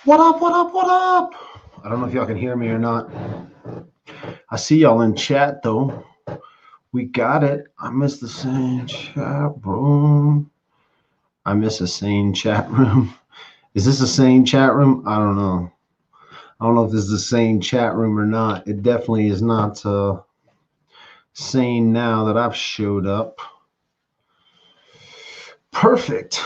What up, what up, what up? I don't know if y'all can hear me or not. I see y'all in chat though. We got it. I miss the same chat room. I miss a sane chat room. Is this a sane chat room? I don't know. I don't know if this is the same chat room or not. It definitely is not sane now that I've showed up. Perfect.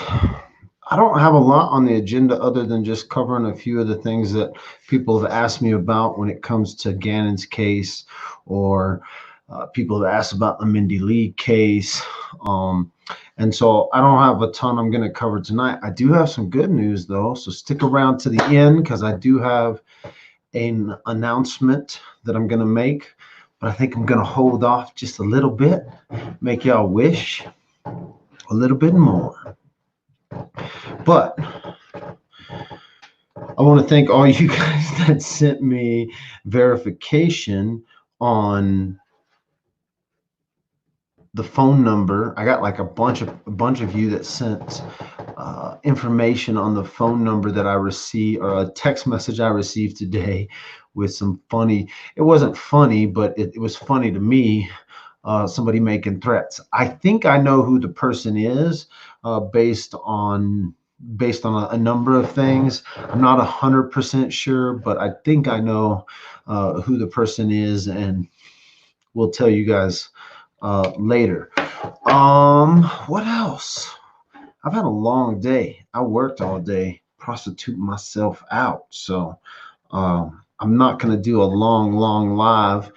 I don't have a lot on the agenda other than just covering a few of the things that people have asked me about when it comes to Gannon's case, or people have asked about the Mindy Lee case. And so I don't have a ton I'm going to cover tonight. I do have some good news though, so stick around to the end because I do have an announcement that I'm going to make, but I think I'm going to hold off just a little bit, make y'all wish a little bit more. But I want to thank all you guys that sent me verification on the phone number. I got like a bunch of you that sent information on the phone number that I received, or a text message I received today with some funny. It wasn't funny, but it was funny to me. Somebody making threats. I think I know who the person is based on a number of things. I'm not 100% sure, but I think I know who the person is, and we'll tell you guys later. What else? I've had a long day. I worked all day, prostituting myself out. So I'm not going to do a long live.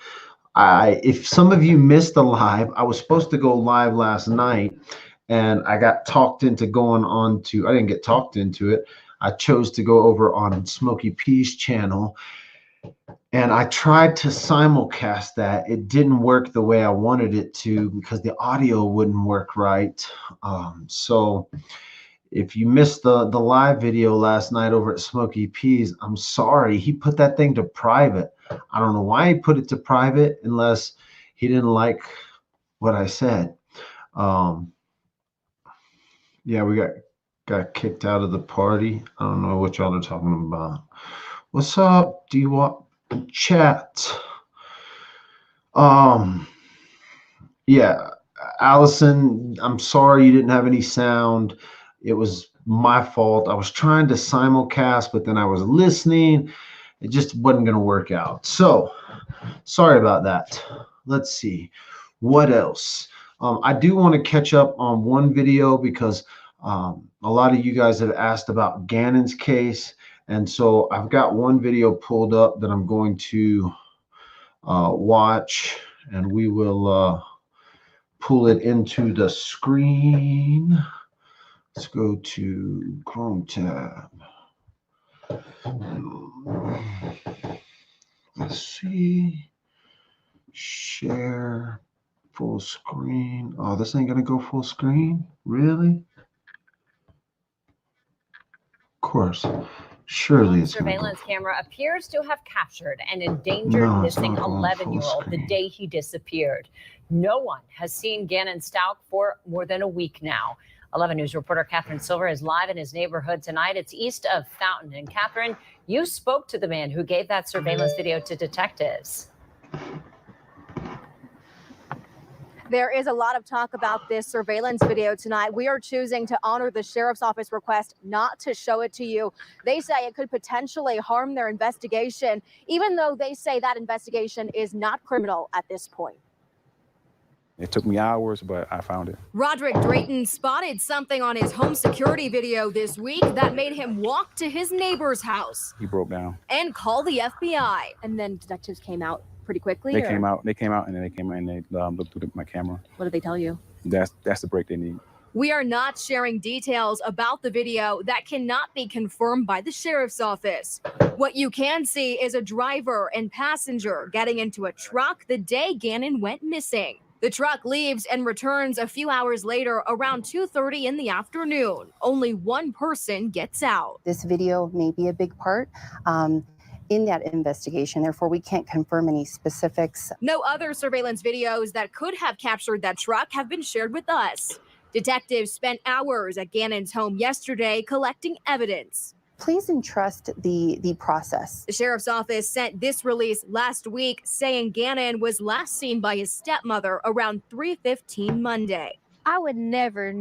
If some of you missed the live, I was supposed to go live last night, and I got talked into going on to. I didn't get talked into it. I chose to go over on Smokey P's channel, and I tried to simulcast that. It didn't work the way I wanted it to because the audio wouldn't work right. So if you missed the live video last night over at Smokey P's, I'm sorry. He put that thing to private. I don't know why he put it to private unless he didn't like what I said. Yeah, we got kicked out of the party. I don't know what y'all are talking about. What's up? Do you want to chat? Yeah, Allison, I'm sorry you didn't have any sound. It was my fault. I was trying to simulcast, but then I was listening. It just wasn't going to work out. So sorry about that. Let's see. What else? I do want to catch up on one video because a lot of you guys have asked about Gannon's case. And so I've got one video pulled up that I'm going to watch, and we will pull it into the screen. Let's go to Chrome tab. Let's see. Share full screen. Oh, this ain't gonna go full screen? Really? Of course. Surely it's gonna go. Surveillance camera appears to have captured an endangered missing 11-year-old the day he disappeared. No one has seen Gannon Stauch for more than a week now. 11 News reporter Catherine Silver is live in his neighborhood tonight. It's east of Fountain. And Catherine, you spoke to the man who gave that surveillance video to detectives. There is a lot of talk about this surveillance video tonight. We are choosing to honor the sheriff's office request not to show it to you. They say it could potentially harm their investigation, even though they say that investigation is not criminal at this point. It took me hours, but I found it. Roderick Drayton spotted something on his home security video this week that made him walk to his neighbor's house. He broke down. And call the FBI. And then detectives came out pretty quickly? They came out, and then they came in and they looked through my camera. What did they tell you? That's the break they need. We are not sharing details about the video that cannot be confirmed by the sheriff's office. What you can see is a driver and passenger getting into a truck the day Gannon went missing. The truck leaves and returns a few hours later around 2:30 in the afternoon. Only one person gets out. This video may be a big part in that investigation. Therefore, we can't confirm any specifics. No other surveillance videos that could have captured that truck have been shared with us. Detectives spent hours at Gannon's home yesterday collecting evidence. please entrust the process. The sheriff's office sent this release last week saying Gannon was last seen by his stepmother around 3:15 Monday. I would never,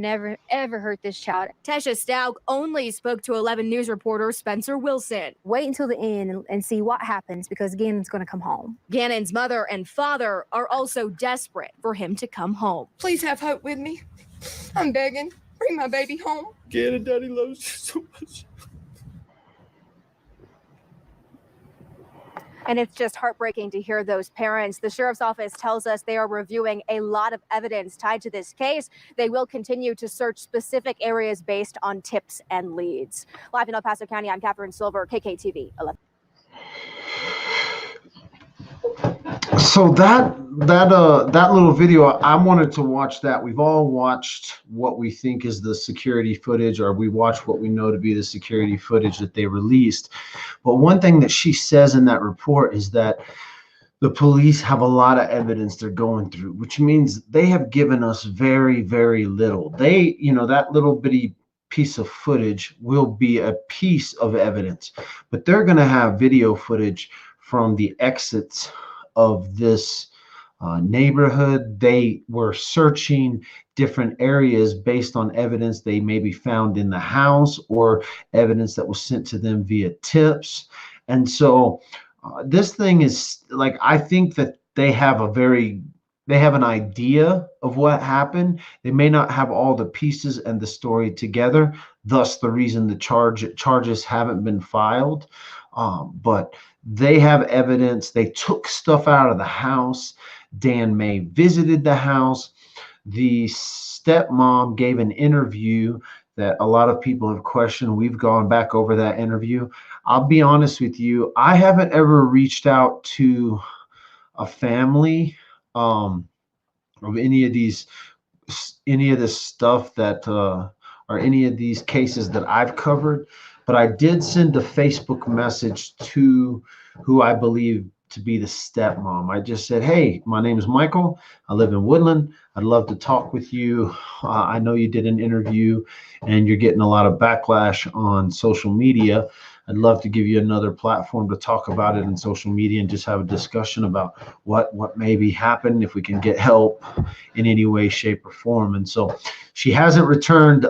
ever hurt this child. Tesha Stauch only spoke to 11 News reporter Spencer Wilson. Wait until the end and see what happens, because Gannon's going to come home. Gannon's mother and father are also desperate for him to come home. Please have hope with me. I'm begging. Bring my baby home. Gannon, Daddy loves you so much. And it's just heartbreaking to hear those parents. The sheriff's office tells us they are reviewing a lot of evidence tied to this case. They will continue to search specific areas based on tips and leads. Live in El Paso County, I'm Catherine Silver, KKTV 11. So that little video, I wanted to watch that. We've all watched what we think is the security footage, or we watch what we know to be the security footage that they released. But one thing that she says in that report is that the police have a lot of evidence they're going through, which means they have given us very, very little. They, that little bitty piece of footage will be a piece of evidence, but they're going to have video footage from the exits of this neighborhood. They were searching different areas based on evidence they maybe found in the house or evidence that was sent to them via tips. And so this thing is like, I think that they have an idea of what happened. They may not have all the pieces and the story together, thus the reason the charges haven't been filed. But they have evidence. They took stuff out of the house. Dan May visited the house. The stepmom gave an interview that a lot of people have questioned. We've gone back over that interview. I'll be honest with you, I haven't ever reached out to a family of any of this stuff that or any of these cases that I've covered. But I did send a Facebook message to who I believe to be the stepmom. I just said, hey, my name is Michael. I live in Woodland. I'd love to talk with you. I know you did an interview and you're getting a lot of backlash on social media. I'd love to give you another platform to talk about it in social media and just have a discussion about what maybe happened, if we can get help in any way, shape, or form. And so she hasn't returned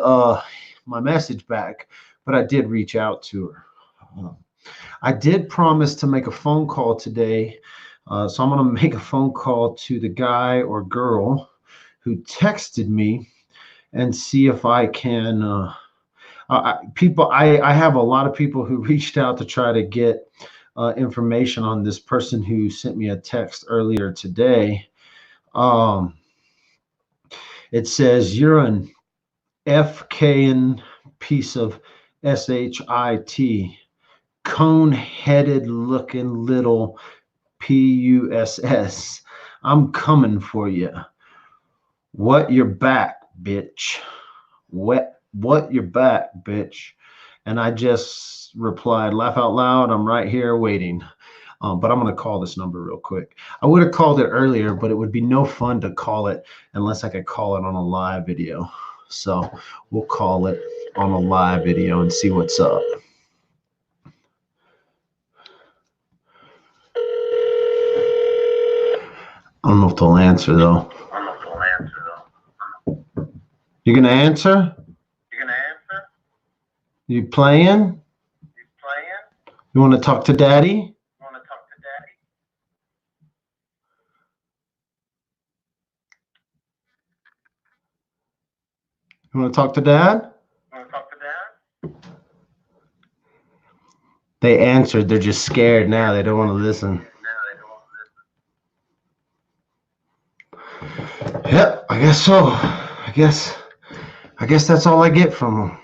my message back, but I did reach out to her. I did promise to make a phone call today. So I'm going to make a phone call to the guy or girl who texted me and see if I can. I have a lot of people who reached out to try to get information on this person who sent me a text earlier today. It says, you're an FKN piece of SHIT, cone-headed looking little PUSS. I'm coming for you. What your back, bitch? What your back, bitch? And I just replied, laugh out loud. I'm right here waiting. But I'm going to call this number real quick. I would have called it earlier, but it would be no fun to call it unless I could call it on a live video. So we'll call it on a live video and see what's up. I don't know if they'll answer though. You gonna answer? You playing? You want to talk to Daddy? You want to talk to Dad? They answered. They're just scared now. They don't want to listen. Yep, I guess so. I guess that's all I get from them.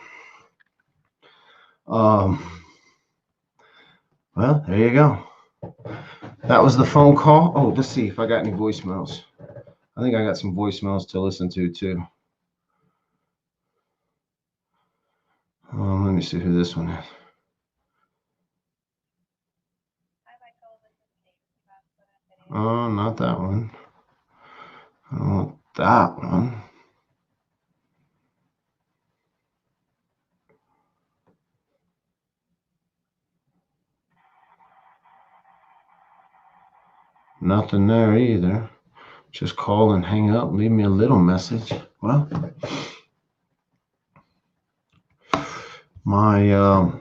Well, there you go. That was the phone call. Oh, let's see if I got any voicemails. I think I got some voicemails to listen to too. Let me see who this one is. Oh, not that one. Oh, that one. Nothing there either. Just call and hang up, leave me a little message. Well, my I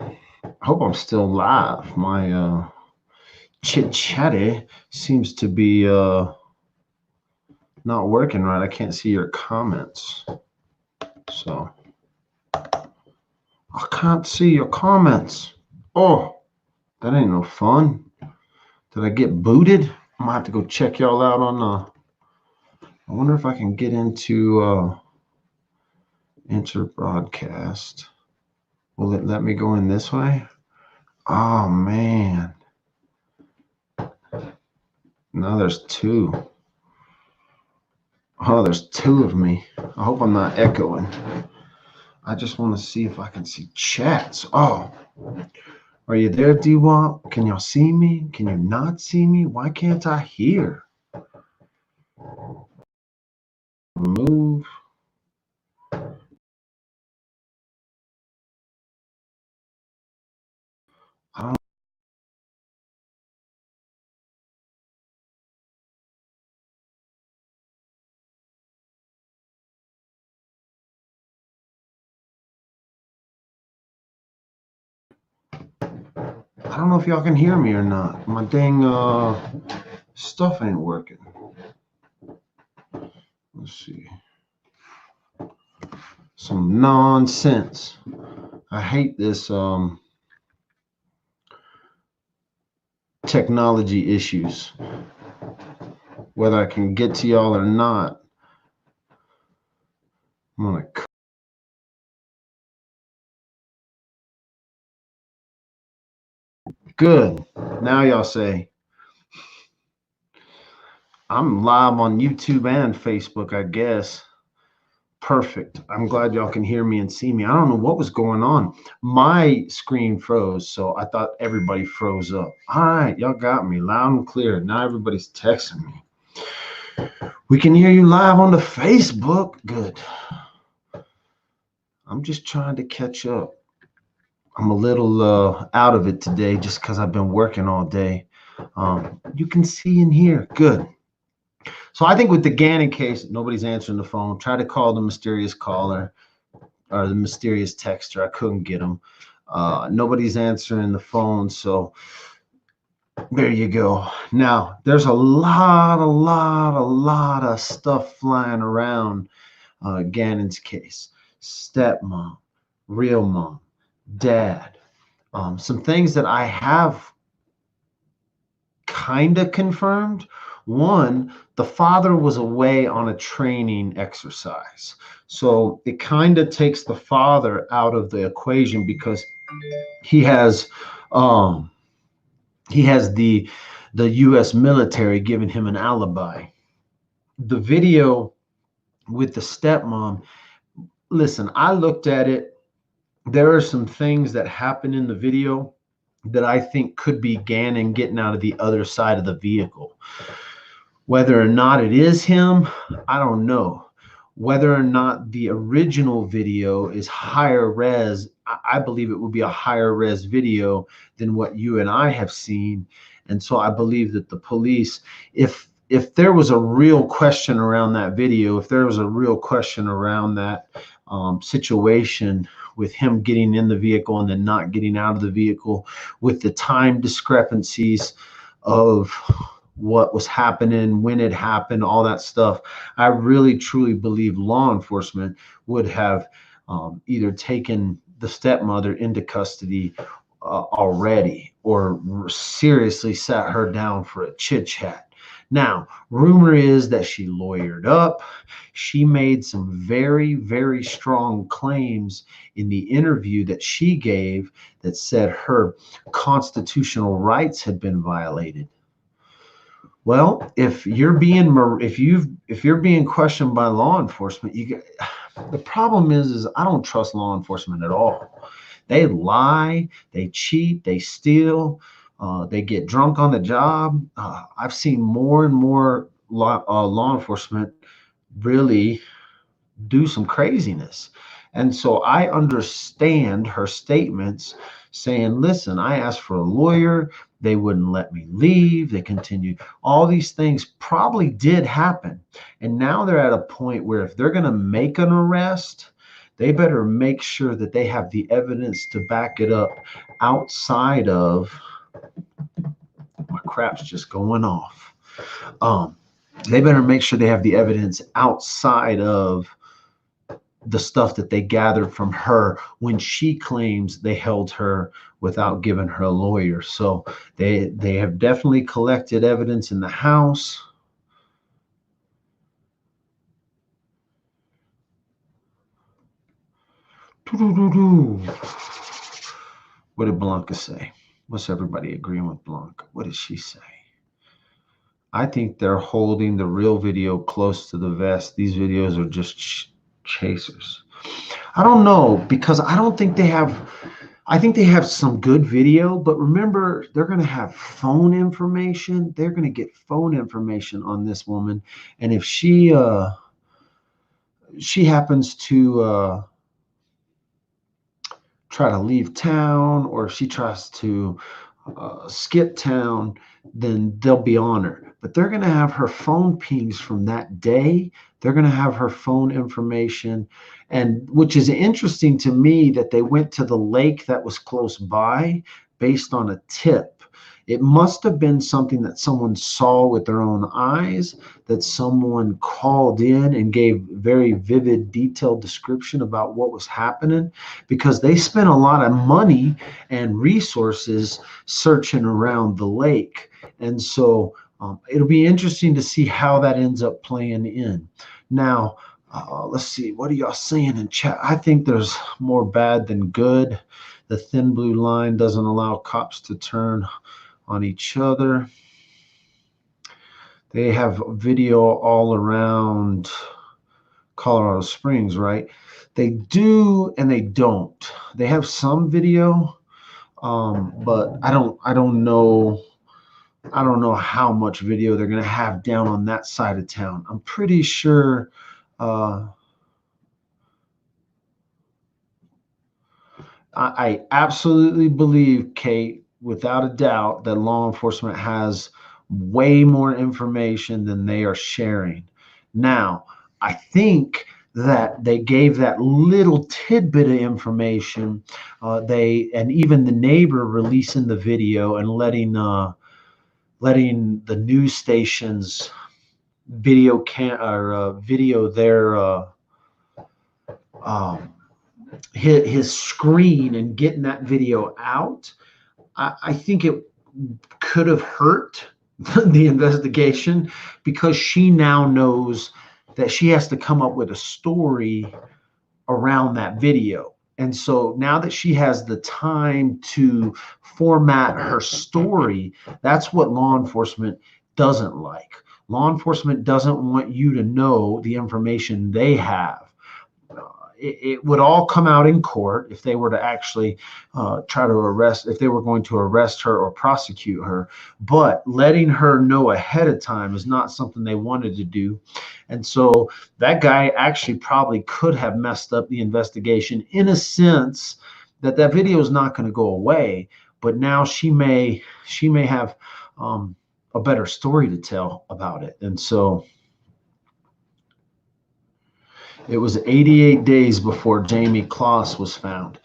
hope I'm still live. My chit chatty seems to be not working right. I can't see your comments. So I can't see your comments. Oh, that ain't no fun. Did I get booted? I'm gonna have to go check y'all out on I wonder if I can get into enter broadcast. Will it let me go in this way? Oh man. No, there's two. Oh, there's two of me. I hope I'm not echoing. I just want to see if I can see chats. Oh, are you there, D-Wop? Can y'all see me? Can you not see me? Why can't I hear? Remove. I don't know if y'all can hear me or not. My dang stuff ain't working. Let's see. Some nonsense. I hate this technology issues. Whether I can get to y'all or not, I'm gonna good. Now y'all say I'm live on YouTube and Facebook, I guess. Perfect. I'm glad y'all can hear me and see me. I don't know what was going on. My screen froze, so I thought everybody froze up. All right, y'all got me loud and clear. Now everybody's texting me. We can hear you live on the Facebook. Good. I'm just trying to catch up. I'm a little out of it today just because I've been working all day. You can see and hear. Good. So I think with the Gannon case, nobody's answering the phone. Try to call the mysterious caller or the mysterious texter. I couldn't get him. Nobody's answering the phone. So there you go. Now, there's a lot of stuff flying around Gannon's case. Stepmom, real mom, dad. Some things that I have kind of confirmed. One, the father was away on a training exercise. So it kind of takes the father out of the equation because he has the US military giving him an alibi. The video with the stepmom, listen, I looked at it. There are some things that happen in the video that I think could be Gannon getting out of the other side of the vehicle. Whether or not it is him, I don't know. Whether or not the original video is higher res, I believe it would be a higher res video than what you and I have seen. And so I believe that the police, if there was a real question around that video, if there was a real question around that situation with him getting in the vehicle and then not getting out of the vehicle, with the time discrepancies of what was happening, when it happened, all that stuff, I really truly believe law enforcement would have either taken the stepmother into custody already or seriously sat her down for a chit chat. Now, rumor is that she lawyered up. She made some very, very strong claims in the interview that she gave that said her constitutional rights had been violated. Well, if you're being questioned by law enforcement, the problem is I don't trust law enforcement at all. They lie, they cheat, they steal, they get drunk on the job. I've seen more and more law enforcement really do some craziness. And so I understand her statements saying, listen, I asked for a lawyer. They wouldn't let me leave. They continued. All these things probably did happen. And now they're at a point where if they're going to make an arrest, they better make sure that they have the evidence to back it up outside of, my crap's just going off. They better make sure they have the evidence outside of the stuff that they gathered from her when she claims they held her without giving her a lawyer. So they have definitely collected evidence in the house. What did Blanca say? What's everybody agreeing with Blanca? What did she say? I think they're holding the real video close to the vest. These videos are just chasers. I don't know, because I don't think they have, I think they have some good video, but remember, they're going to have phone information. They're going to get phone information on this woman. And if she happens to try to leave town, or if she tries to skip town, then they'll be on her. But they're going to have her phone pings from that day. They're going to have her phone information, and which is interesting to me that they went to the lake that was close by based on a tip. It must have been something that someone saw with their own eyes, that someone called in and gave very vivid, detailed description about what was happening, because they spent a lot of money and resources searching around the lake. And so it'll be interesting to see how that ends up playing in. Now, let's see, what are y'all saying in chat? I think there's more bad than good. The thin blue line doesn't allow cops to turn on each other. They have video all around Colorado Springs, right? They do and they don't. They have some video, but I don't know how much video they're going to have down on that side of town. I'm pretty sure I absolutely believe, Kate, without a doubt, that law enforcement has way more information than they are sharing. Now, I think that they gave that little tidbit of information, and even the neighbor releasing the video and letting the news stations video their his screen and getting that video out. I think it could have hurt the investigation, because she now knows that she has to come up with a story around that video. And so now that she has the time to format her story, that's what law enforcement doesn't like. Law enforcement doesn't want you to know the information they have. It would all come out in court if they were to actually try to arrest, if they were going to arrest her or prosecute her. But letting her know ahead of time is not something they wanted to do. And so that guy actually probably could have messed up the investigation, in a sense that video is not going to go away. But now she may have a better story to tell about it. And so it was 88 days before Jamie Kloss was found.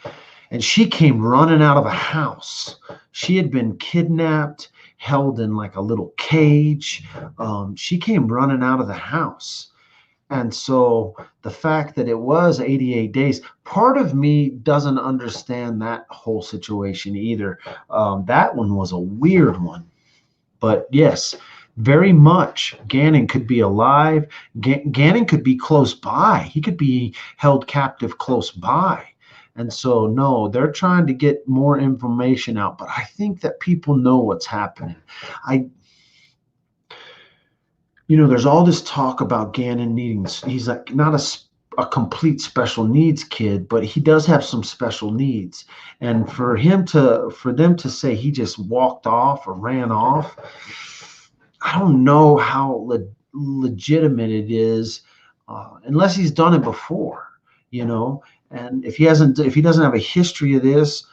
And she came running out of a house. She had been kidnapped, held in like a little cage. She came running out of the house. And so the fact that it was 88 days, part of me doesn't understand that whole situation either. That one was a weird one. But yes, very much Gannon could be alive. Gannon could be close by. He could be held captive close by. And so, no, they're trying to get more information out. But I think that people know what's happening. There's all this talk about Gannon needing, he's like not a complete special needs kid, but he does have some special needs. And for them to say he just walked off or ran off, I don't know how legitimate it is, unless he's done it before, And if he doesn't have a history of this,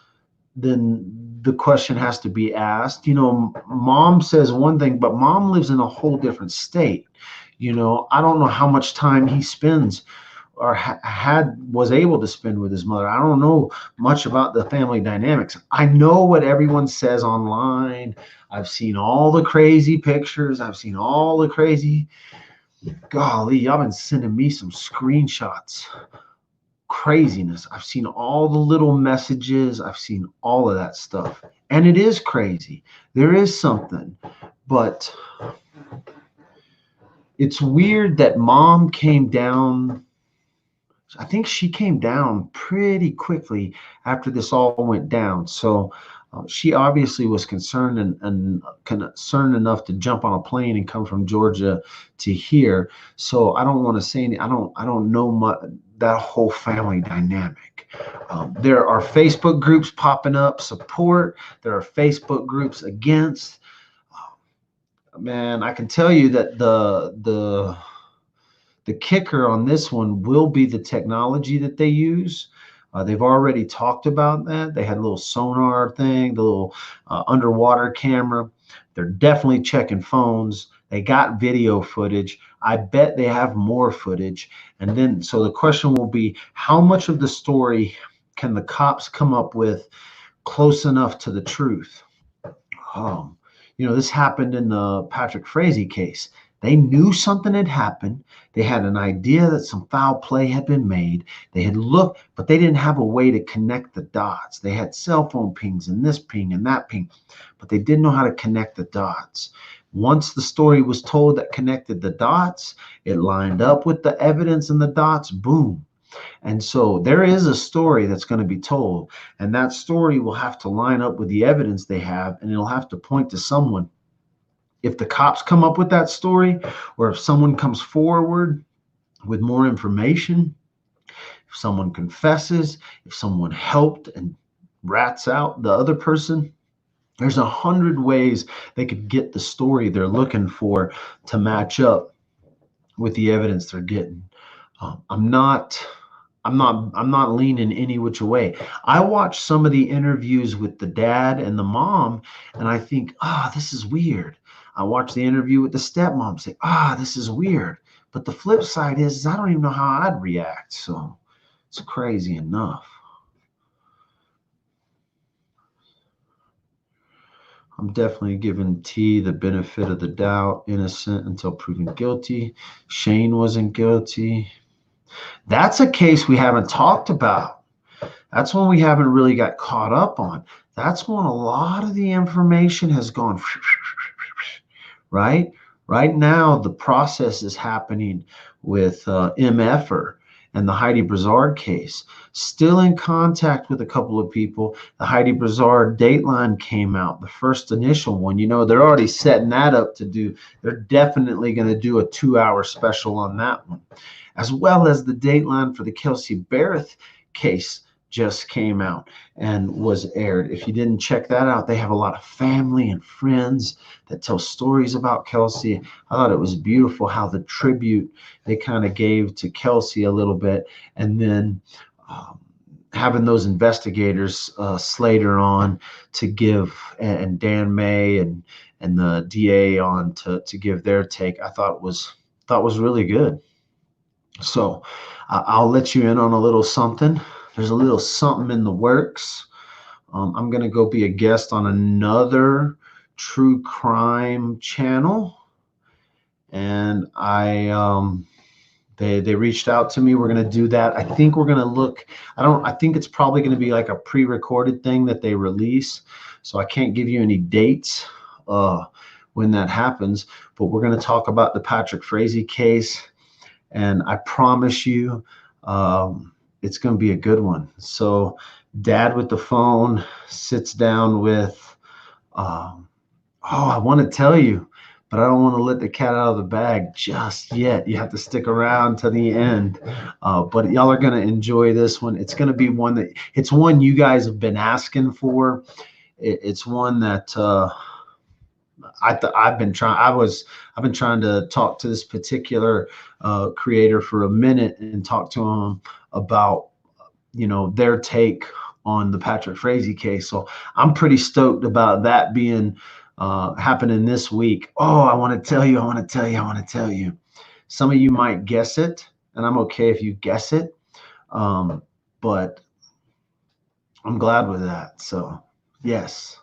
then the question has to be asked. You know, mom says one thing, but mom lives in a whole different state. You know, I don't know how much time he spends or was able to spend with his mother. I don't know much about the family dynamics. I know what everyone says online. I've seen all the crazy pictures. I've seen all the crazy, golly, y'all been sending me some screenshots. Craziness. I've seen all the little messages. I've seen all of that stuff. And it is crazy. There is something. But it's weird that mom came down. I think she came down pretty quickly after this all went down. So she obviously was concerned and concerned enough to jump on a plane and come from Georgia to here. So I don't want to say I don't know much that whole family dynamic. There are Facebook groups popping up, support. There are Facebook groups against. Man, I can tell you that the kicker on this one will be the technology that they use. They've already talked about that. They had a little sonar thing, the little underwater camera. They're definitely checking phones. They got video footage. I bet they have more footage. And then, so the question will be, how much of the story can the cops come up with close enough to the truth? You know, this happened in the Patrick Frazee case. They knew something had happened. They had an idea that some foul play had been made. They had looked, but they didn't have a way to connect the dots. They had cell phone pings and this ping and that ping, but they didn't know how to connect the dots. Once the story was told that connected the dots, it lined up with the evidence and the dots, boom. And so there is a story that's going to be told, and that story will have to line up with the evidence they have, and it'll have to point to someone. If the cops come up with that story, or if someone comes forward with more information, if someone confesses, if someone helped and rats out the other person, there's 100 ways they could get the story they're looking for to match up with the evidence they're getting. I'm not leaning any which way. I watched some of the interviews with the dad and the mom, and I think, this is weird. I watched the interview with the stepmom, say, this is weird. But the flip side is I don't even know how I'd react. So it's crazy enough. I'm definitely giving T the benefit of the doubt, innocent until proven guilty. Shane wasn't guilty. That's a case we haven't talked about. That's one we haven't really got caught up on. That's when a lot of the information has gone, right? Right now, the process is happening with MFer and the Heidi Brazard case. Still in contact with a couple of people. The Heidi Brazard Dateline came out, the first initial one. You know, they're already setting that up to do. They're definitely going to do a 2-hour special on that one, as well as the Dateline for the Kelsey Berreth case just came out and was aired. If you didn't check that out, they have a lot of family and friends that tell stories about Kelsey. I thought it was beautiful how the tribute they kind of gave to Kelsey a little bit, and then having those investigators Slater on to give, and Dan May and the DA on to give their take. I thought was really good. So I'll let you in on a little something. There's a little something in the works. I'm going to go be a guest on another true crime channel. And they reached out to me. We're going to do that. I think we're going to look, I think it's probably going to be like a pre-recorded thing that they release. So I can't give you any dates when that happens, but we're going to talk about the Patrick Frazee case. And I promise you, it's going to be a good one. So dad with the phone sits down with, I want to tell you, but I don't want to let the cat out of the bag just yet. You have to stick around to the end. But y'all are going to enjoy this one. It's going to be it's one you guys have been asking for. It's one that I've been trying to talk to this particular creator for a minute and talk to him about, their take on the Patrick Frazee case. So I'm pretty stoked about that being happening this week. Oh, I want to tell you. Some of you might guess it, and I'm okay if you guess it. But I'm glad with that. So yes,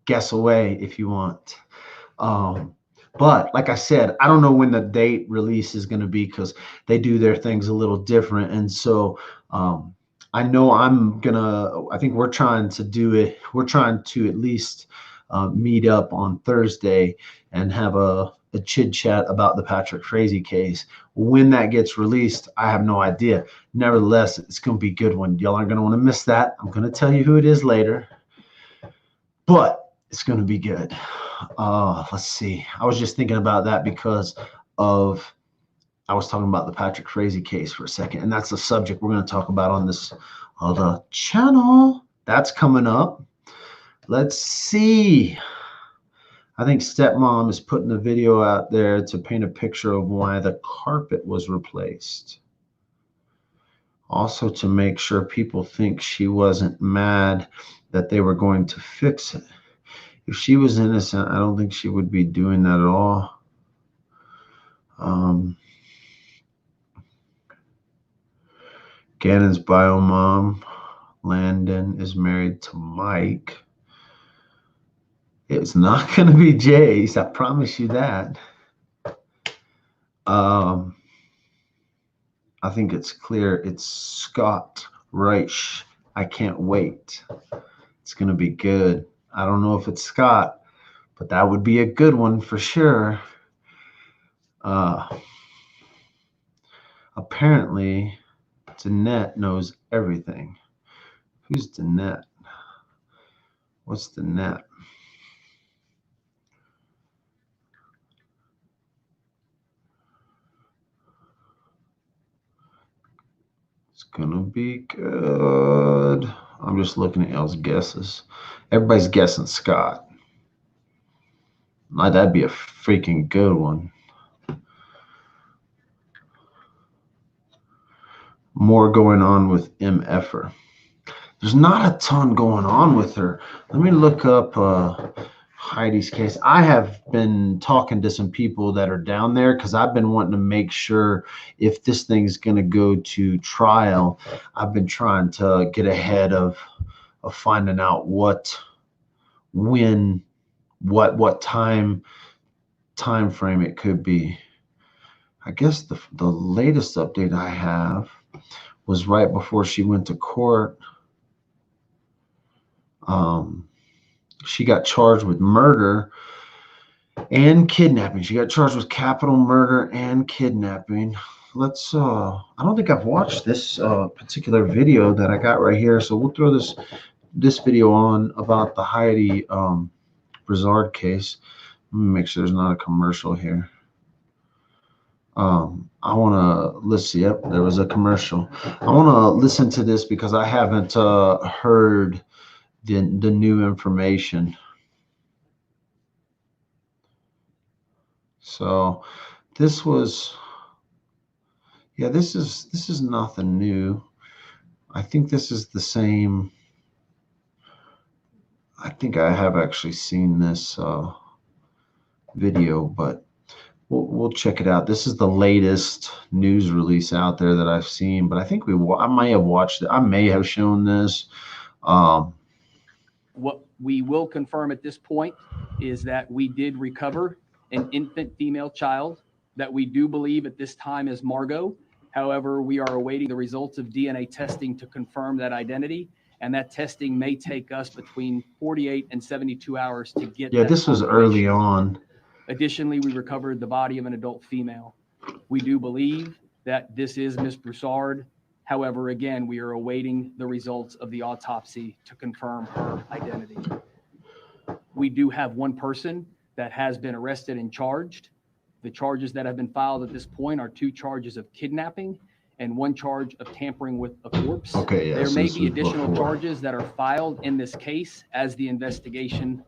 guess away if you want. But like I said, I don't know when the date release is going to be because they do their things a little different. And so I know I think we're trying to do it. We're trying to at least meet up on Thursday and have a chit chat about the Patrick Frazee case. When that gets released, I have no idea. Nevertheless, it's going to be a good one. Y'all aren't going to want to miss that. I'm going to tell you who it is later, but it's going to be good. Let's see. I was just thinking about that because I was talking about the Patrick Frazee case for a second, and that's the subject we're going to talk about on this other channel. That's coming up. Let's see. I think stepmom is putting the video out there to paint a picture of why the carpet was replaced. Also to make sure people think she wasn't mad that they were going to fix it. If she was innocent, I don't think she would be doing that at all. Gannon's bio mom, Landon, is married to Mike. It's not going to be Jay's. I promise you that. I think it's clear. It's Scott Reich. I can't wait. It's going to be good. I don't know if it's Scott, but that would be a good one for sure. Apparently, Danette knows everything. Who's Danette? What's Danette? It's gonna be good. I'm just looking at y'all's guesses. Everybody's guessing Scott. That'd be a freaking good one. More going on with MFer. There's not a ton going on with her. Let me look up Heidi's case. I have been talking to some people that are down there because I've been wanting to make sure if this thing's going to go to trial. I've been trying to get ahead of finding out what time frame it could be. I guess the latest update I have was right before she went to court. She got charged with murder and kidnapping. She got charged with capital murder and kidnapping. Let's I don't think I've watched this particular video that I got right here, so we'll throw this video on about the Heidi Brizard case. Let me make sure there's not a commercial here. I want to listen. Yep, there was a commercial. I want to listen to this because I haven't heard the new information. So this was, yeah, this is nothing new. I think this is the same. I think I have actually seen this video, but we'll check it out. This is the latest news release out there that I've seen, but I think I may have watched it. I may have shown this. What we will confirm at this point is that we did recover an infant female child that we do believe at this time is Margot. However, we are awaiting the results of DNA testing to confirm that identity, and that testing may take us between 48 and 72 hours to get. Yeah, this was early on. Additionally, we recovered the body of an adult female. We do believe that this is Miss Broussard. However, again, we are awaiting the results of the autopsy to confirm her identity. We do have one person that has been arrested and charged. The charges that have been filed at this point are 2 charges of kidnapping and 1 charge of tampering with a corpse. Okay, yes, there may be additional charges that are filed in this case as the investigation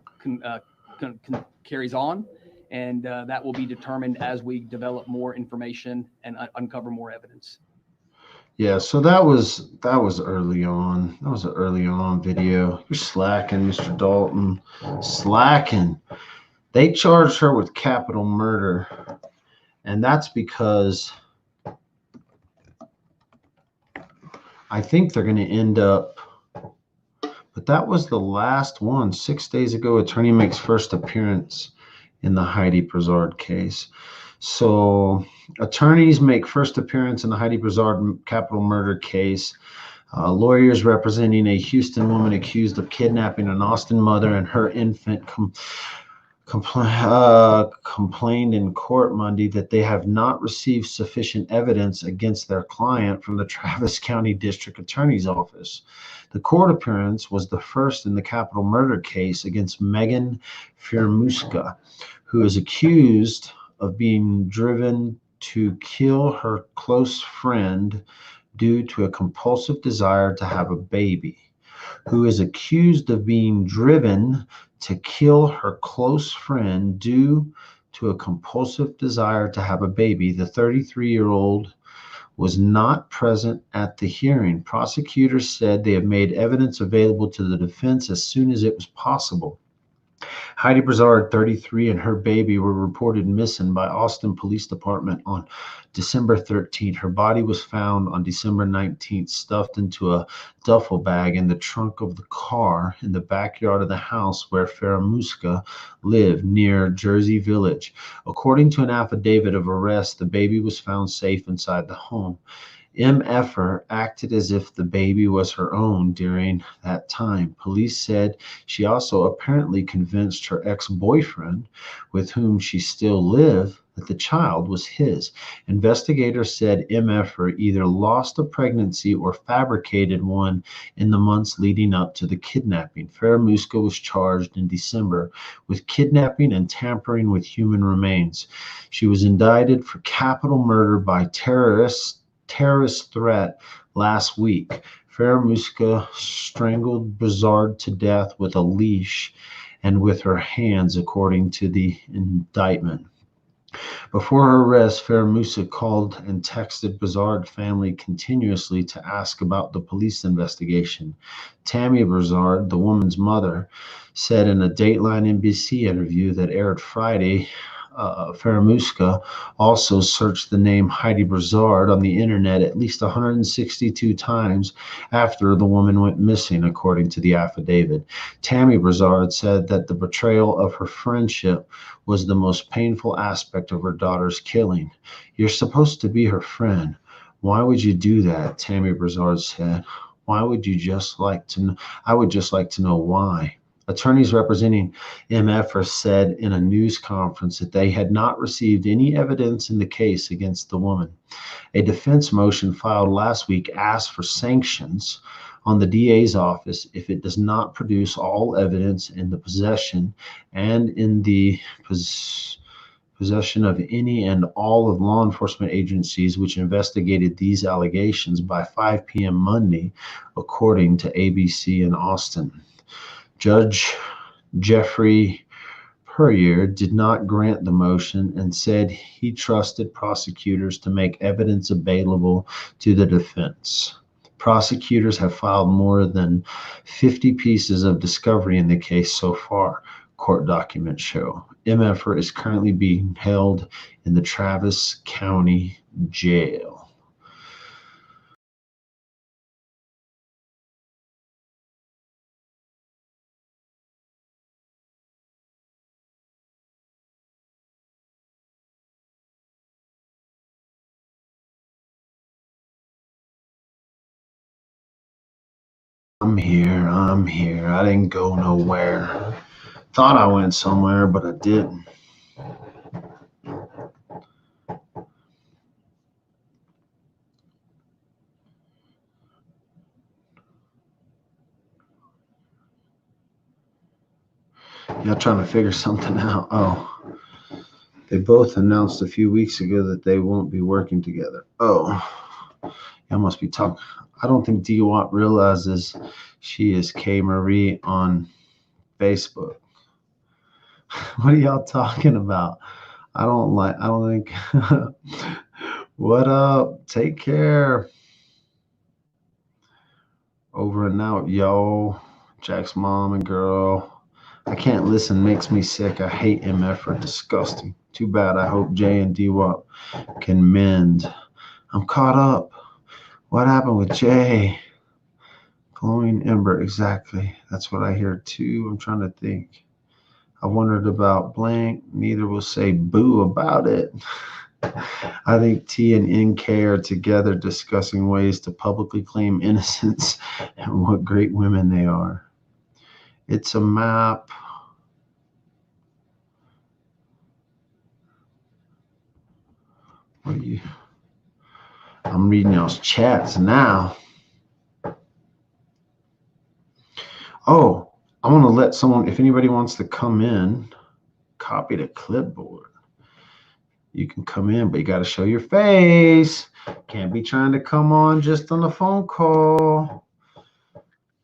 carries on, and that will be determined as we develop more information and uncover more evidence. Yeah, so that was early on. That was an early on video. You're slacking, Mr. Dalton. Slacking. They charged her with capital murder, and that's because I think they're going to end up. But that was the last one. 6 days ago, attorney makes first appearance in the Heidi Brizard case. So attorneys make first appearance in the Heidi Brizard capital murder case. Lawyers representing a Houston woman accused of kidnapping an Austin mother and her infant complained in court Monday that they have not received sufficient evidence against their client from the Travis County District Attorney's Office. The court appearance was the first in the capital murder case against Megan Firmuska, who is accused of being driven to kill her close friend due to a compulsive desire to have a baby. Who is accused of being driven to kill her close friend due to a compulsive desire to have a baby. The 33-year-old was not present at the hearing. Prosecutors said they have made evidence available to the defense as soon as it was possible. Heidi Brizard, 33, and her baby were reported missing by Austin Police Department on December 13th. Her body was found on December 19th, stuffed into a duffel bag in the trunk of the car in the backyard of the house where Firmuska lived near Jersey Village. According to an affidavit of arrest, the baby was found safe inside the home. MFer acted as if the baby was her own during that time. Police said she also apparently convinced her ex-boyfriend, with whom she still lived, that the child was his. Investigators said MFer either lost a pregnancy or fabricated one in the months leading up to the kidnapping. Firmuska was charged in December with kidnapping and tampering with human remains. She was indicted for capital murder by terrorist threat last week. Firmuska strangled Brizard to death with a leash and with her hands, according to the indictment. Before her arrest, Firmuska called and texted Brizard family continuously to ask about the police investigation. Tammy Brizard, the woman's mother, said in a Dateline NBC interview that aired Friday, Firmuska also searched the name Heidi Brizard on the internet at least 162 times after the woman went missing, according to the affidavit. Tammy Brizard said that the betrayal of her friendship was the most painful aspect of her daughter's killing. You're supposed to be her friend. Why would you do that? Tammy Brizard said. Why would you just like to know? I would just like to know why. Attorneys representing MFer said in a news conference that they had not received any evidence in the case against the woman. A defense motion filed last week asked for sanctions on the DA's office if it does not produce all evidence in the possession and in the possession of any and all of law enforcement agencies which investigated these allegations by 5 p.m. Monday, according to ABC in Austin. Judge Jeffrey Puryear did not grant the motion and said he trusted prosecutors to make evidence available to the defense. Prosecutors have filed more than 50 pieces of discovery in the case so far, court documents show. MFer is currently being held in the Travis County Jail. I'm here. I didn't go nowhere. Thought I went somewhere, but I didn't. Y'all trying to figure something out. Oh, they both announced a few weeks ago that they won't be working together. Oh, y'all must be talking. I don't think D-Watt realizes she is K. Marie on Facebook. What are y'all talking about? I don't think. What up? Take care. Over and out, yo. Jack's mom and girl. I can't listen. Makes me sick. I hate MF. Disgusting. Too bad. I hope Jay and D-Wop can mend. I'm caught up. What happened with Jay? Glowing Ember. Exactly. That's what I hear too. I'm trying to think. I wondered about blank. Neither will say boo about it. I think T and NK are together discussing ways to publicly claim innocence and what great women they are. It's a map. What are you? I'm reading y'all's chats now. Oh, I want to let someone, if anybody wants to come in, copy the clipboard. You can come in, but you got to show your face. Can't be trying to come on just on a phone call.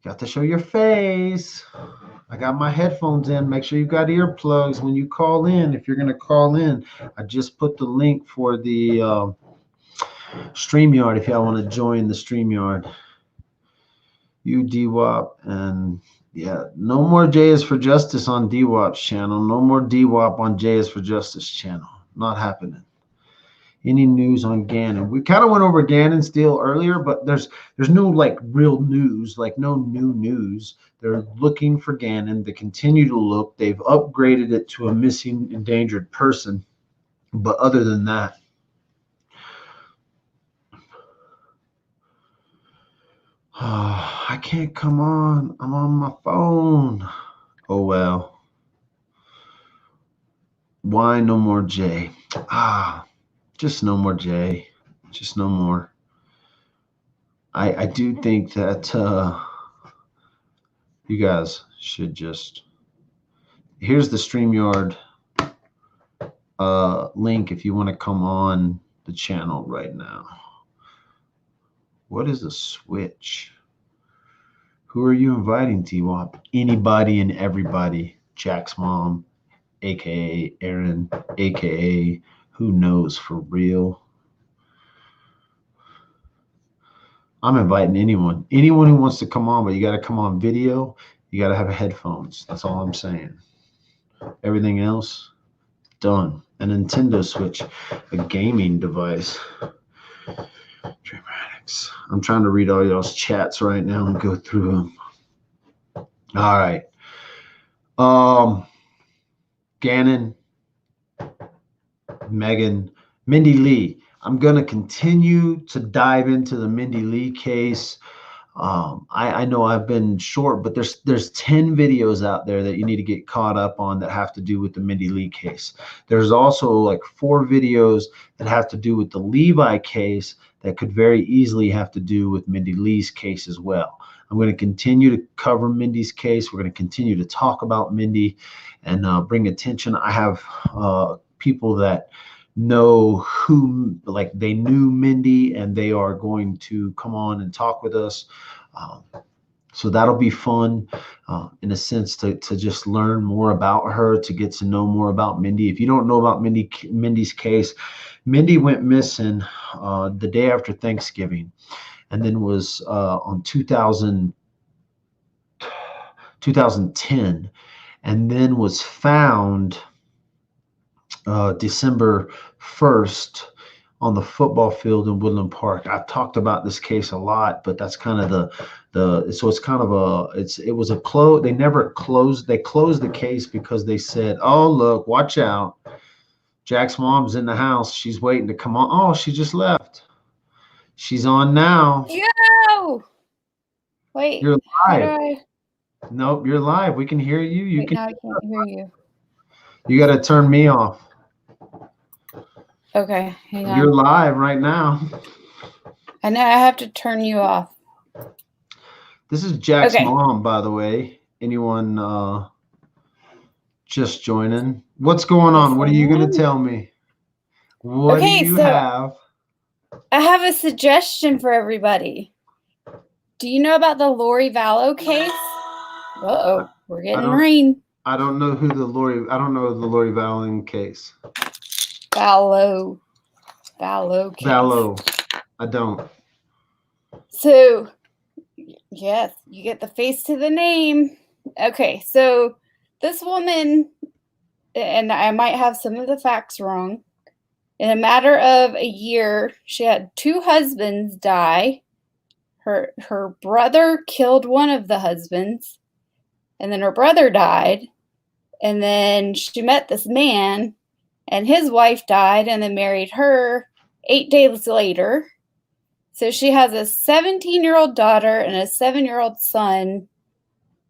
Got to show your face. I got my headphones in. Make sure you got earplugs when you call in. If you're going to call in, I just put the link for the StreamYard if y'all want to join the StreamYard. You, D-Wop, and yeah, no more J is for Justice on D-Wop's channel. No more D-Wop on J is for Justice channel. Not happening. Any news on Gannon? We kind of went over Gannon's deal earlier, but there's no like real news, like no new news. They're looking for Gannon. They continue to look. They've upgraded it to a missing endangered person. But other than that, I can't come on. I'm on my phone. Oh, well. Why no more J? Just no more J. Just no more. I do think that you guys should just... Here's the StreamYard link if you want to come on the channel right now. What is a switch? Who are you inviting, T-Wop? Anybody and everybody. Jack's mom, a.k.a. Aaron, a.k.a. who knows for real. I'm inviting anyone. Anyone who wants to come on, but you got to come on video. You got to have headphones. That's all I'm saying. Everything else, done. A Nintendo Switch, a gaming device. Dramatics. I'm trying to read all y'all's chats right now and go through them. All right. Gannon, Megan, Mindy Lee. I'm going to continue to dive into the Mindy Lee case. I know I've been short, but there's 10 videos out there that you need to get caught up on that have to do with the Mindy Lee case. There's also like 4 videos that have to do with the Levi case that could very easily have to do with Mindy Lee's case as well. I'm going to continue to cover Mindy's case. We're going to continue to talk about Mindy and bring attention. I have people that know who, like they knew Mindy, and they are going to come on and talk with us. So that'll be fun in a sense to just learn more about her, to get to know more about Mindy. If you don't know about Mindy's case, Mindy went missing the day after Thanksgiving, and then was on 2010, and then was found December 1st on the football field in Woodland Park. I've talked about this case a lot, but that's kind of so it's kind of it was a close. They closed the case because they said, oh, look, watch out. Jack's mom's in the house. She's waiting to come on. Oh, she just left. She's on now. Yo! Wait. You're live. Nope, you're live. We can hear you. Wait, now I can't hear you. You got to turn me off. Okay, hang on. You're live right now. And I have to turn you off. This is Jack's mom, by the way. Anyone just joining? What's going on? What are you going to tell me? What do you have? I have a suggestion for everybody. Do you know about the Lori Vallow case? Uh-oh, we're getting rain. I don't know the Lori Vallow case. Vallow case. Vallow. I don't. So Yes, you get the face to the name. Okay, so this woman, and I might have some of the facts wrong, in a matter of a year, she had 2 husbands die. Her brother killed one of the husbands, and then her brother died. And then she met this man, and his wife died, and then married her 8 days later. So she has a 17-year-old daughter and a 7-year-old son,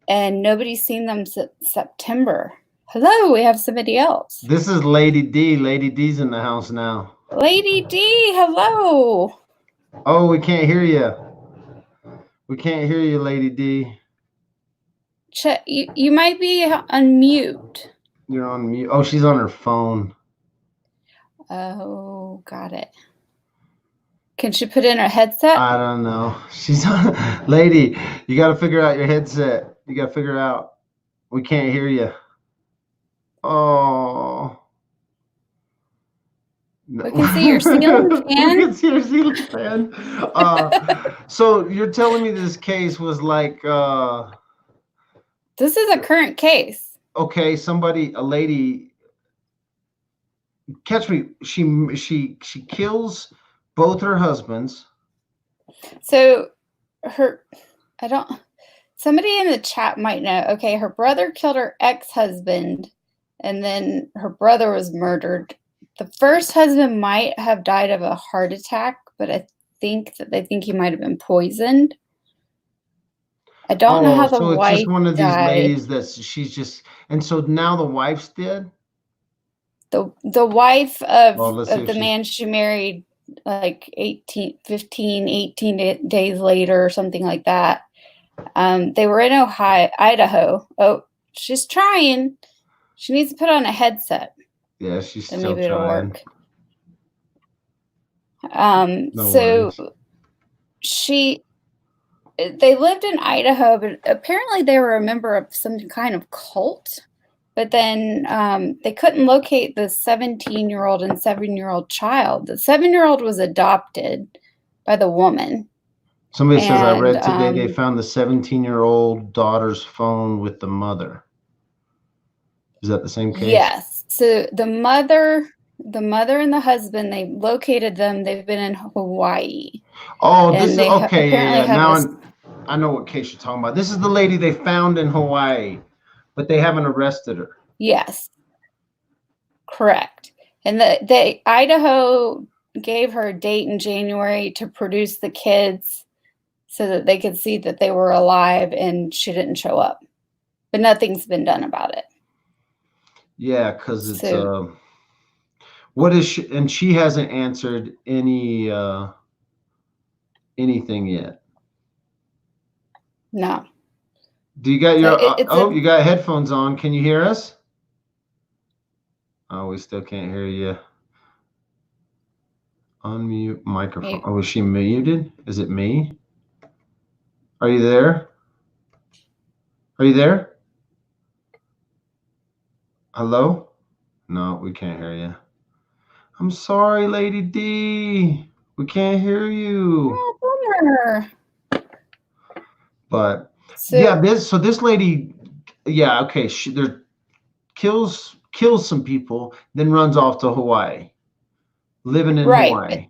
and nobody's seen them since September. Hello, we have somebody else. This is Lady D. Lady D's in the house now. Lady D, hello. Oh, we can't hear you. We can't hear you, Lady D. You might be on mute. You're on mute. Oh, she's on her phone. Oh, got it. Can she put in her headset? I don't know. She's on. Lady, you got to figure out your headset. You got to figure out. We can't hear you. Oh. We can see your ceiling fan. We can see your ceiling fan. So you're telling me this case was like. This is a current case. Okay, a lady. Catch me. She kills both her husbands. So somebody in the chat might know. Okay, her brother killed her ex-husband, and then her brother was murdered. The first husband might have died of a heart attack, but I think that they think he might have been poisoned. I don't know how the wife died. So it's just one of these ladies that she's just, and so now the wife's dead? The wife of the man she married like 18 days later or something like that. They were in Idaho. Oh, she's trying. She needs to put on a headset. Yeah, she's still maybe it'll trying. work. They lived in Idaho, but apparently they were a member of some kind of cult. But then they couldn't locate the 17-year-old and 7-year-old child. The 7-year-old was adopted by the woman. Somebody says, I read today they found the 17-year-old daughter's phone with the mother. Is that the same case? Yes. So the mother and the husband, they located them. They've been in Hawaii. Oh, this is okay. Yeah. Now I know what case you're talking about. This is the lady they found in Hawaii, but they haven't arrested her. Yes. Correct. And the Idaho gave her a date in January to produce the kids so that they could see that they were alive, and she didn't show up. But nothing's been done about it. Yeah, because it's what is she, and she hasn't answered anything yet. No. Do you got your you got headphones on? Can you hear us? Oh, we still can't hear you. Unmute microphone. Mute. Oh, is she muted? Is it me? Are you there? Are you there? Hello? No, we can't hear you. I'm sorry, Lady D. We can't hear you. Oh, bummer. But yeah, this lady, yeah, okay, she kills some people, then runs off to Hawaii, living in Hawaii.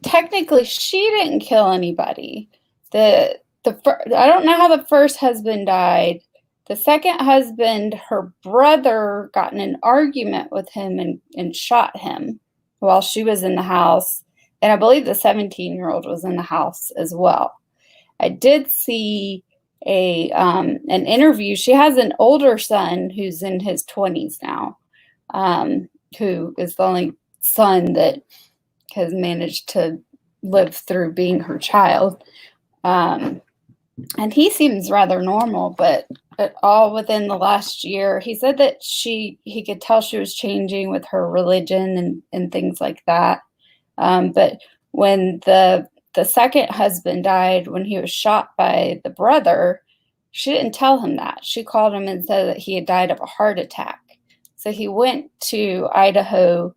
Technically, she didn't kill anybody. I don't know how the first husband died. The second husband, her brother got in an argument with him and shot him while she was in the house. And I believe the 17-year-old was in the house as well. I did see an interview. She has an older son who's in his 20s now, who is the only son that has managed to live through being her child. And he seems rather normal, but all within the last year, he said that he could tell she was changing with her religion and things like that. But when the second husband died, when he was shot by the brother, she didn't tell him that. She called him and said that he had died of a heart attack. So he went to Idaho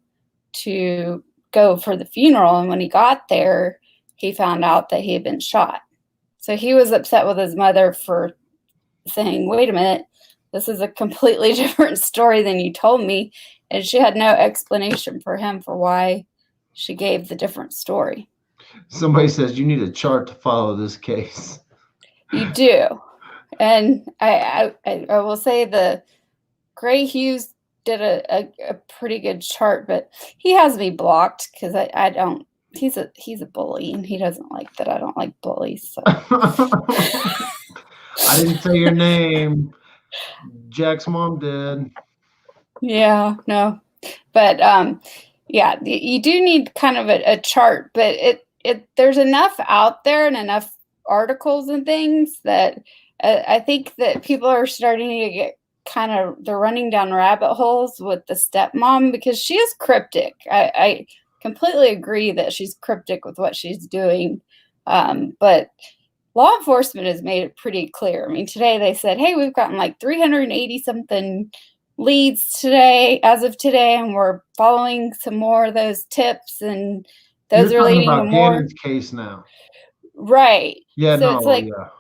to go for the funeral. And when he got there, he found out that he had been shot. So he was upset with his mother for saying, wait a minute, this is a completely different story than you told me. And she had no explanation for him for why she gave the different story. Somebody says you need a chart to follow this case. You do. And I will say the Gray Hughes did a pretty good chart, but he has me blocked because I don't. He's a bully, and he doesn't like that I don't like bullies. So. I didn't say your name. Jack's mom did. Yeah, no, but yeah, you do need kind of a chart, but there's enough out there and enough articles and things that I think that people are starting to get they're running down rabbit holes with the stepmom because she is cryptic. I completely agree that she's cryptic with what she's doing, but law enforcement has made it pretty clear. I mean, today they said, hey, we've gotten like 380 something leads today, as of today, and we're following some more of those tips, and those You're are leading talking to about more. Gannon's case now. Right. Yeah, so no, it's like, yeah.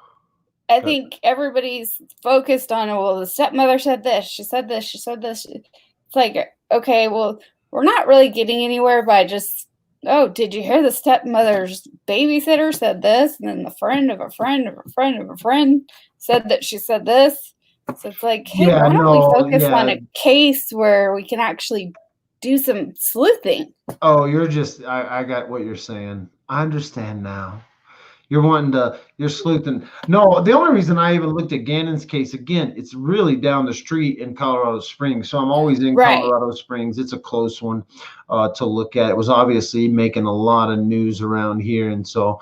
I think everybody's focused on, well, the stepmother said this, she said this, she said this. It's like, okay, well, we're not really getting anywhere by just, oh, did you hear the stepmother's babysitter said this? And then the friend of a friend of a friend of a friend said that she said this. So it's like, hey, Yeah, why don't we focus on yeah. a case where we can actually do some sleuthing? Oh, I got what you're saying. I understand now. You're sleuthing. No, the only reason I even looked at Gannon's case, again, it's really down the street in Colorado Springs. So I'm always in Colorado Springs. It's a close one to look at. It was obviously making a lot of news around here. And so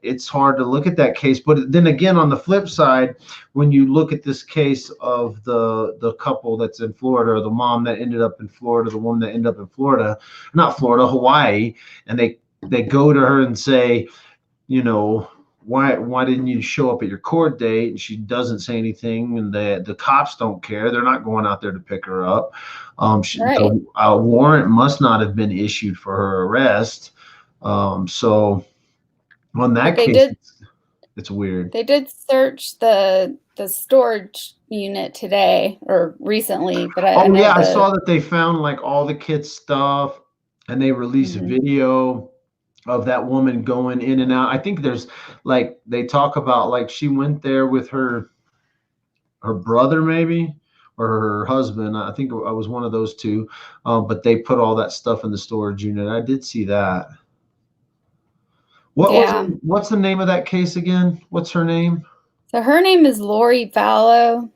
it's hard to look at that case. But then again, on the flip side, when you look at this case of the couple that's in Florida, or the mom that ended up in Florida, the woman that ended up in Florida, not Florida, Hawaii, and they go to her and say, you know, why didn't you show up at your court date? And she doesn't say anything, and the cops don't care. They're not going out there to pick her up. A warrant must not have been issued for her arrest. So on that case, it's weird. They did search the storage unit today or recently, but I saw that they found like all the kids' stuff, and they released a video of that woman going in and out. I think there's like, they talk about like she went there with her brother maybe, or her husband. I think I was one of those two. But they put all that stuff in the storage unit. I did see that. What's the name of that case again? What's her name? So her name is Lori Vallow.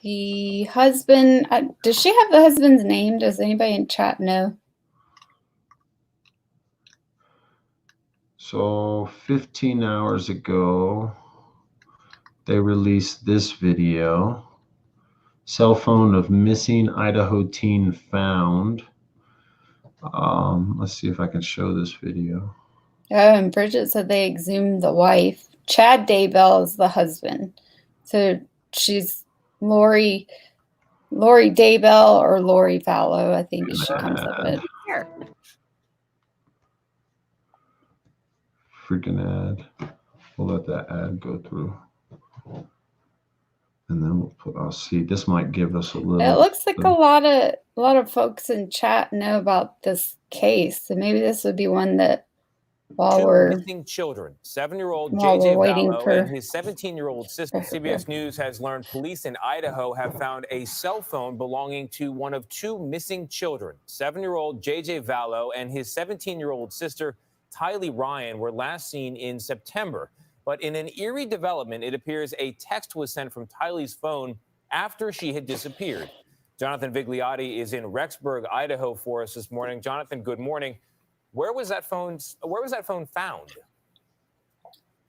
The husband, does she have the husband's name? Does anybody in chat know? So 15 hours ago, they released this video. Cell phone of missing Idaho teen found. Let's see if I can show this video. Oh, and Bridget said they exhumed the wife. Chad Daybell is the husband. So she's Lori Daybell or Lori Vallow, I think she comes up with. Here. Freaking ad. We'll let that ad go through. And then I'll see. This might give us a little. It looks like a lot of folks in chat know about this case. So maybe this would be one that while we're missing children, 7-year-old while JJ we're waiting Vallow for and his 17-year-old sister. CBS News has learned police in Idaho have found a cell phone belonging to one of two missing children. 7-year-old JJ Vallow and his 17-year-old sister, Tylee Ryan, were last seen in September. But in an eerie development, it appears a text was sent from Tylee's phone after she had disappeared. Jonathan Vigliotti is in Rexburg, Idaho for us this morning. Jonathan, good morning. Where was that phone found?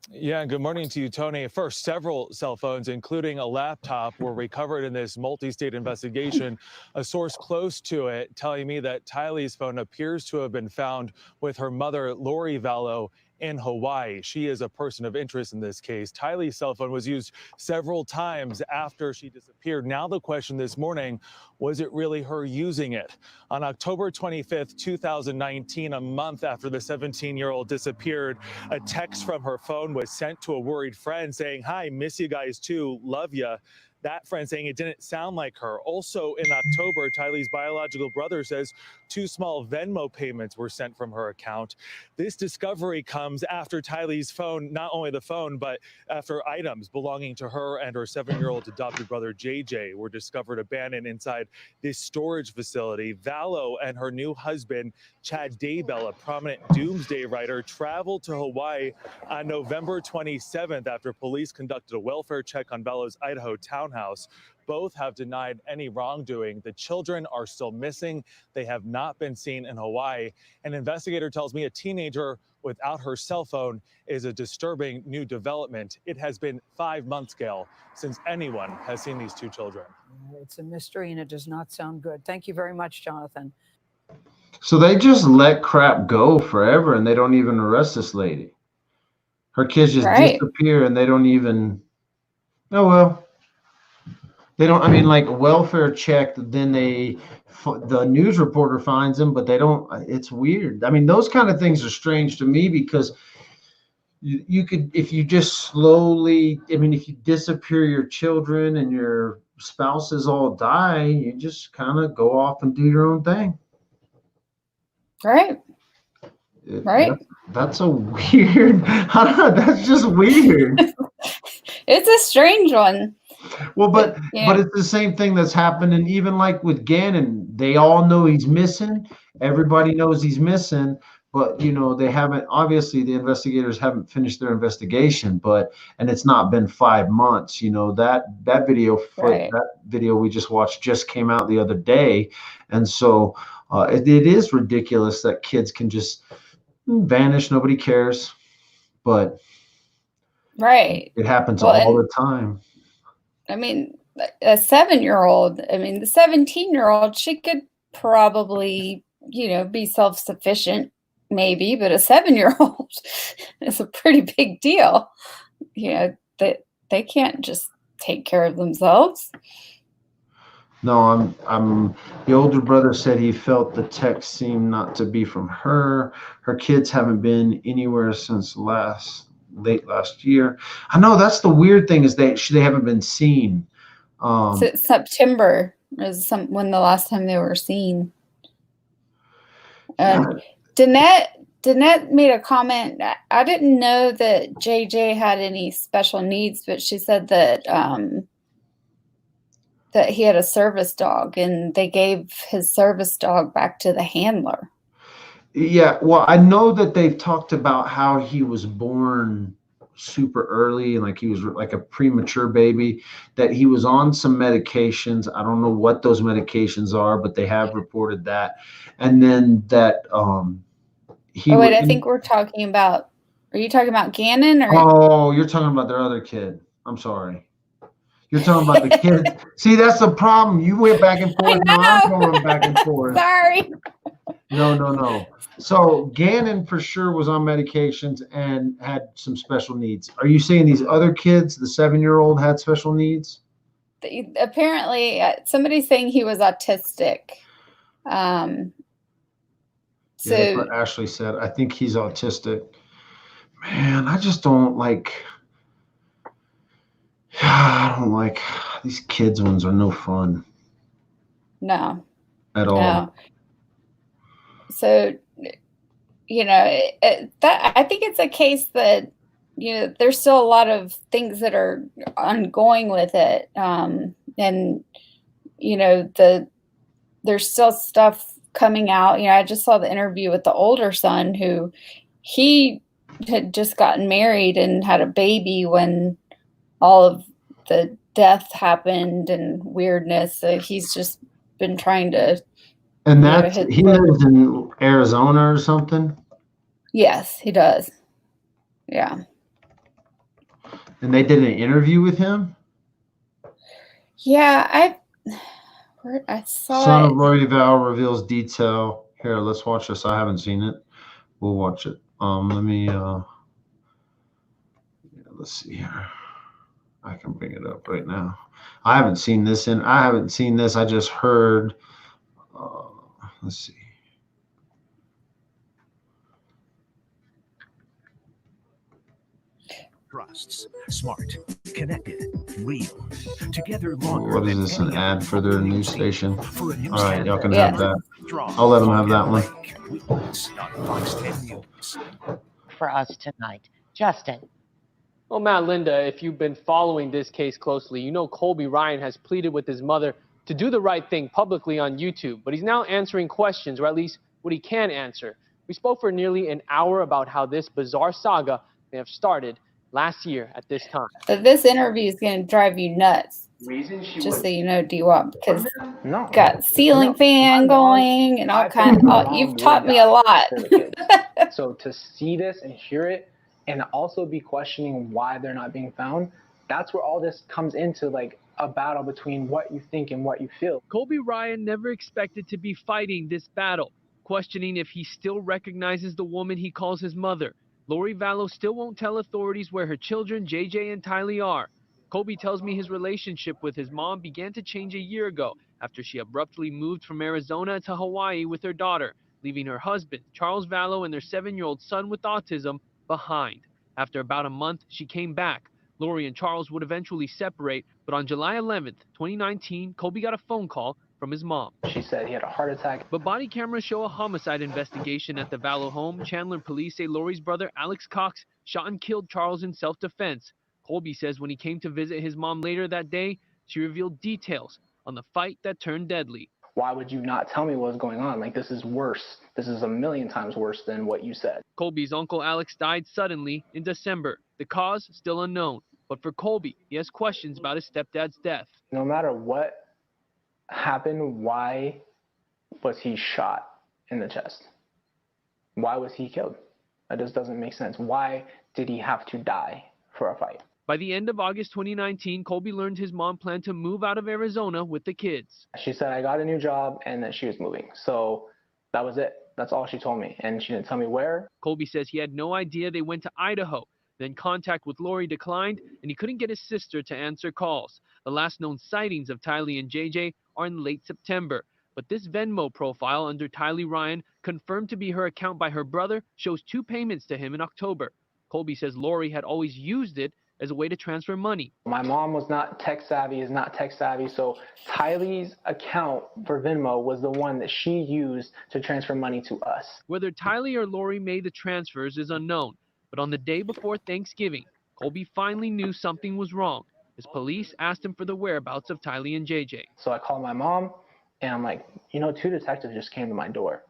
Yeah, good morning to you, Tony. First, several cell phones, including a laptop, were recovered in this multi-state investigation. A source close to it telling me that Tylee's phone appears to have been found with her mother, Lori Vallow, in Hawaii. She is a person of interest in this case. Tylee's cell phone was used several times after she disappeared. Now the question this morning, was it really her using it? On October 25th, 2019, a month after the 17-year-old disappeared, a text from her phone was sent to a worried friend saying, "Hi, miss you guys too, love ya." That friend saying it didn't sound like her. Also in October, Tylee's biological brother says 2 small Venmo payments were sent from her account. This discovery comes after Tylee's phone, not only the phone, but after items belonging to her and her 7-year-old adopted brother, JJ, were discovered abandoned inside this storage facility. Vallow and her new husband, Chad Daybell, a prominent doomsday writer, traveled to Hawaii on November 27th after police conducted a welfare check on Vallow's Idaho townhouse. Both have denied any wrongdoing. The children are still missing. They have not been seen in Hawaii. An investigator tells me a teenager without her cell phone is a disturbing new development. It has been 5 months, Gail, since anyone has seen these 2 children. It's a mystery and it does not sound good. Thank you very much, Jonathan. So they just let crap go forever and they don't even arrest this lady. Her kids just disappear and they don't even, oh, well. They don't, I mean, like welfare check, then the news reporter finds them, but they don't, it's weird. I mean, those kind of things are strange to me because you could, if you just slowly, I mean, if you disappear your children and your spouses all die, you just kind of go off and do your own thing. Right. That's a weird, I don't know, that's just weird. It's a strange one. Well, but it's the same thing that's happening even like with Gannon. They all know he's missing. Everybody knows he's missing, but they haven't, obviously the investigators haven't finished their investigation, and it's not been 5 months. That video we just watched just came out the other day. And so it is ridiculous that kids can just vanish. Nobody cares, but it happens all the time. I mean, a 7-year-old, I mean, the 17-year-old, she could probably, be self-sufficient, maybe, but a 7-year-old is a pretty big deal. They can't just take care of themselves. No, the older brother said he felt the text seemed not to be from her. Her kids haven't been anywhere since late last year. I know that's the weird thing is they haven't been seen. September is when the last time they were seen. Danette made a comment. I didn't know that JJ had any special needs, but she said that that he had a service dog and they gave his service dog back to the handler. Yeah, well, I know that they've talked about how he was born super early and like he was like a premature baby, that he was on some medications. I don't know what those medications are, but they have reported that. And then that I think we're talking about, are you talking about Gannon or? Oh, you're talking about their other kid. I'm sorry. You're talking about the kid. See, that's the problem. You went back and forth. Now I'm going back and forth. Sorry. No. So Gannon for sure was on medications and had some special needs. Are you saying these other kids, the 7-year-old, had special needs? Apparently, somebody's saying he was autistic. Yeah, that's what Ashley said. I think he's autistic. Man, I just don't like. I don't like these kids ones are no fun. No. At all. No. So, I think it's a case that, there's still a lot of things that are ongoing with it. And, there's still stuff coming out. I just saw the interview with the older son who he had just gotten married and had a baby when all of the death happened and weirdness. So he's just been trying to. And he lives in Arizona or something? Yes, he does. Yeah. And they did an interview with him? Yeah, I saw Son of Roy Val reveals detail. Here, let's watch this. I haven't seen it. We'll watch it. Let me let's see here. I can bring it up right now. I haven't seen this. I just heard. Let's see. Trusts, smart, connected, real. Together longer. What is this? An ad for their news station? For a news All right, y'all can Yeah. have that. I'll let them have that one. Weeknights on Fox 10 News. For us tonight, Justin. Well, Matt, Linda, if you've been following this case closely, you know Colby Ryan has pleaded with his mother to do the right thing publicly on YouTube, but he's now answering questions, or at least what he can answer. We spoke for nearly an hour about how this bizarre saga may have started last year at this time. So this interview is going to drive you nuts. Just so you know, D-Wop, because got ceiling fan going and all kinds. You've taught me a lot. So to see this and hear it, and also be questioning why they're not being found, that's where all this comes into, like a battle between what you think and what you feel. Colby Ryan never expected to be fighting this battle, questioning if he still recognizes the woman he calls his mother. Lori Vallow still won't tell authorities where her children, JJ and Tylee, are. Colby tells me his relationship with his mom began to change a year ago after she abruptly moved from Arizona to Hawaii with her daughter, leaving her husband, Charles Vallow, and their 7-year-old son with autism behind. After about a month, she came back. Lori and Charles would eventually separate, but on July 11th, 2019, Colby got a phone call from his mom. She said he had a heart attack. But body cameras show a homicide investigation at the Vallow home. Chandler police say Lori's brother, Alex Cox, shot and killed Charles in self-defense. Colby says when he came to visit his mom later that day, she revealed details on the fight that turned deadly. Why would you not tell me what was going on? Like, this is worse. This is a million times worse than what you said. Colby's uncle Alex died suddenly in December. The cause still unknown. But for Colby, he has questions about his stepdad's death. No matter what happened, why was he shot in the chest? Why was he killed? That just doesn't make sense. Why did he have to die for a fight? By the end of August 2019, Colby learned his mom planned to move out of Arizona with the kids. She said I got a new job and that she was moving. So that was it. That's all she told me. And she didn't tell me where. Colby says he had no idea they went to Idaho. Then contact with Lori declined, and he couldn't get his sister to answer calls. The last known sightings of Tylee and JJ are in late September. But this Venmo profile under Tylee Ryan, confirmed to be her account by her brother, shows 2 payments to him in October. Colby says Lori had always used it as a way to transfer money. My mom was not tech savvy, is not tech savvy, so Tylee's account for Venmo was the one that she used to transfer money to us. Whether Tylee or Lori made the transfers is unknown, but on the day before Thanksgiving, Colby finally knew something was wrong as police asked him for the whereabouts of Tylee and JJ. So I called my mom and I'm like, 2 detectives just came to my door.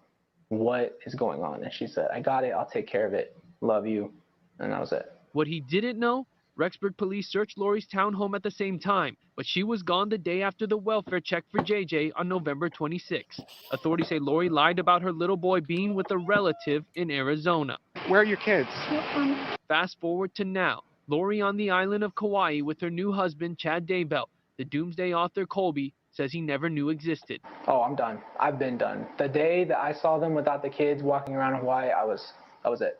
What is going on? And she said, I got it, I'll take care of it, love you, and that was it. What he didn't know? Rexburg police searched Lori's townhome at the same time, but she was gone the day after the welfare check for JJ on November 26. Authorities say Lori lied about her little boy being with a relative in Arizona. Where are your kids? Fast forward to now. Lori on the island of Kauai with her new husband, Chad Daybell. The Doomsday author Colby says he never knew existed. Oh, I'm done. I've been done. The day that I saw them without the kids walking around Hawaii, that was it.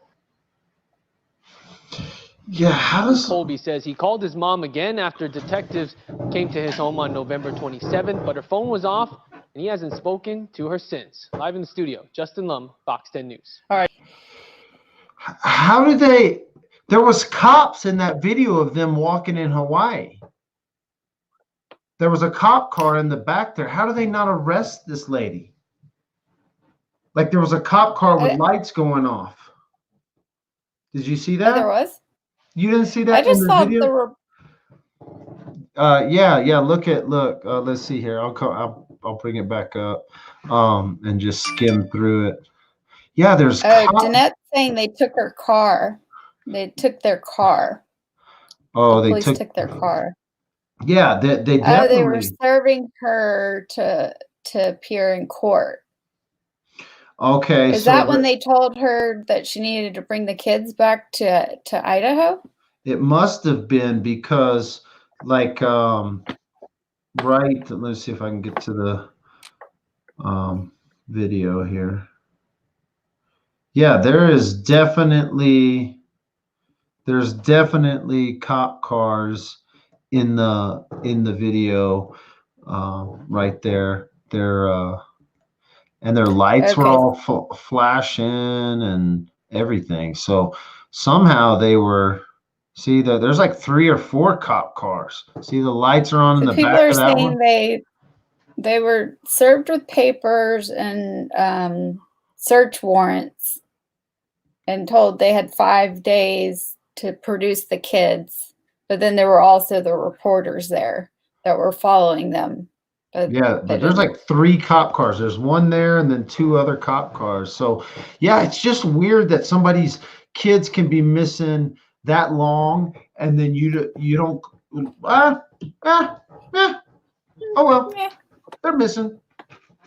Yeah, how does Colby says he called his mom again after detectives came to his home on November 27th, but her phone was off and he hasn't spoken to her since. Live in the studio, Justin Lum, Fox 10 News. All right. How did they? There was cops in that video of them walking in Hawaii. There was a cop car in the back there. How do they not arrest this lady? Like there was a cop car with lights going off. Did you see that? There was. You didn't see that? I just in the saw video? Yeah. Look. Let's see here. I'll bring it back up, and just skim through it. Yeah, there's. Danette's saying they took her car. They took their car. Oh, the they police took their car. Yeah, they definitely. They were serving her to appear in court. Okay. Is that when they told her that she needed to bring the kids back to Idaho? It must have been because, like, right. Let's see if I can get to the video here. Yeah, there's definitely cop cars in the video right there. And their lights were Okay. all flashing and everything. So somehow they were. See there's like 3 or 4 cop cars. See the lights are on in So the people back are of that saying one. they were served with papers and search warrants and told they had 5 days to produce the kids. But then there were also the reporters there that were following them. But Yeah, but there's like 3 cop cars. There's one there and then 2 other cop cars. So yeah, it's just weird that somebody's kids can be missing that long and then you don't oh well, they're missing.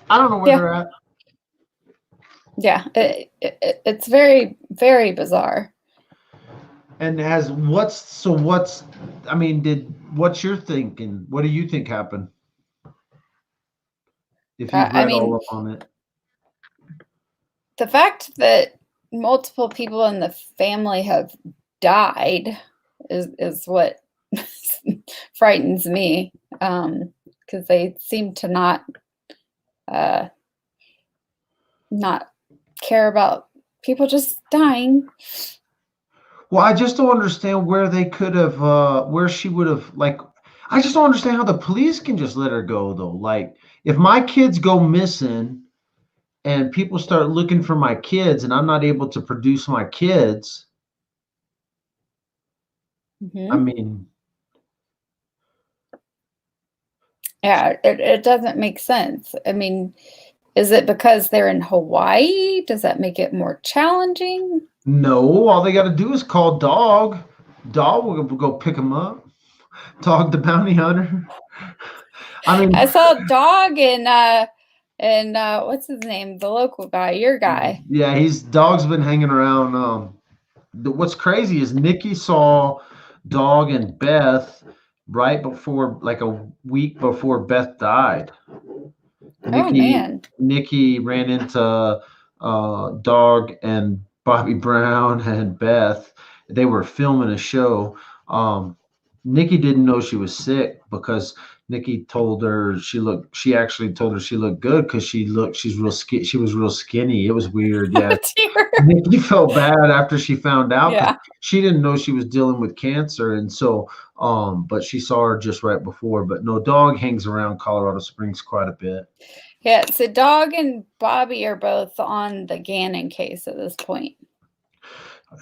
I don't know where they're at. Yeah, it's very, very bizarre. And what's your thinking? What do you think happened? If you've read all up on it. The fact that multiple people in the family have died is what frightens me, because they seem to not care about people just dying. Well, I just don't understand where they could have, where she would have, like, I just don't understand how the police can just let her go, though. Like, if my kids go missing and people start looking for my kids and I'm not able to produce my kids, I mean. Yeah, it doesn't make sense. I mean, is it because they're in Hawaii? Does that make it more challenging? No, all they got to do is call Dog. Dog will go pick them up. Dog the bounty hunter. I mean, I saw Dog and what's his name? The local guy, your guy. Yeah, Dog's been hanging around. What's crazy is Nikki saw Dog and Beth right before, like a week before Beth died. Nikki ran into Dog and Bobby Brown and Beth. They were filming a show. Nikki didn't know she was sick because Nikki told her she actually told her she looked good because she was real skinny. It was weird. Yeah. Nikki felt bad after she found out. Yeah. She didn't know she was dealing with cancer. And so, but she saw her just right before. But no, Dog hangs around Colorado Springs quite a bit. Yeah, so Dog and Bobby are both on the Gannon case at this point.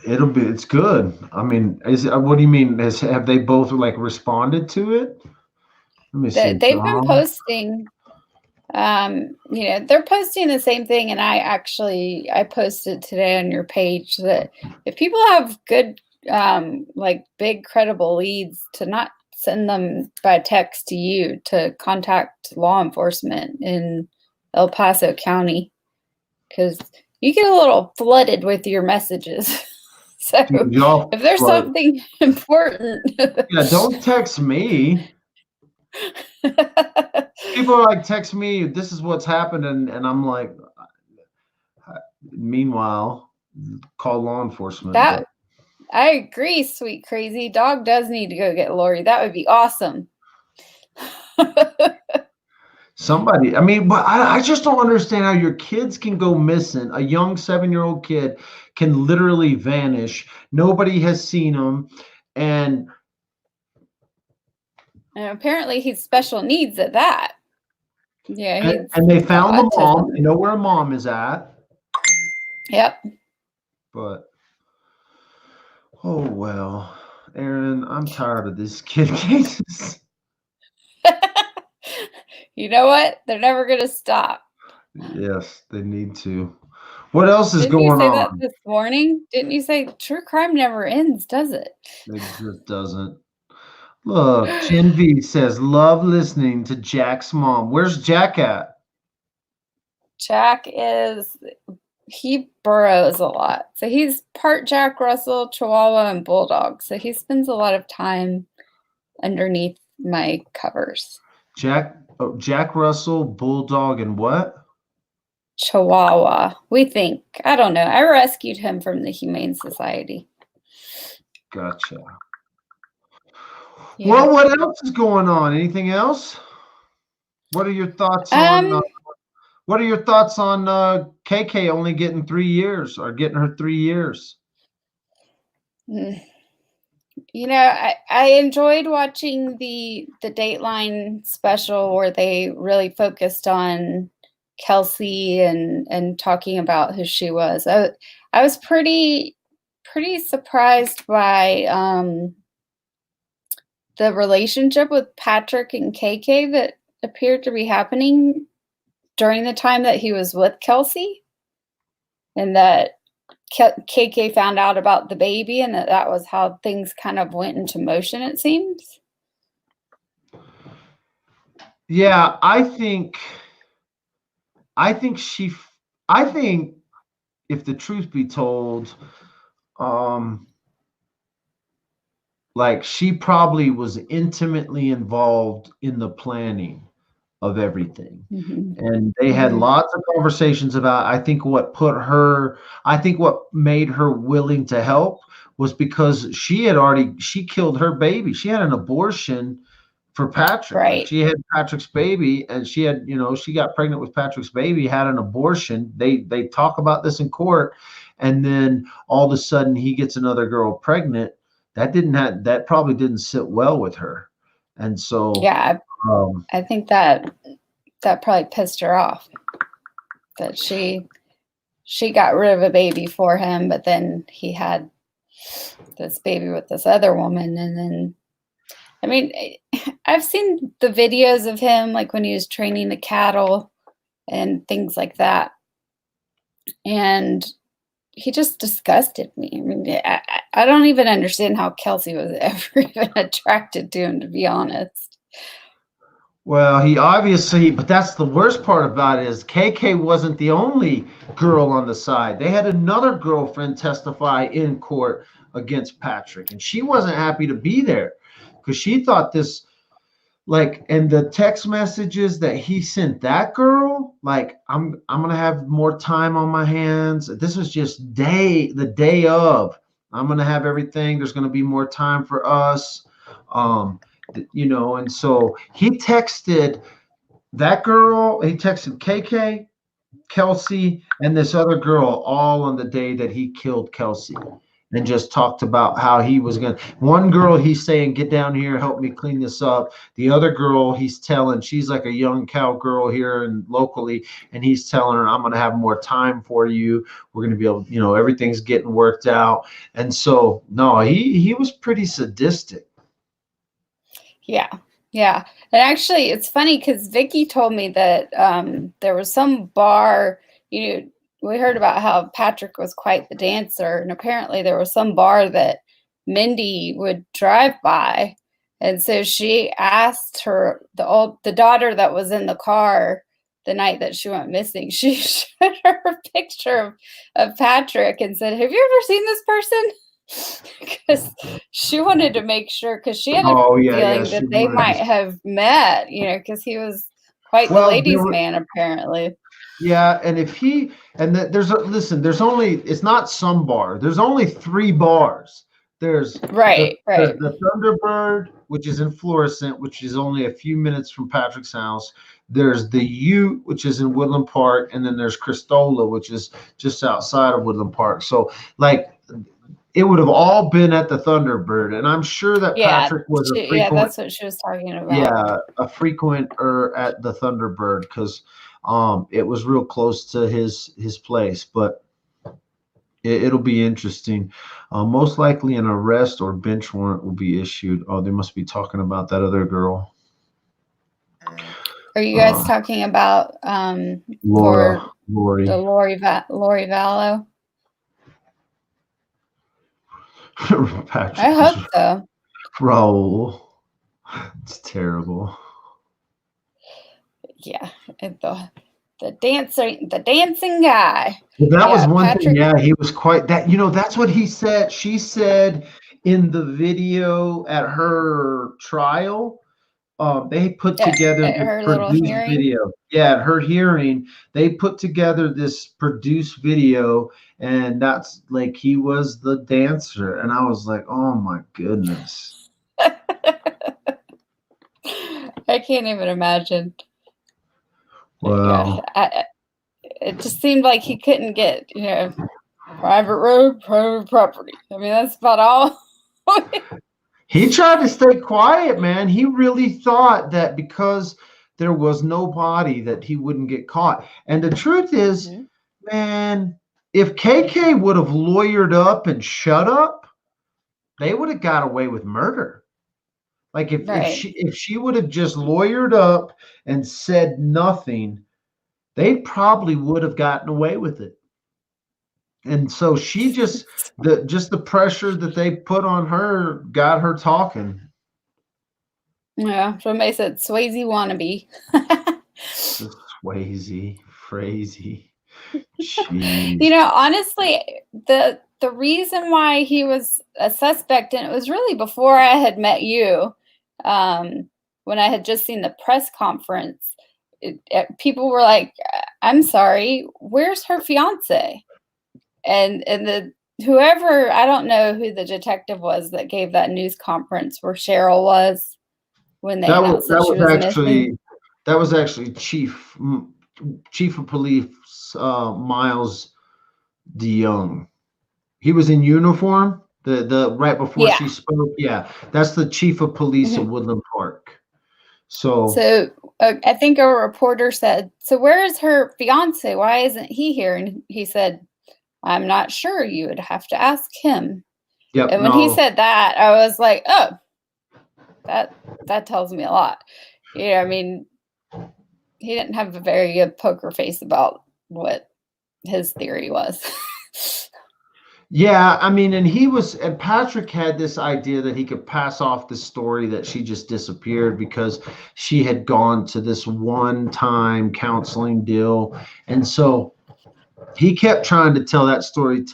It's good. I mean, what do you mean? Have they both like responded to it? Let me see. They've been posting, they're posting the same thing. And I posted today on your page that if people have good, like big credible leads, to not send them by text to you, to contact law enforcement in El Paso County, because you get a little flooded with your messages. So if there's something important, yeah, don't text me. People are like, text me, this is what's happened, and I'm like, meanwhile, call law enforcement. I agree, sweet crazy. Dog does need to go get Lori. That would be awesome. Somebody, I mean, but I just don't understand how your kids can go missing. A young 7-year-old kid can literally vanish. Nobody has seen him. And apparently he's special needs at that. Yeah. And they found the mom. They know where a mom is at. Yep. But, oh, well, Aaron, I'm tired of these kid cases. You know what? They're never going to stop. Yes, they need to. What else is going on? Didn't you say that this morning? Didn't you say true crime never ends, does it? It just doesn't. Look, Jen V says, love listening to Jack's mom. Where's Jack at? Jack he burrows a lot. So he's part Jack Russell, Chihuahua, and Bulldog. So he spends a lot of time underneath my covers. Jack Russell, Bulldog, and what? Chihuahua. We think. I don't know. I rescued him from the Humane Society. Gotcha. Yeah. Well, what else is going on? Anything else? What are your thoughts on? What are your thoughts on KK only getting 3 years or getting her 3 years? You know, I enjoyed watching the Dateline special where they really focused on Kelsey and talking about who she was. I was pretty surprised by the relationship with Patrick and KK that appeared to be happening during the time that he was with Kelsey, and that KK found out about the baby, and that was how things kind of went into motion, it seems. Yeah, I think if the truth be told, like she probably was intimately involved in the planning of everything. And they had lots of conversations about, I think what made her willing to help was because she killed her baby. She had an abortion for Patrick. Right. Like she had Patrick's baby, and she had, she got pregnant with Patrick's baby, had an abortion. They talk about this in court, and then all of a sudden he gets another girl pregnant. That probably didn't sit well with her. And so yeah, I think that probably pissed her off, that she got rid of a baby for him, but then he had this baby with this other woman. And then, I mean, I've seen the videos of him, like when he was training the cattle and things like that, and he just disgusted me. I mean, I don't even understand how Kelsey was ever even attracted to him, to be honest. Well, but that's the worst part about it, is KK wasn't the only girl on the side. They had another girlfriend testify in court against Patrick, and she wasn't happy to be there because she thought this, and the text messages that he sent that girl, I'm gonna have more time on my hands. This was just the day of, I'm gonna have everything. There's gonna be more time for us. And so he texted that girl, he texted KK, Kelsey, and this other girl all on the day that he killed Kelsey, and just talked about how he was one girl, he's saying, get down here, help me clean this up. The other girl, he's telling, she's like a young cowgirl here and locally, and he's telling her, I'm going to have more time for you. We're going to be able, everything's getting worked out. And so, no, he was pretty sadistic. Yeah. Yeah. And actually, it's funny because Vicky told me that there was some bar, we heard about how Patrick was quite the dancer, and apparently there was some bar that Mindy would drive by. And so she asked the daughter that was in the car the night that she went missing, she showed her a picture of Patrick and said, have you ever seen this person? Because she wanted to make sure, because she had a feeling that they might have met, because he was quite the ladies' man, apparently. Yeah, and it's not some bar. There's only 3 bars. There's the Thunderbird, which is in Florissant, which is only a few minutes from Patrick's house. There's the Ute, which is in Woodland Park, and then there's Cristola, which is just outside of Woodland Park. So, it would have all been at the Thunderbird, and I'm sure that Patrick was a frequent. Yeah, that's what she was talking about. Yeah, a frequenter at the Thunderbird, because it was real close to his place. But it'll be interesting. Most likely an arrest or bench warrant will be issued. Oh, they must be talking about that other girl. Are you guys talking about Lori Vallow? Patrick, I hope so. Raul. It's terrible. Yeah, the dancing guy. Well, that was one thing. Yeah, he was quite that. That's what he said. She said in the video at her trial they put At, together at this her little produced hearing. video. Yeah, at her hearing, they put together this produced video, and that's like he was the dancer, and I was like, oh my goodness. I can't even imagine. Wow. It just seemed like he couldn't get, private road, private property. I mean, that's about all. He tried to stay quiet, man. He really thought that because there was no body that he wouldn't get caught. And the truth is, man, if KK would have lawyered up and shut up, they would have got away with murder. Like if she would have just lawyered up and said nothing, they probably would have gotten away with it. And so she just the pressure that they put on her got her talking. Yeah, somebody said Swayze wannabe. Swayze, crazy. Honestly, the reason why he was a suspect, and it was really before I had met you, when I had just seen the press conference, people were like, "I'm sorry, where's her fiance?" And the whoever, I don't know who the detective was that gave that news conference where Cheryl was when they announced that she was missing. That was actually Chief of Police Miles DeYoung. He was in uniform. The right before she spoke. Yeah, that's the Chief of Police of Woodland Park. So I think a reporter said, "So where is her fiance? Why isn't he here?" And he said, "I'm not sure. You would have to ask him." Yep, and when he said that, I was like, "Oh, that tells me a lot." I mean, he didn't have a very good poker face about what his theory was. Yeah, I mean, and Patrick had this idea that he could pass off the story that she just disappeared because she had gone to this one-time counseling deal. And so he kept trying to tell that story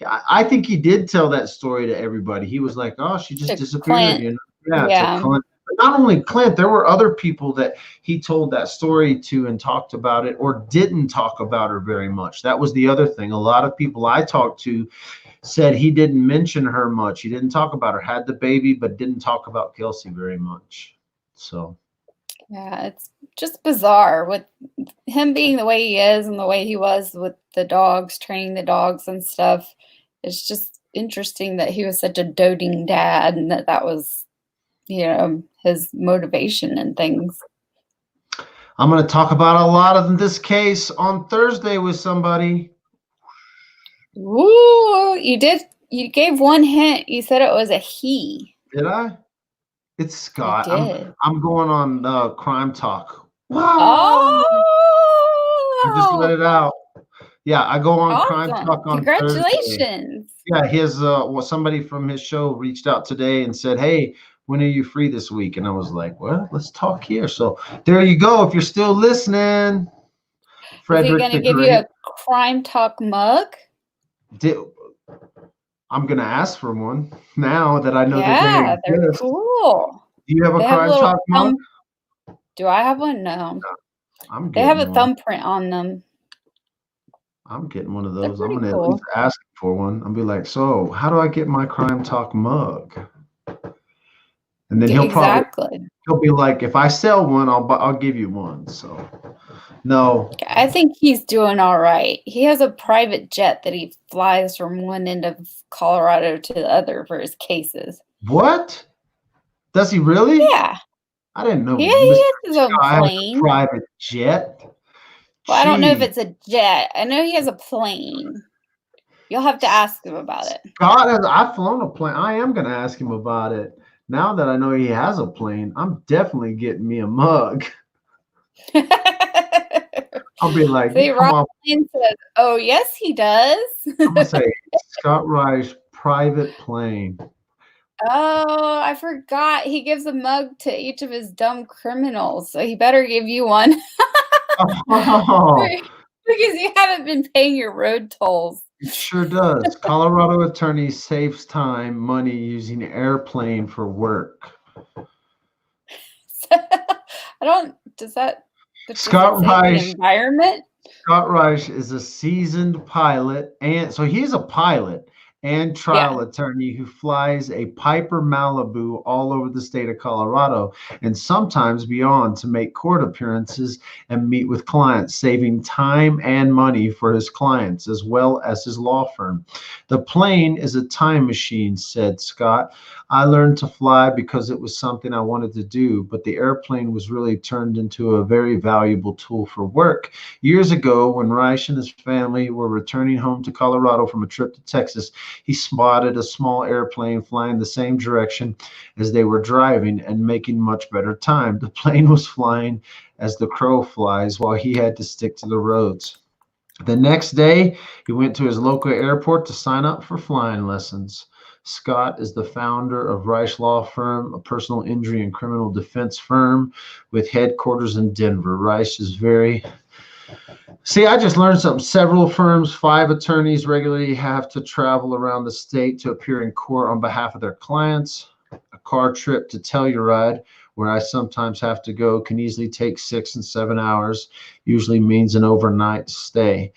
I think he did tell that story to everybody. He was like, oh, she just disappeared. Clint. To Clint. But not only Clint, there were other people that he told that story to and talked about it or didn't talk about her very much. That was the other thing. A lot of people I talked to said he didn't mention her much. He didn't talk about her, had the baby, but didn't talk about Kelsey very much. So. Yeah, it's just bizarre with him being the way he is and the way he was with the dogs, training the dogs and stuff. It's just interesting that he was such a doting dad and that was, his motivation and things. I'm going to talk about a lot of this case on Thursday with somebody. Ooh, you gave one hint. You said it was a he. Did I? It's Scott. I'm going on Crime Talk. Wow. Oh! I just let it out. Yeah, I go on Crime Talk on Congratulations. Thursday. Yeah, somebody from his show reached out today and said, hey, when are you free this week? And I was like, well, let's talk here. So there you go. If you're still listening, Frederick. Is he going to give you a Crime Talk mug? I'm going to ask for one now that I know that they they're exist. cool. Do you have a Crime Talk mug? Do I have one? No. They have a thumbprint on them. I'm getting one of those. I'm going to at least ask for one. I'll be like, so how do I get my Crime Talk mug? And then he'll be like, if I sell one, I'll give you one. So no. I think he's doing all right. He has a private jet that he flies from one end of Colorado to the other for his cases. What? Does he really? Yeah. I didn't know. Yeah, he has his own plane. A private jet. Well, I don't know if it's a jet. I know he has a plane. You'll have to ask him about it. I've flown a plane. I am going to ask him about it. Now that I know he has a plane, I'm definitely getting me a mug. I'll be like, see, Ryan says, oh, yes, he does. I'm going to say, Scott Reich, private plane. Oh, I forgot. He gives a mug to each of his dumb criminals, so he better give you one. Oh. Because you haven't been paying your road tolls. It sure does. Colorado attorney saves time, money using airplane for work. Does that Scott say Reich. the environment? Scott Reich is a seasoned pilot, and so he's a pilot and trial attorney who flies a Piper Malibu all over the state of Colorado and sometimes beyond to make court appearances and meet with clients, saving time and money for his clients as well as his law firm. The plane is a time machine, said Scott. I learned to fly because it was something I wanted to do, but the airplane was really turned into a very valuable tool for work. Years ago, when Reich and his family were returning home to Colorado from a trip to Texas, he spotted a small airplane flying the same direction as they were driving and making much better time. The plane was flying as the crow flies while he had to stick to the roads. The next day, he went to his local airport to sign up for flying lessons. Scott is the founder of Reich Law Firm, a personal injury and criminal defense firm with headquarters in Denver. Reich is very... See, I just learned something. Several firms, 5 attorneys regularly have to travel around the state to appear in court on behalf of their clients. A car trip to Telluride, where I sometimes have to go, can easily take 6 and 7 hours, usually means an overnight stay.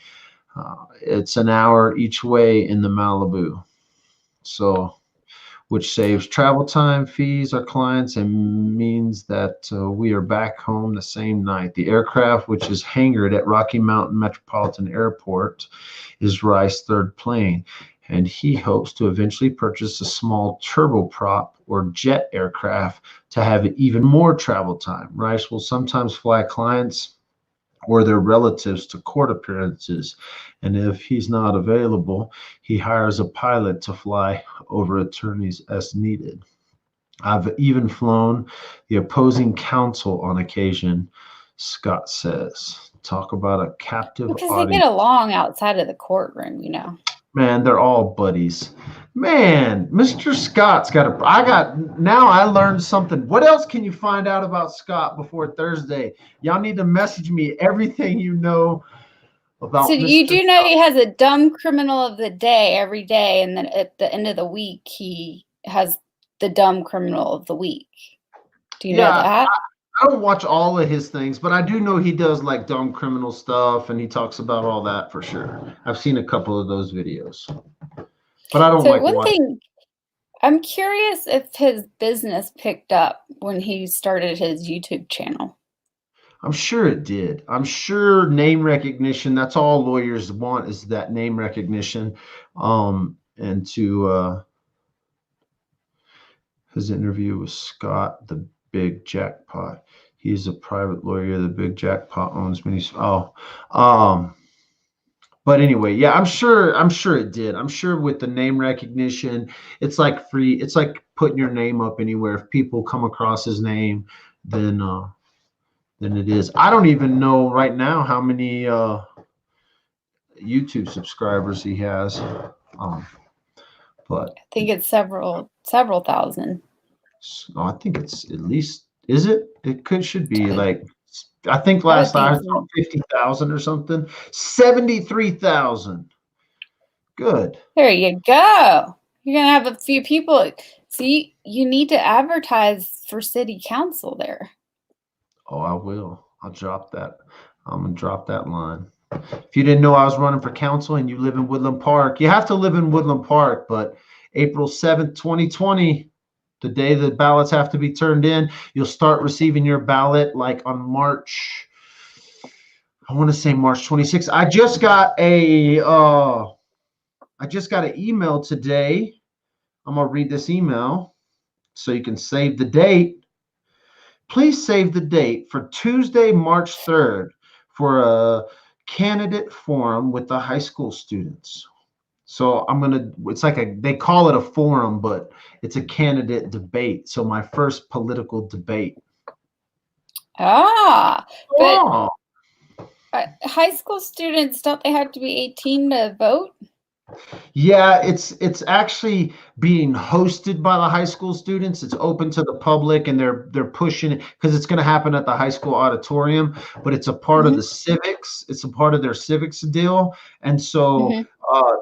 It's an hour each way in the Malibu. So, which saves travel time, fees our clients, and means that we are back home the same night. The aircraft, which is hangared at Rocky Mountain Metropolitan Airport, is Reich's third plane, and he hopes to eventually purchase a small turboprop or jet aircraft to have even more travel time. Reich will sometimes fly clients or their relatives to court appearances, and if he's not available, he hires a pilot to fly over attorneys as needed. I've even flown the opposing counsel on occasion, Scott says. Talk about a captive Because audience. they get along outside of the courtroom, you know. Man, they're all buddies. Man, Mr. Scott's got now I learned something. What else can you find out about Scott before Thursday? Y'all need to message me everything you know about So Mr. you do know he has a dumb criminal of the day every day, and then at the end of the week, he has the dumb criminal of the week. Do you know that? I don't watch all of his things, but I do know he does like dumb criminal stuff, and he talks about all that for sure. I've seen a couple of those videos, but I don't like one watching. thing, I'm curious if his business picked up when he started his YouTube channel. I'm sure it did. I'm sure name recognition, that's all lawyers want, is that name recognition. And to his interview with Scott, the Big Jackpot. He's a private lawyer. The Big Jackpot owns many. But anyway, yeah, I'm sure it did. I'm sure with the name recognition, it's like free. It's like putting your name up anywhere. If people come across his name, then it is. I don't even know right now how many YouTube subscribers he has. But I think it's several thousand. I think it's at least, is it? It should be like, I think last I saw 50,000 or something. 73,000. Good. There you go. You're gonna have a few people. See, you need to advertise for city council there. Oh, I will. I'll drop that. I'm gonna drop that line. If you didn't know I was running for council and you live in Woodland Park, you have to live in Woodland Park, but April 7th, 2020, the day the ballots have to be turned in, you'll start receiving your ballot like on March, I want to say March 26th. I just got an email today. I'm going to read this email so you can save the date. Please save the date for Tuesday, March 3rd for a candidate forum with the high school students. So it's like they call it a forum, but it's a candidate debate. So my first political debate. But high school students, don't they have to be 18 to vote? Yeah, it's actually being hosted by the high school students. It's open to the public, and they're pushing it because it's going to happen at the high school auditorium. But it's a part of the civics. It's a part of their civics deal, and so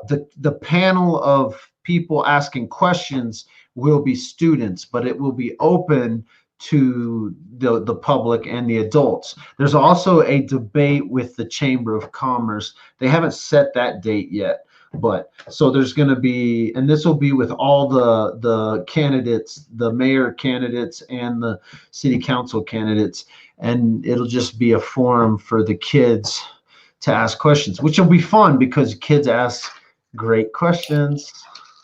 the panel of people asking questions will be students, but it will be open to the public and the adults. There's also a debate with the Chamber of Commerce. They haven't set that date yet, but so there's going to be, and this will be with all the candidates, the mayor candidates and the city council candidates, and it'll just be a forum for the kids to ask questions, which will be fun because kids ask great questions.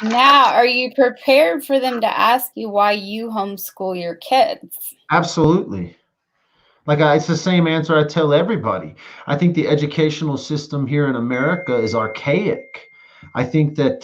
Now, are you prepared for them to ask you why you homeschool your kids? Absolutely. It's the same answer I tell everybody. I think the educational system here in America is archaic. I think that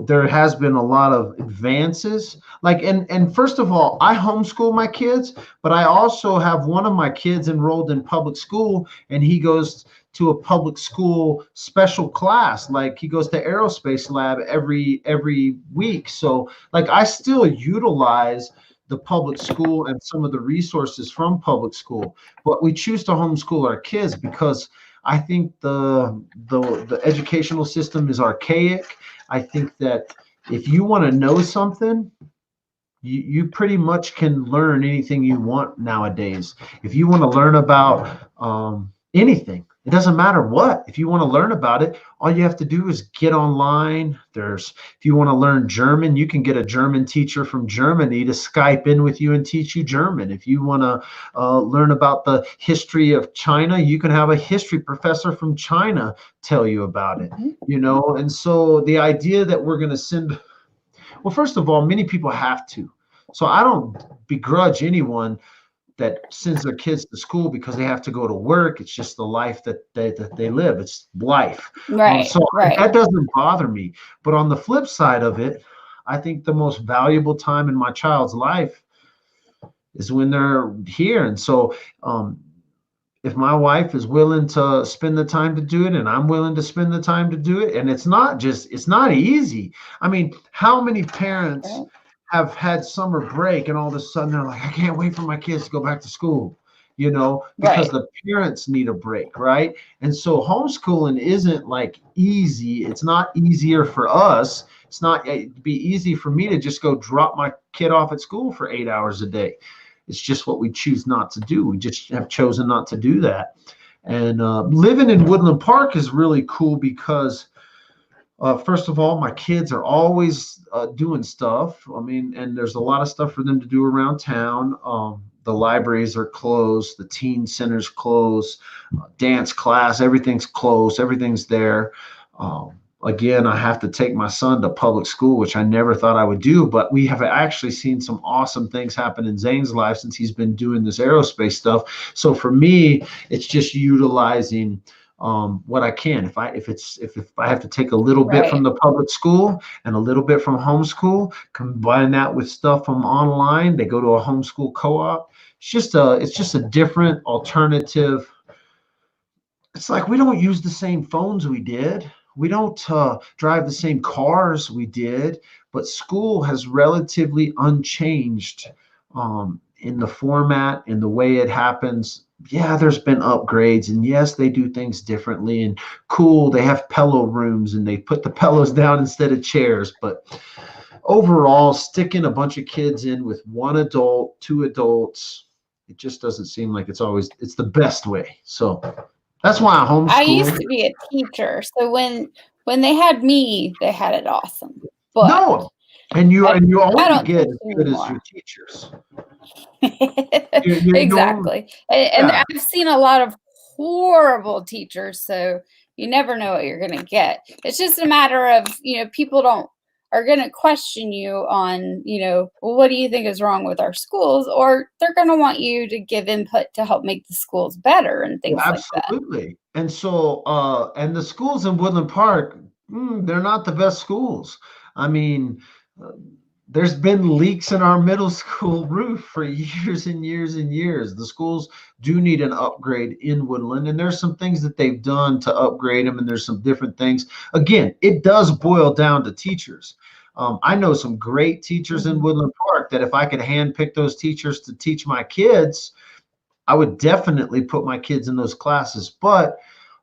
there has been a lot of advances. And first of all, I homeschool my kids, but I also have one of my kids enrolled in public school, and he goes to a public school special class. Like he goes to aerospace lab every week. So I still utilize the public school and some of the resources from public school, but we choose to homeschool our kids because I think the educational system is archaic. I think that if you want to know something, you pretty much can learn anything you want nowadays. If you want to learn about anything, it doesn't matter what. If you want to learn about it, all you have to do is get online. If you want to learn German, you can get a German teacher from Germany to Skype in with you and teach you German. If you want to learn about the history of China, you can have a history professor from China tell you about it. And so the idea that we're going to send, well, first of all, many people have to. So I don't begrudge anyone that sends their kids to school because they have to go to work. It's just the life that they live. It's life. Right. That doesn't bother me. But on the flip side of it, I think the most valuable time in my child's life is when they're here. And so if my wife is willing to spend the time to do it, and I'm willing to spend the time to do it, and it's not easy. I mean, how many parents have had summer break and all of a sudden they're like, I can't wait for my kids to go back to school, because the parents need a break, right? And so homeschooling isn't easy. It's not easier for us. It's not it'd be easy for me to just go drop my kid off at school for 8 hours a day. It's just what we choose not to do. We just have chosen not to do that. And living in Woodland Park is really cool because first of all, my kids are always doing stuff. I mean, and there's a lot of stuff for them to do around town. The libraries are closed. The teen center's closed. Dance class, everything's closed. Everything's there. Again, I have to take my son to public school, which I never thought I would do, but we have actually seen some awesome things happen in Zane's life since he's been doing this aerospace stuff. So for me, it's just utilizing what I can. If I have to take a little bit from the public school and a little bit from homeschool, combine that with stuff from online, they go to a homeschool co-op. It's just a different alternative. It's like we don't use the same phones we did. We don't drive the same cars we did, but school has relatively unchanged in the format, in the way it happens. Yeah, there's been upgrades, and yes, they do things differently and cool. They have pillow rooms and they put the pillows down instead of chairs. But overall, sticking a bunch of kids in with one adult, two adults, it just doesn't seem like it's the best way. So that's why I homeschool. I used to be a teacher, so when they had me, they had it awesome. But no, and you only get as good as your teachers. Exactly. And I've seen a lot of horrible teachers, so you never know what you're going to get. It's just a matter of, people are going to question you on, well, what do you think is wrong with our schools? Or they're going to want you to give input to help make the schools better and things like that. Absolutely. And so, and the schools in Woodland Park, they're not the best schools. I mean, there's been leaks in our middle school roof for years and years and years. The schools do need an upgrade in Woodland, and there's some things that they've done to upgrade them, and there's some different things. Again, it does boil down to teachers. I know some great teachers in Woodland Park that if I could handpick those teachers to teach my kids, I would definitely put my kids in those classes. But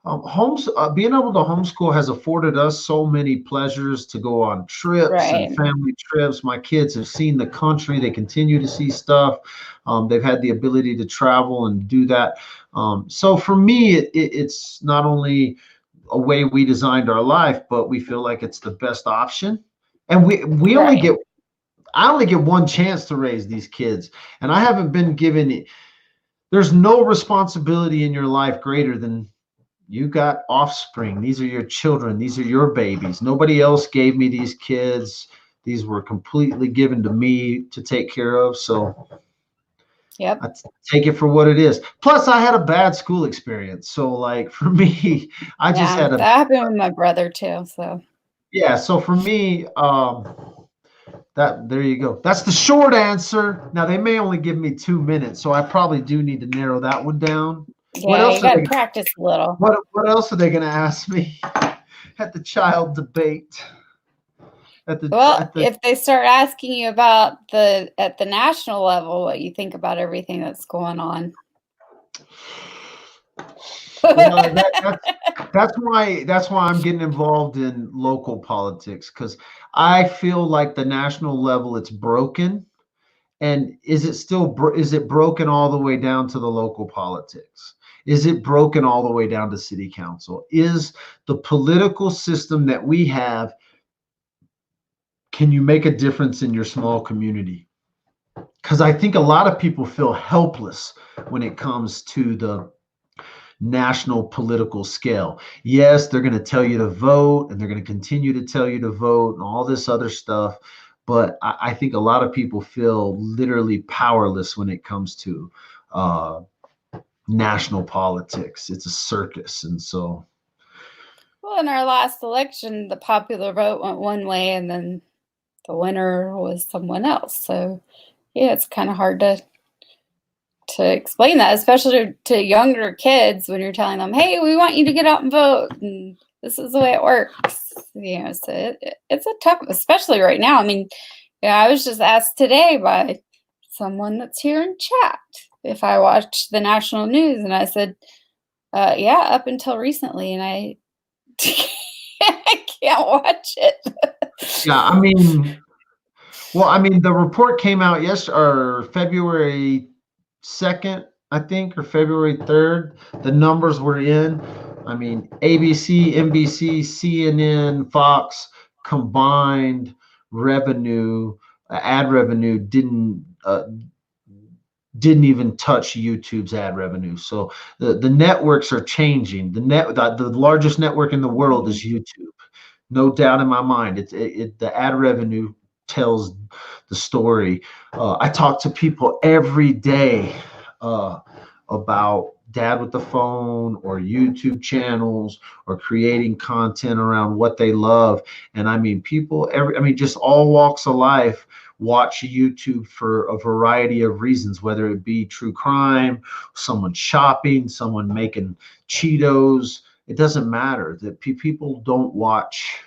Being able to homeschool has afforded us so many pleasures to go on trips and Right. family trips. My kids have seen the country. They continue to see stuff. They've had the ability to travel and do that. So for me, it's not only a way we designed our life, but we feel like it's the best option. And we only Right. I only get one chance to raise these kids, and I haven't been given it. There's no responsibility in your life greater than you got offspring. These are your children. These are your babies. Nobody else gave me these kids. These were completely given to me to take care of. So Yep. I take it for what it is. Plus, I had a bad school experience. So, like, for me, I just Yeah, had that happened with my brother too. So yeah. So for me, there you go. That's the short answer. Now they may only give me 2 minutes, so I probably do need to narrow that one down. What yeah, else you are got to they? practice a little. What else are they going to ask me at the child debate? Well, if they start asking you about at the national level, what you think about everything that's going on. Well, that's why I'm getting involved in local politics, because I feel like the national level it's broken, and is it broken all the way down to the local politics? Is it broken all the way down to city council? Is the political system that we have, can you make a difference in your small community? Because I think a lot of people feel helpless when it comes to the national political scale. Yes, they're going to tell you to vote, and they're going to continue to tell you to vote and all this other stuff. But I think a lot of people feel literally powerless when it comes to national politics. It's a circus. And so. Well, in our last election, the popular vote went one way and then the winner was someone else. So, yeah, it's kind of hard to explain that, especially to younger kids when you're telling them, hey, we want you to get out and vote. And this is the way it works. You know, so it's a tough, especially right now. I mean, yeah, I was just asked today by someone that's here in chat if I watch the national news. And I said, yeah, up until recently. And I can't watch it. Yeah, I mean, the report came out or February 2nd, I think, or February 3rd. The numbers were in. I mean, ABC, NBC, CNN, Fox combined revenue, ad revenue didn't even touch YouTube's ad revenue. So the networks are changing. The largest network in the world is YouTube. No doubt in my mind. The ad revenue tells the story. I talk to people every day about dad with the phone or YouTube channels or creating content around what they love. And I mean, just all walks of life watch YouTube for a variety of reasons, whether it be true crime, someone shopping, someone making Cheetos. It doesn't matter that people don't watch.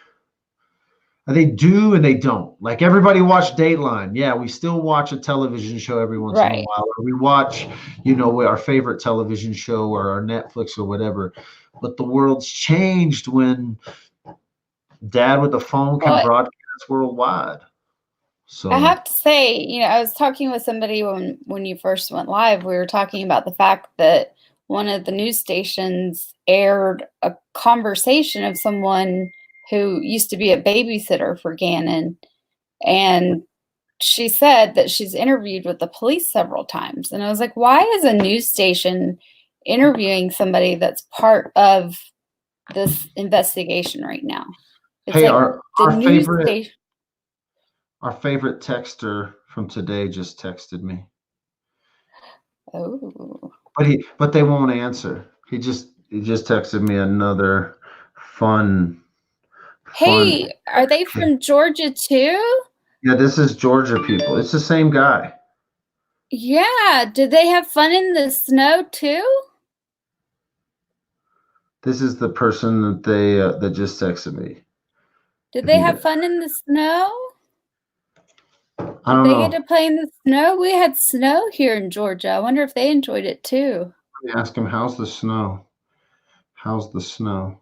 They do and they don't. Like everybody watch Dateline. Yeah, we still watch a television show every once in a while. Or we watch, our favorite television show or our Netflix or whatever. But the world's changed when dad with the phone can broadcast worldwide. So I have to say, I was talking with somebody when you first went live. We were talking about the fact that one of the news stations aired a conversation of someone who used to be a babysitter for Gannon. And she said that she's interviewed with the police several times. And I was like, why is a news station interviewing somebody that's part of this investigation right now? It's hey, like our favorite texter from today just texted me. Oh. But they won't answer. He just texted me another fun. Hey, are they from Georgia too? Yeah, this is Georgia people. It's the same guy. Yeah. Did they have fun in the snow too? This is the person that that just texted me. Did they have fun in the snow? I don't know. Did they get to play in the snow? We had snow here in Georgia. I wonder if they enjoyed it too. Let me ask him, how's the snow? How's the snow?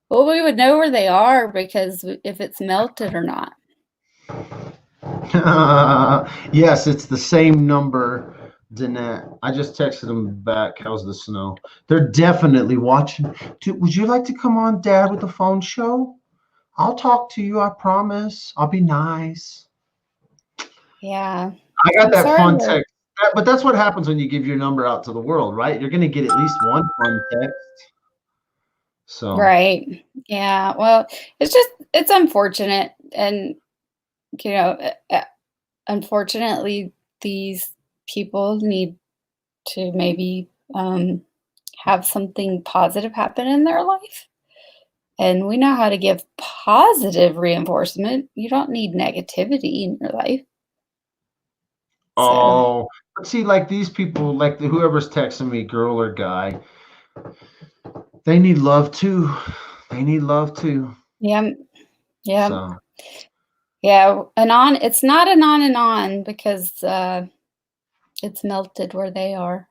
Well, we would know where they are because if it's melted or not. Yes, it's the same number, Danette. I just texted them back. How's the snow? They're definitely watching. Would you like to come on, Dad, with the phone show? I'll talk to you. I promise. I'll be nice. Yeah. I got that sorry, fun but- text. But that's what happens when you give your number out to the world, right? You're going to get at least one fun text. So Right. Yeah. Well, it's unfortunate. And, unfortunately, these people need to maybe have something positive happen in their life. And we know how to give positive reinforcement. You don't need negativity in your life. Oh, but see, like these people, like whoever's texting me, girl or guy, they need love too. They need love too. Yeah. Yeah. So. Yeah. It's not an on and on because it's melted where they are.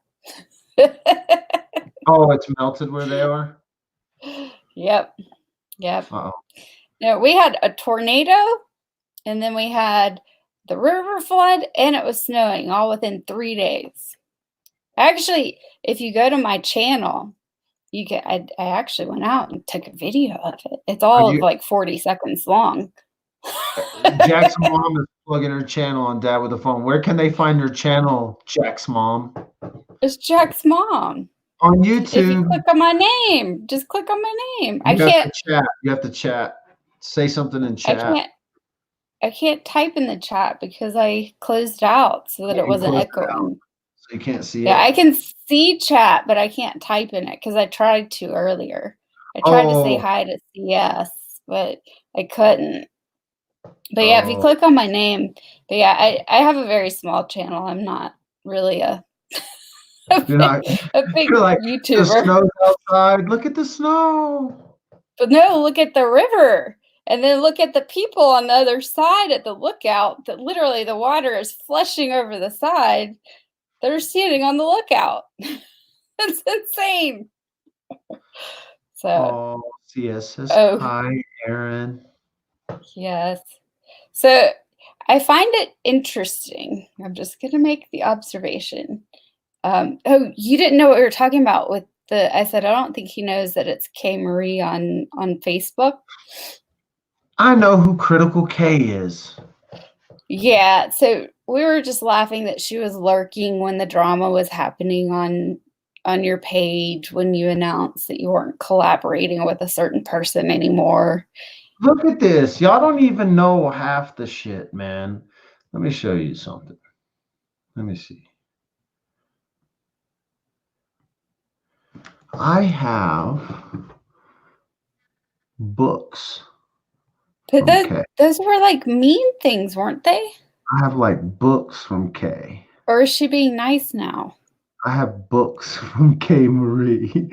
Oh, it's melted where they are? Yep. Yep. Uh-oh. Now, we had a tornado, and then we had the river flood, and it was snowing all within 3 days. Actually, if you go to my channel, I actually went out and took a video of it. It's all like 40 seconds long. Jack's mom is plugging her channel on Dad with the phone. Where can they find your channel, Jack's mom? It's Jack's mom. On YouTube. If you click on my name, just click on my name. You have to chat. Say something in chat. I can't type in the chat because I closed out so that it wasn't echoing. So you can't see it? Yeah, I can see chat, but I can't type in it because I tried to earlier. I tried to say hi to CS, but I couldn't. But yeah, if you click on my name, but yeah, I have a very small channel. I'm not really a big YouTuber. The snow's outside. Look at the snow. But no, look at the river. And then look at the people on the other side at the lookout that literally the water is flushing over the side. They're standing on the lookout. It's insane. So CS says hi, Aaron. Yes. So I find it interesting. I'm just going to make the observation. You didn't know what we were talking about with I said, I don't think he knows that it's K Marie on Facebook. I know who Critical K is. Yeah. So we were just laughing that she was lurking when the drama was happening on your page when you announced that you weren't collaborating with a certain person anymore. Look at this. Y'all don't even know half the shit, man. Let me show you something. Let me see. I have books. But those were like mean things, weren't they? I have like books from K. Or is she being nice now? I have books from K Marie.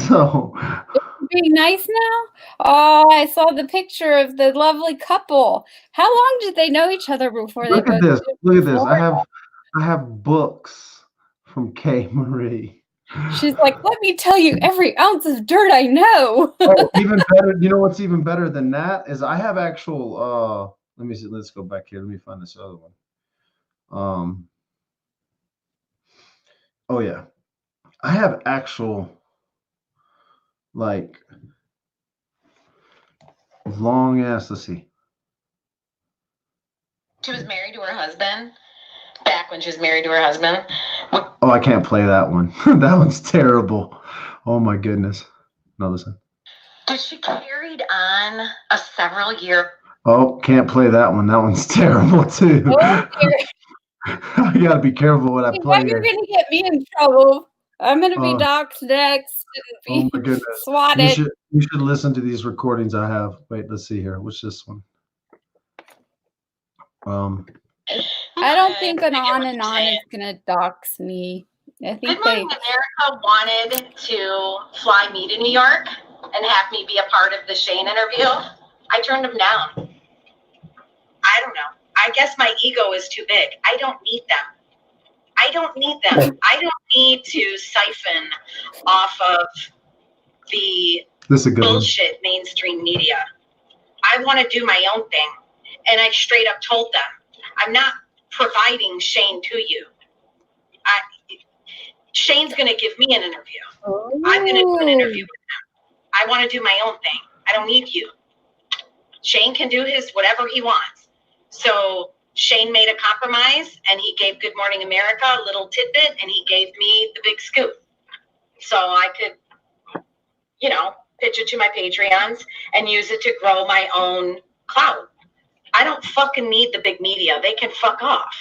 So being nice now? Oh, I saw the picture of the lovely couple. How long did they know each other before look they at this? Look at this. I have books from K Marie. She's like, let me tell you every ounce of dirt I know. Even better. You know what's even better than that is I have actual. Let me see. Let's go back here. Let me find this other one. Oh yeah, I have actual like long ass. Let's see. She was married to her husband. Back when she was married to her husband. Oh, I can't play that one. That one's terrible. Oh my goodness. No, listen. But she carried on a several year. Oh, can't play that one. That one's terrible too. I gotta be careful what I play. You're gonna get me in trouble. I'm gonna be doxxed next and oh my goodness. swatted. You should listen to these recordings I have. Wait, let's see here. What's this one? I don't think an on and on is gonna dox me. I think Good Morning America wanted to fly me to New York and have me be a part of the Shane interview. I turned them down. I don't know. I guess my ego is too big. I don't need them. I don't need to siphon off of the This is a good one. bullshit mainstream media. I want to do my own thing. And I straight up told them, I'm not providing Shane to you. Shane's going to give me an interview. I'm going to do an interview with him. I want to do my own thing. I don't need you. Shane can do his whatever he wants. So Shane made a compromise, and he gave Good Morning America a little tidbit, and he gave me the big scoop. So I could, you know, pitch it to my Patreons and use it to grow my own clout. I don't fucking need the big media. They can fuck off.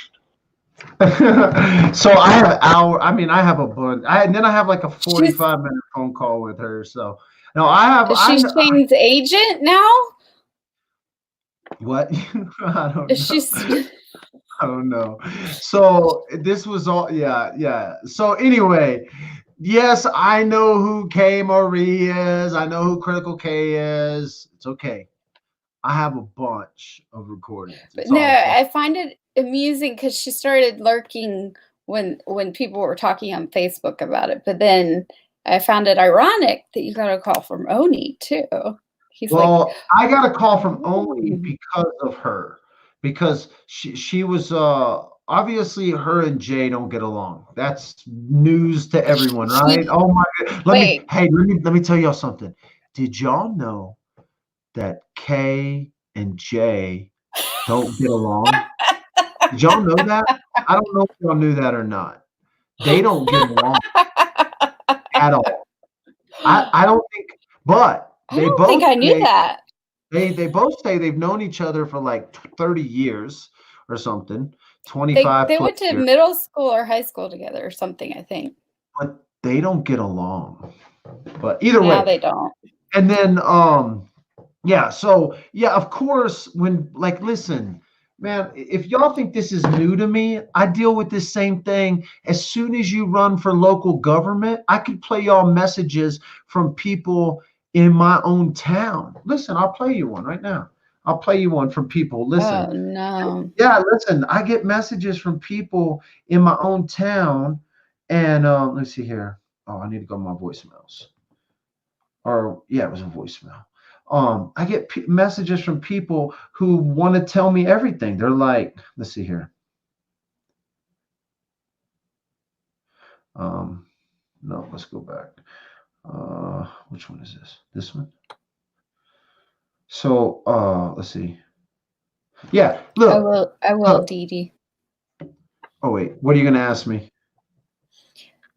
So I have I have a bunch. And then I have like a 45-minute phone call with her. So no, I have. Is she Shane's agent now? What? I don't Is know. she? I don't know. So this was all. Yeah. So anyway, yes, I know who K Marie is. I know who Critical K is. It's okay. I have a bunch of recordings. But no, I find it amusing because she started lurking when people were talking on Facebook about it. But then I found it ironic that you got a call from Oni too. He's well, I got a call from Oni because of her, because she was obviously her and Jay don't get along. That's news to everyone, right? Oh my God. Let me tell y'all something. Did y'all know that K and J don't get along? Did y'all know that? I don't know if y'all knew that or not. They don't get along at all. I don't think, but they both think I knew that. They both say they've known each other for like 30 years or something, 25 They plus went to years. middle school or high school together or something, I think. But they don't get along. But either way. No, they don't. And then yeah, so yeah, of course, listen, man, if y'all think this is new to me, I deal with this same thing. As soon as you run for local government, I could play y'all messages from people in my own town. Listen, I'll play you one right now. I'll play you one from people. Listen. Oh no. Yeah, listen, I get messages from people in my own town, and let's see here. Oh, I need to go to my voicemails. Or yeah, it was a voicemail. I get messages from people who want to tell me everything. They're like, let's see here. No, let's go back. Which one is this? This one? So, let's see. Yeah, look. I will, Dee Dee. Oh, wait. What are you going to ask me?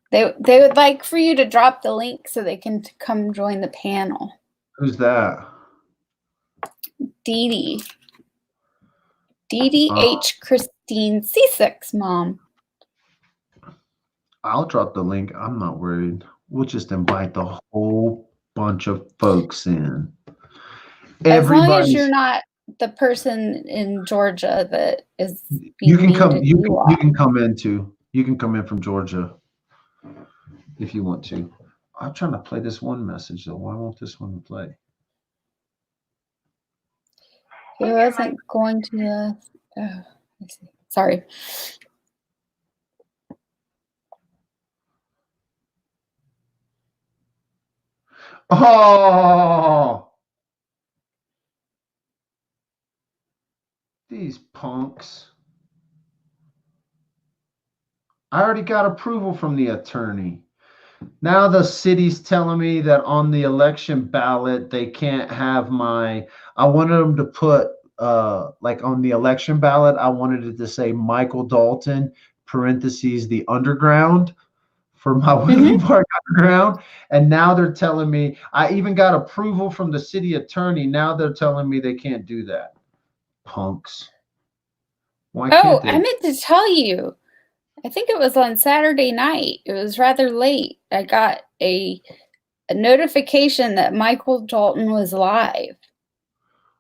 They would like for you to drop the link so they can come join the panel. Who's that? Dee Dee. Dee Dee H. Christine C6 mom. I'll drop the link. I'm not worried. We'll just invite the whole bunch of folks in. As long as you're not the person in Georgia that is being you can come mean to you can come in too. You can come in from Georgia if you want to. I'm trying to play this one message though. Why won't this one play? He wasn't going to let's see. Sorry. Oh, these punks. I already got approval from the attorney. Now the city's telling me that on the election ballot, they can't have I wanted them to put, like on the election ballot, I wanted it to say Michael Dalton, parentheses, the underground, for my Woodland Park underground. And now they're telling me, I even got approval from the city attorney. Now they're telling me they can't do that. Punks. Why can't they? I meant to tell you. I think it was on Saturday night. It was rather late. I got a notification that Michael Dalton was live.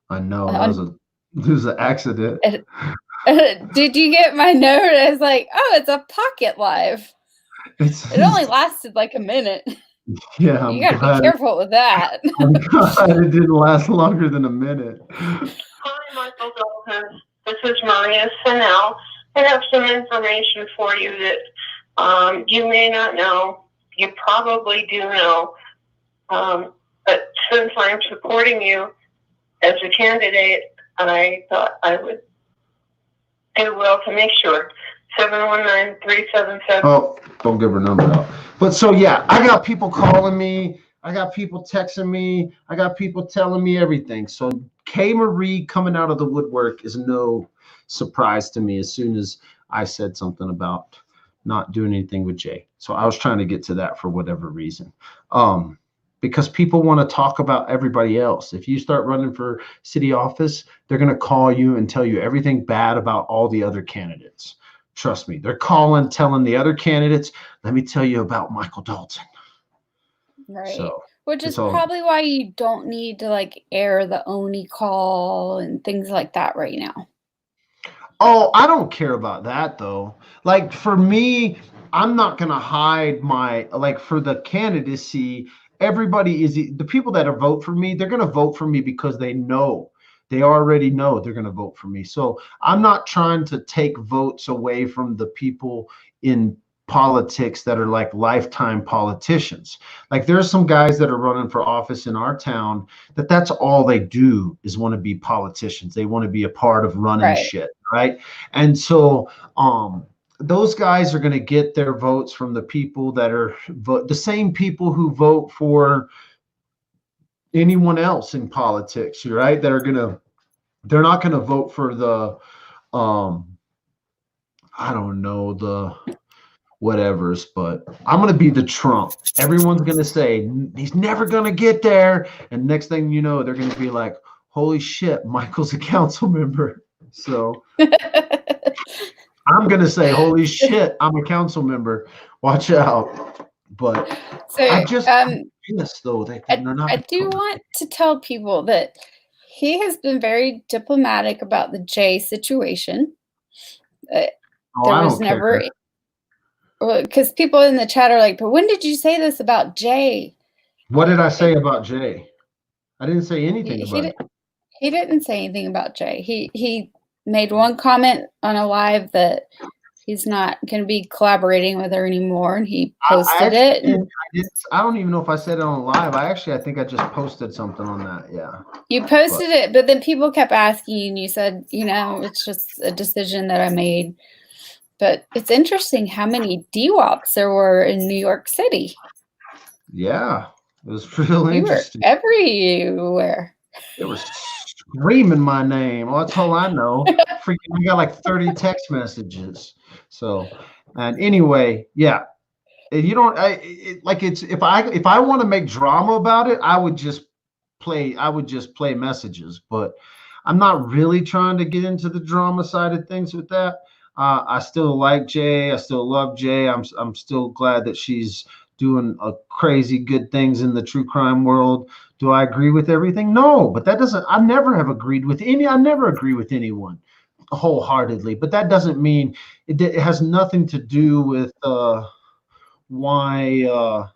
I know. It was an accident. Did you get my note? I was like, oh, it's a pocket live. It only lasted like a minute. Yeah, you gotta be careful with that. I'm glad it didn't last longer than a minute. Hi, Michael Dalton. This is Maria Sinnell. I have some information for you that you may not know. You probably do know. But since I'm supporting you as a candidate, I thought I would do well to make sure. 719-377. Oh, don't give her number out. But so yeah, I got people calling me. I got people texting me. I got people telling me everything. So K. Marie coming out of the woodwork is no surprise to me as soon as I said something about not doing anything with Jay. So I was trying to get to that for whatever reason. Because people want to talk about everybody else. If you start running for city office, they're going to call you and tell you everything bad about all the other candidates. Trust me, they're calling, telling the other candidates, let me tell you about Michael Dalton. Right. So, which is probably why you don't need to like air the Oni call and things like that right now. Oh, I don't care about that though. Like for me, I'm not going to hide my, like for the candidacy, everybody is, the people that are vote for me, they're going to vote for me because they already know they're going to vote for me. So I'm not trying to take votes away from the people in politics that are like lifetime politicians. Like there's some guys that are running for office in our town that's all they do is want to be politicians. They want to be a part of running shit, right? And so those guys are going to get their votes from the people that are the same people who vote for anyone else in politics, right? They're not going to vote for the I don't know, the whatevers, but I'm going to be the Trump. Everyone's going to say he's never going to get there, and next thing you know, they're going to be like, holy shit, Michael's a council member. So I'm going to say, holy shit, I'm a council member. Watch out. But so I just yes, though I do want to tell people that he has been very diplomatic about the Jay situation. There was never, because people in the chat are like, but when did you say this about Jay? What did I say about Jay? I didn't say anything about it. He didn't say anything about Jay. He made one comment on a live that he's not going to be collaborating with her anymore, and he posted it. And I don't even know if I said it on live. I think I just posted something on that. Yeah. You posted it, but then people kept asking you, and you said, it's just a decision that I made. But it's interesting how many DWAPs there were in New York City. Yeah, it was real interesting. Were everywhere. They were screaming my name. Well, that's all I know. Freaking, we got like 30 text messages. So, and anyway, yeah, you don't if I want to make drama about it, I would just play messages, but I'm not really trying to get into the drama side of things with that. I still like Jay. I still love Jay. I'm still glad that she's doing crazy good things in the true crime world. Do I agree with everything? No, but that doesn't. I never agree with anyone wholeheartedly. But that doesn't mean it has nothing to do with why or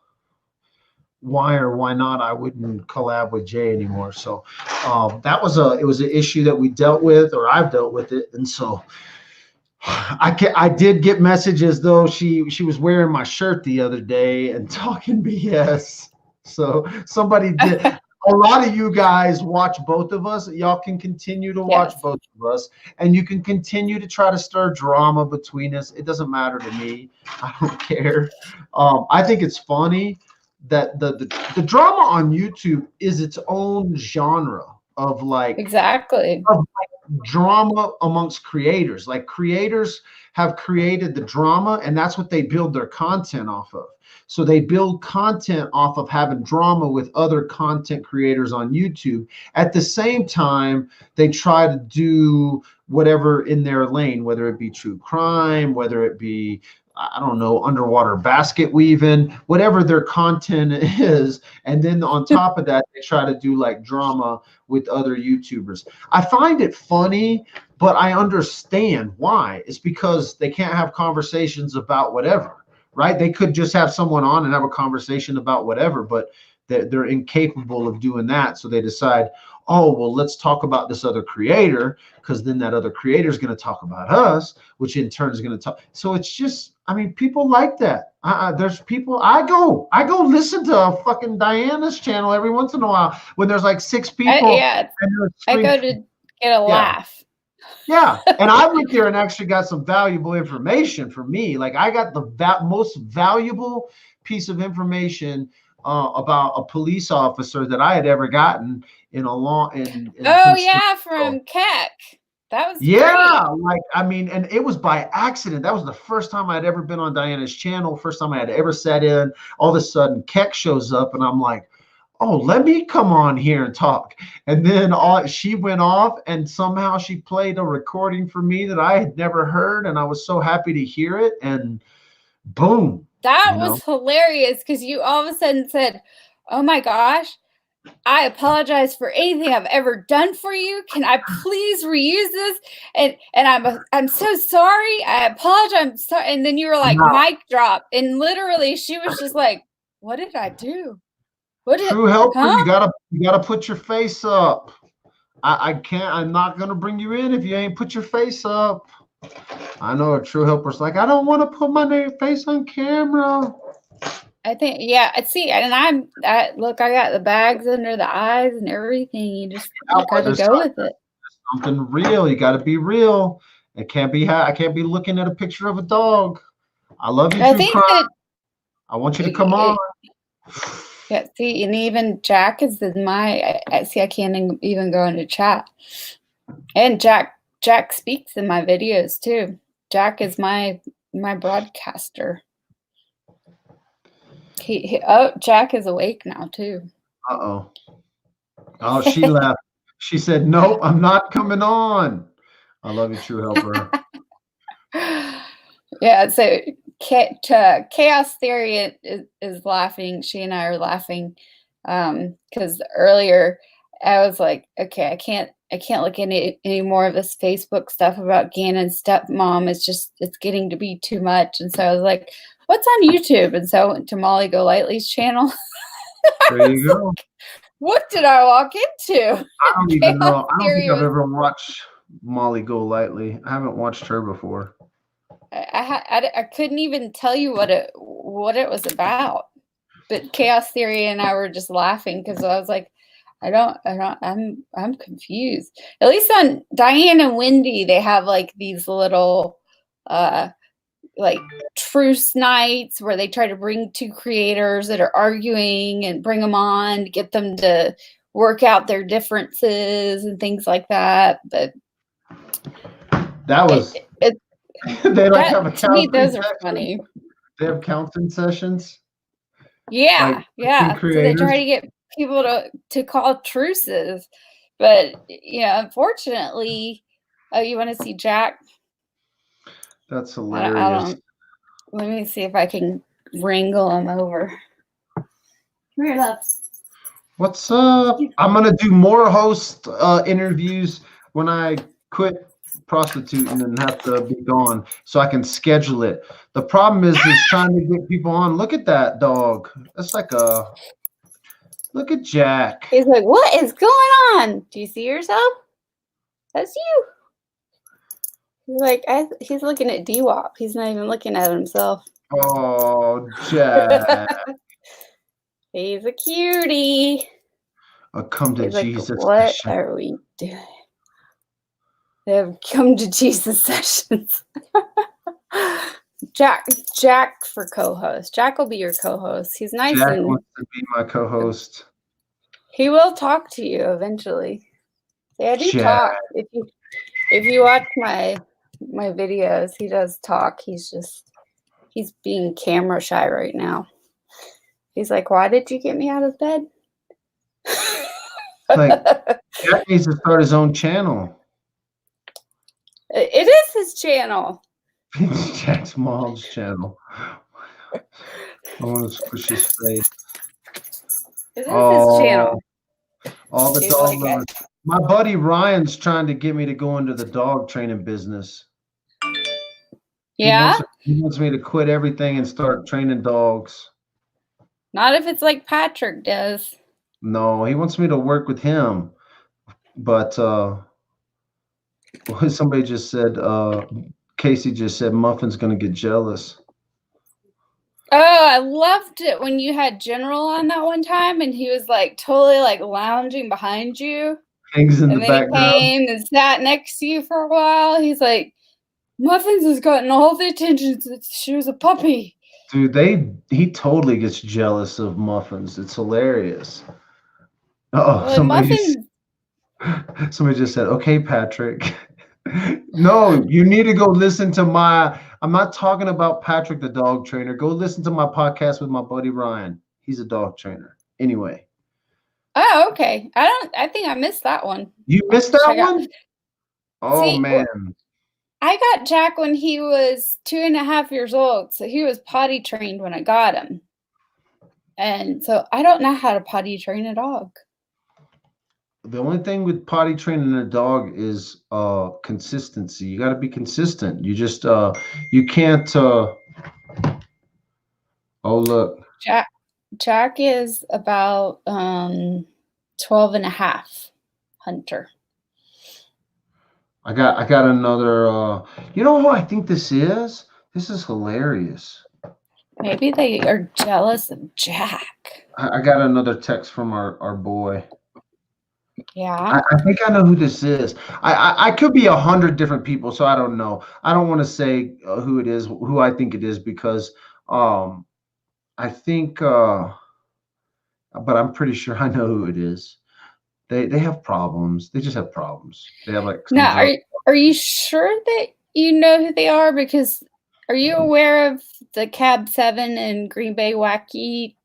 why not I wouldn't collab with Jay anymore. So it was an issue that we dealt with, or I've dealt with it, and so. I did get messages though. She was wearing my shirt the other day and talking BS. So somebody did. A lot of you guys watch both of us. Y'all can continue to watch both of us, and you can continue to try to stir drama between us. It doesn't matter to me. I don't care. I think it's funny that the drama on YouTube is its own genre of drama amongst creators. Like creators have created the drama, and that's what they build their content off of. So they build content off of having drama with other content creators on YouTube. At the same time, they try to do whatever in their lane, whether it be true crime, whether it be, I don't know, underwater basket weaving, whatever their content is. And then on top of that, they try to do like drama with other YouTubers. I find it funny, but I understand why. It's because they can't have conversations about whatever, right? They could just have someone on and have a conversation about whatever, but they're incapable of doing that. So they decide, oh, well, let's talk about this other creator, because then that other creator is going to talk about us, which in turn is going to talk. So it's just, I mean, people like that. There's people. I go listen to fucking Diana's channel every once in a while when there's like 6 people. I go to get a laugh. Yeah, and I went there and actually got some valuable information for me. Like I got the most valuable piece of information about a police officer that I had ever gotten in a long. From Keck. That was great. Like I mean, and it was by accident. That was the first time I'd ever been on Diana's channel. First time I had ever sat in. All of a sudden, Keck shows up, and I'm like, oh, let me come on here and talk. And then she went off, and somehow she played a recording for me that I had never heard, and I was so happy to hear it. And boom. That was hilarious because you all of a sudden said, oh my gosh, I apologize for anything I've ever done for you. Can I please reuse this? And I'm so sorry. I apologize. I'm sorry. And then you were like, mic drop. And literally she was just like, what did I do? True helper, you gotta put your face up. I'm not gonna bring you in if you ain't put your face up. I know a true helper's like, I don't want to put my face on camera. I think, see, and look, I got the bags under the eyes and everything. You just gotta go with it. Something real. You gotta be real. It can't be. I can't be looking at a picture of a dog. I love you, True Crime. I want you to come on. Yeah, see, and even Jack is I can't even go into chat. And Jack speaks in my videos too. Jack is my broadcaster. Jack is awake now too. Oh, she left. She said, nope, I'm not coming on. I love you, True Helper. Yeah, so Chaos Theory is laughing. She and I are laughing because earlier I was like, okay, I can't look at any more of this Facebook stuff about Gannon's stepmom. It's getting to be too much. And so I was like, what's on YouTube? And so I went to Molly Golightly's channel. There you go. Like, what did I walk into? I don't even know. I don't think I've ever watched Molly Golightly. I haven't watched her before. I couldn't even tell you what it was about. But Chaos Theory and I were just laughing because I was like, I'm confused. At least on Diane and Wendy, they have like these little like truce nights where they try to bring 2 creators that are arguing and bring them on to get them to work out their differences and things like that. But that was they like have a to me, those are funny. They have counseling sessions. Yeah, yeah. So they try to get people to call truces, but unfortunately, you want to see Jack? That's hilarious. Let me see if I can wrangle him over. Come here, love. What's up? I'm gonna do more host interviews when I quit prostituting and have to be gone, so I can schedule it. The problem is trying to get people on. Look at that dog. That's like look at Jack. He's like, what is going on? Do you see yourself? That's you. He's like, he's looking at D-Wop. He's not even looking at himself. Oh, Jack. He's a cutie. A come to He's Jesus like, session. What are we doing? They have come to Jesus sessions. Jack for co-host. Jack will be your co-host. He's nice. Jack wants to be my co-host. He will talk to you eventually. Yeah, I do talk. If you watch my videos, he does talk. He's being camera shy right now. He's like, why did you get me out of bed? Like, Jack needs to start his own channel. It is his channel. It's Jack's mom's channel. I want to squish his face. It is his channel. All the dog lovers. My buddy Ryan's trying to get me to go into the dog training business. Yeah? He wants me to quit everything and start training dogs. Not if it's like Patrick does. No, he wants me to work with him. But somebody just said, Casey just said Muffin's going to get jealous. Oh, I loved it when you had General on that one time and he was like totally like lounging behind you. Hangs in the And then he background. came and sat next to you for a while. He's like, Muffins has gotten all the attention since she was a puppy. Dude, he totally gets jealous of Muffins. It's hilarious. Oh, Well, Muffins. somebody just said, "Okay, Patrick." No, you need to go listen to I'm not talking about Patrick the dog trainer. Go listen to my podcast with my buddy Ryan. He's a dog trainer. Anyway. Oh, okay. I think I missed that one. You missed that one? Out. Oh, See, man. I got Jack when he was 2.5 years old. So he was potty trained when I got him. And so I don't know how to potty train a dog. The only thing with potty training a dog is consistency. You got to be consistent. You just you can't oh, look. Jack is about 12 and a half, Hunter. I got another you know who I think this is? This is hilarious. Maybe they are jealous of Jack. I got another text from our boy. Yeah. I think I know who this is. I could be 100 different people, so I don't know. I don't want to say who it is, who I think it is, because I think but I'm pretty sure I know who it is. They have problems. They just have problems. They have like now, are you sure that you know who they are? Because are you aware of the Cab 7 and Green Bay Wacky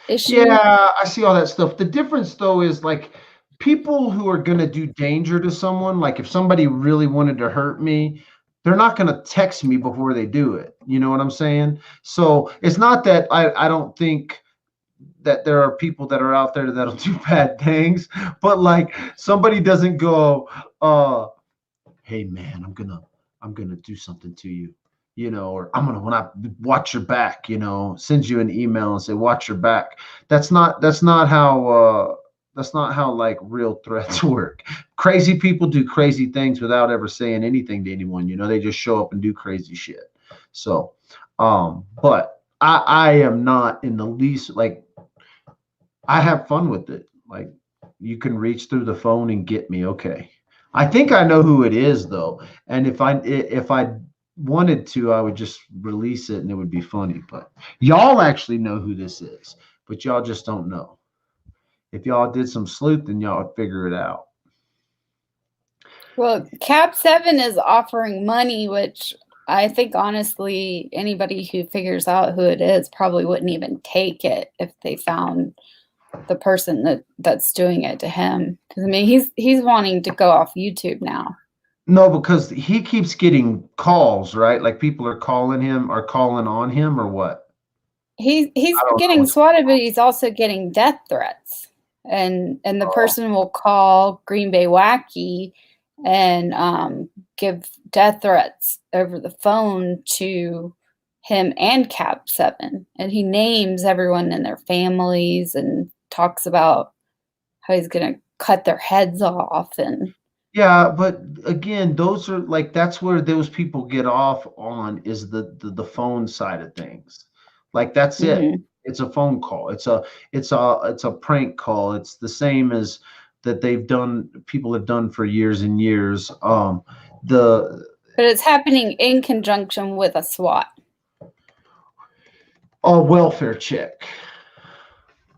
issue? Yeah, I see all that stuff. The difference though is like people who are going to do danger to someone, like if somebody really wanted to hurt me, they're not going to text me before they do it. You know what I'm saying? So it's not that I don't think that there are people that are out there that'll do bad things, but like somebody doesn't go, hey man, I'm gonna do something to you, you know, or when I watch your back, you know, send you an email and say watch your back. That's not how like real threats work. Crazy people do crazy things without ever saying anything to anyone, you know, they just show up and do crazy shit. So but I am not in the least, like, I have fun with it. Like, you can reach through the phone and get me. Okay. I think I know who it is though. And if I wanted to, I would just release it and it would be funny, but y'all actually know who this is, but y'all just don't know. If y'all did some sleuthing, y'all would figure it out. Well, Cab 7 is offering money, which I think honestly anybody who figures out who it is probably wouldn't even take it if they found the person that's doing it to him. Because I mean, he's wanting to go off YouTube now. No, because he keeps getting calls, right? Like people are calling him or calling on him, or what? He's getting swatted, but he's also getting death threats. And the person will call Green Bay Wacky and give death threats over the phone to him and Cab 7. And he names everyone and their families and talks about how he's going to cut their heads off. And yeah, but again, those are like, that's where those people get off on, is the phone side of things. Like that's it. It's a phone call. It's a prank call. It's the same as that people have done for years and years. But it's happening in conjunction with a SWAT. A welfare check.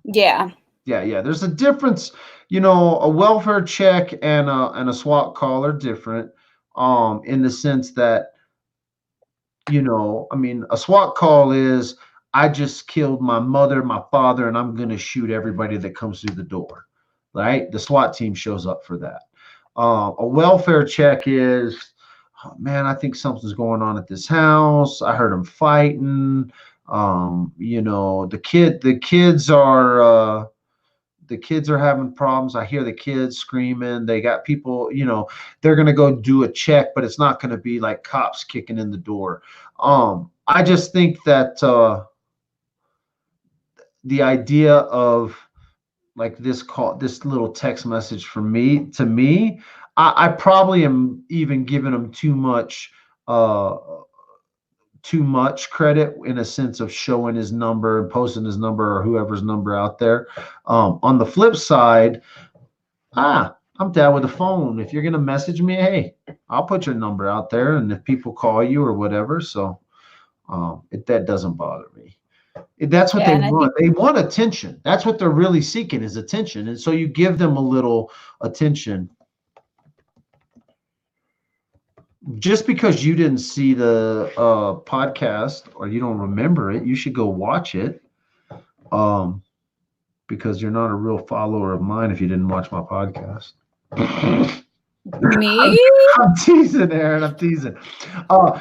Yeah. Yeah. There's a difference. You know, a welfare check and a SWAT call are different. In the sense that, you know, I mean, a SWAT call is, I just killed my mother, my father, and I'm going to shoot everybody that comes through the door, right? The SWAT team shows up for that. A welfare check is, oh, man, I think something's going on at this house. I heard them fighting. You know, the kids are having problems. I hear the kids screaming. They got people, you know, they're going to go do a check, but it's not going to be like cops kicking in the door. I just think that the idea of like this little text message to me, I probably am even giving them too too much credit in a sense of showing his number and posting his number or whoever's number out there. On the flip side, I'm down with the phone. If you're going to message me, hey, I'll put your number out there. And if people call you or whatever, so that doesn't bother me. That's what they want. They want attention. That's what they're really seeking is attention. And so you give them a little attention. Just because you didn't see the podcast or you don't remember it, you should go watch it. Because you're not a real follower of mine if you didn't watch my podcast. Me? I'm teasing, Aaron. I'm teasing.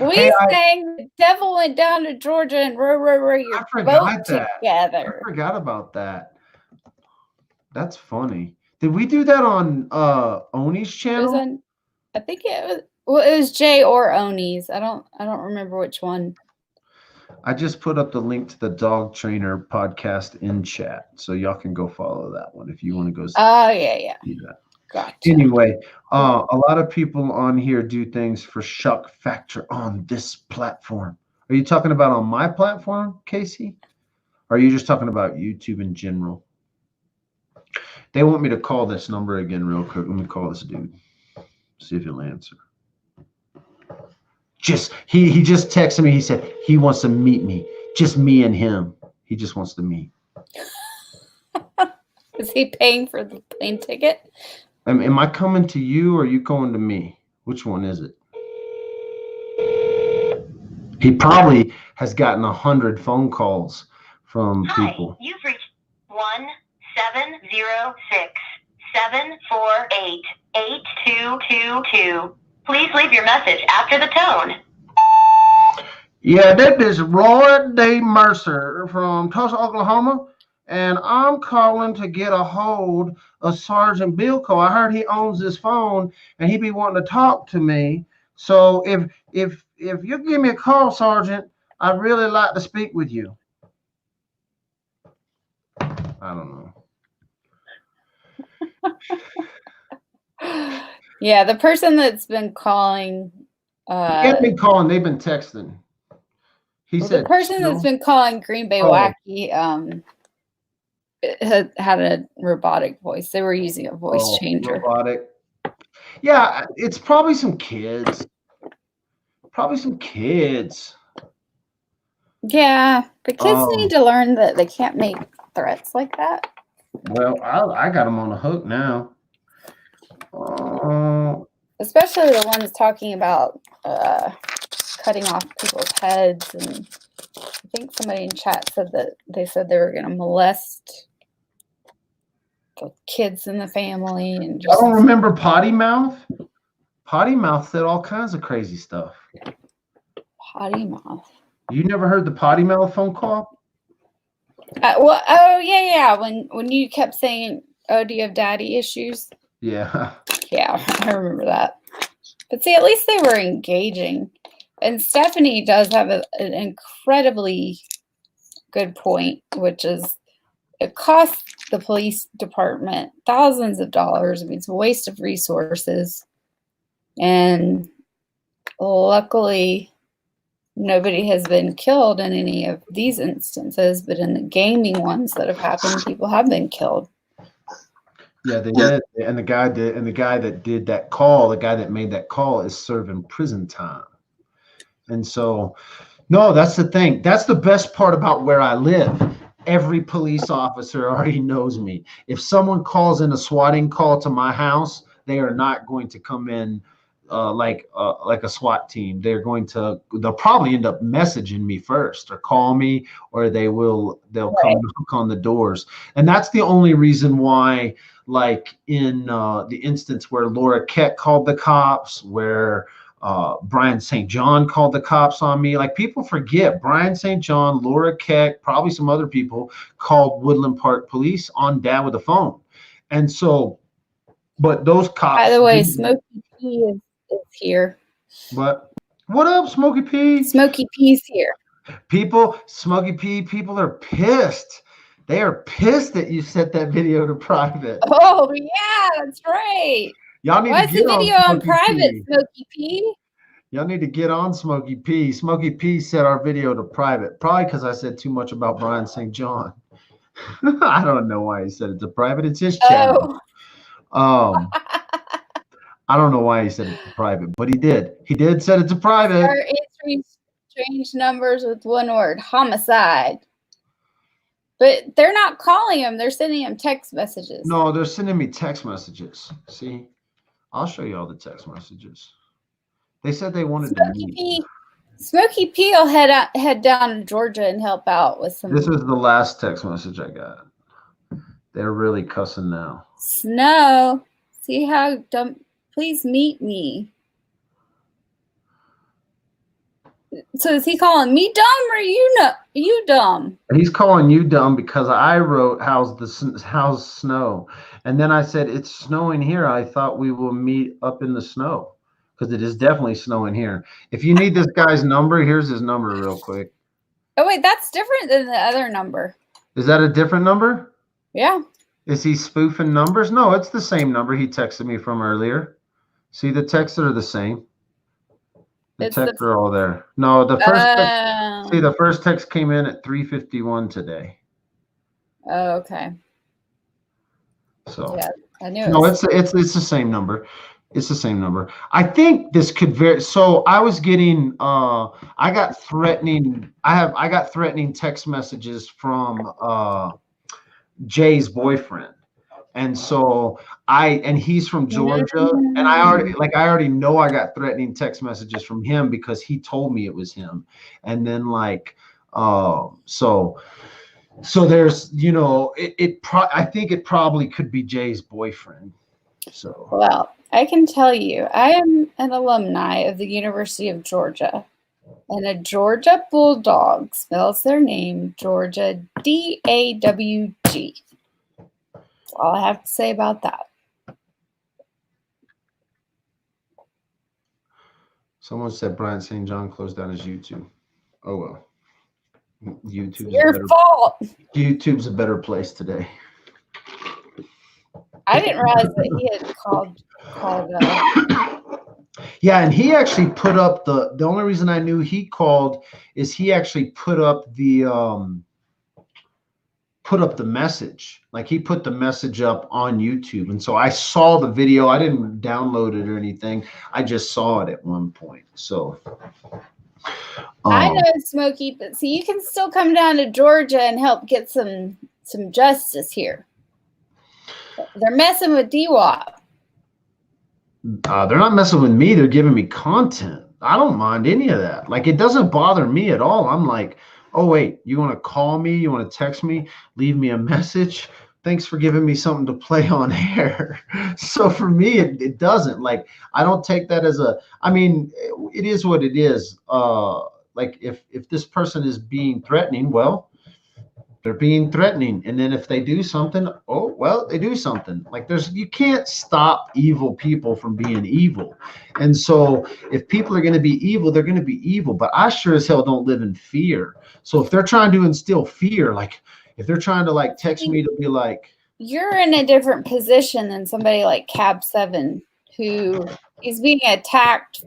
We sang The Devil Went Down to Georgia and row your boat together. I forgot about that. That's funny. Did we do that on Oni's channel? I think it was. Well, it was Jay or Oni's. I don't remember which one. I just put up the link to the Dog Trainer podcast in chat, so y'all can go follow that one if you want to go. Oh yeah. See that. Gotcha. Anyway, a lot of people on here do things for shock factor on this platform. Are you talking about on my platform, Casey? Or are you just talking about YouTube in general? They want me to call this number again real quick. Let me call this dude. See if he'll answer. He just texted me. He said he wants to meet me. Just me and him. He just wants to meet. Is he paying for the plane ticket? Am I coming to you or are you going to me? Which one is it? He probably has gotten 100 phone calls from people. Hi, you've reached 1-706-748-8222. Please leave your message after the tone. Yeah, that is Roy D. Mercer from Tulsa, Oklahoma, and I'm calling to get a hold of Sergeant Bilko. I heard he owns this phone, and he be wanting to talk to me. So if you give me a call, Sergeant, I'd really like to speak with you. I don't know. Yeah, the person that's been calling. They've been calling. They've been texting. He said the person that's been calling Green Bay Wacky had a robotic voice. They were using a voice changer. Robotic. Yeah, it's probably some kids. Yeah, the kids need to learn that they can't make threats like that. Well, I got them on the hook now. Especially the ones talking about cutting off people's heads. And I think somebody in chat said that they were going to molest the kids in the family. And I don't remember Potty Mouth. Potty Mouth said all kinds of crazy stuff. Potty Mouth. You never heard the Potty Mouth phone call? Yeah. When you kept saying, "Oh, do you have daddy issues?" Yeah. Yeah, I remember that. But see, at least they were engaging. And Stephanie does have an incredibly good point, which is it costs the police department thousands of dollars. I mean, it's a waste of resources. And luckily, nobody has been killed in any of these instances, but in the gaming ones that have happened, people have been killed. Yeah, they did. And the guy that did that call, the guy that made that call is serving prison time. And so, no, that's the thing. That's the best part about where I live. Every police officer already knows me. If someone calls in a swatting call to my house, they are not going to come in like a SWAT team. They'll probably end up messaging me first or call me, or they'll come knock on the doors. And that's the only reason why, like in the instance where Laura Keck called the cops, where Brian St. John called the cops on me. Like, people forget Brian St. John, Laura Keck, probably some other people called Woodland Park Police on Dad with a phone. And so, but those cops. By the way, Smokey P is here. What up, Smokey P? Smokey P's here. Smokey P, people are pissed. They are pissed that you set that video to private. Oh, yeah, that's right. Y'all need Why to is the video on Smokey private, P. Smokey P? Y'all need to get on Smokey P. Smokey P set our video to private, probably because I said too much about Brian St. John. I don't know why he said it to private. It's his channel. I don't know why he said it to private, but he did. He did set it to private. Start answering strange numbers with one word: homicide. But they're not calling him. They're sending him text messages. No, they're sending me text messages. See, I'll show you all the text messages. They said they wanted to meet. Smokey P will head down to Georgia and help out with some. This is the last text message I got. They're really cussing now. Snow, see how dumb. Please meet me. So is he calling me dumb or you dumb? He's calling you dumb because I wrote how's snow, and then I said it's snowing here. I thought we will meet up in the snow because it is definitely snowing here. If you need this guy's number, here's his number real quick. Oh wait, that's different than the other number. Is that a different number? Yeah. Is he spoofing numbers? No, it's the same number he texted me from earlier. See, the texts are the same. The texts are all there. No, the first text, see, the first text came in at 3:51 today. Oh, okay. So yeah, I knew. No, it's the same number. It's the same number. I think this could vary. So I was getting I got threatening text messages from Jay's boyfriend. And so he's from Georgia, and I already know I got threatening text messages from him because he told me it was him. And then so there's, I think it probably could be Jay's boyfriend. So well, I can tell you, I am an alumni of the University of Georgia, and a Georgia Bulldog spells their name Georgia D-A-W-G. All I have to say about that. Someone said Brian St. John closed down his YouTube. Oh well. Your fault. YouTube's a better place today. I didn't realize that he had called Yeah, and he actually put up the only reason I knew he called is he actually put up the message. Like he put the message up on YouTube. And so I saw the video. I didn't download it or anything. I just saw it at one point. So I know, Smokey, but see, you can still come down to Georgia and help get some justice here. They're messing with DWAP. They're not messing with me. They're giving me content. I don't mind any of that. Like, it doesn't bother me at all. I'm like, oh, wait, you want to call me? You want to text me? Leave me a message? Thanks for giving me something to play on air. So for me, it doesn't. Like, I don't take that as it is what it is. Like, if this person is being threatening, well, they're being threatening. And then if they do something, oh, well, they do something. Like, you can't stop evil people from being evil. And so if people are going to be evil, they're going to be evil. But I sure as hell don't live in fear. So if they're trying to instill fear, like if they're trying to like text me to be like, you're in a different position than somebody like Cab 7, who is being attacked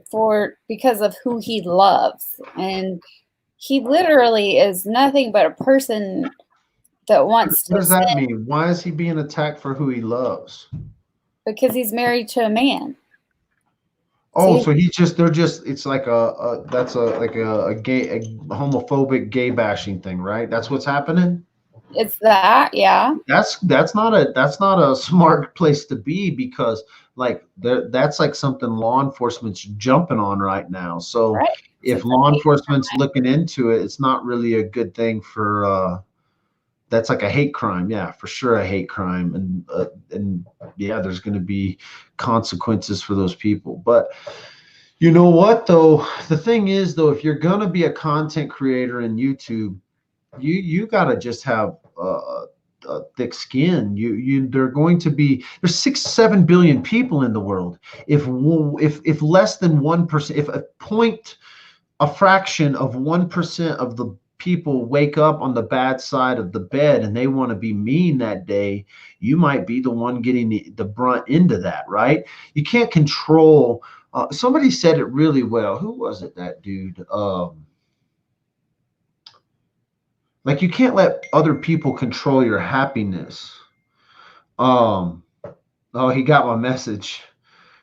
because of who he loves. And he literally is nothing but a person that wants to. What does that mean? Why is he being attacked for who he loves? Because he's married to a man. Oh, so it's like a homophobic gay bashing thing, right? That's what's happening. It's that, yeah. That's not a smart place to be, because like that's like something law enforcement's jumping on right now. So right. If law enforcement's looking into it, it's not really a good thing for that's like a hate crime. Yeah, for sure, a hate crime. And yeah, there's going to be consequences for those people. But you know what, though? The thing is, though, if you're going to be a content creator in YouTube, you got to just have a thick skin. There's 6-7 billion people in the world. If less than 1%, if a fraction of 1% of the people wake up on the bad side of the bed and they want to be mean that day, you might be the one getting the brunt into that, right? You can't control. Somebody said it really well. Who was it? That dude. Like, you can't let other people control your happiness. Oh, he got my message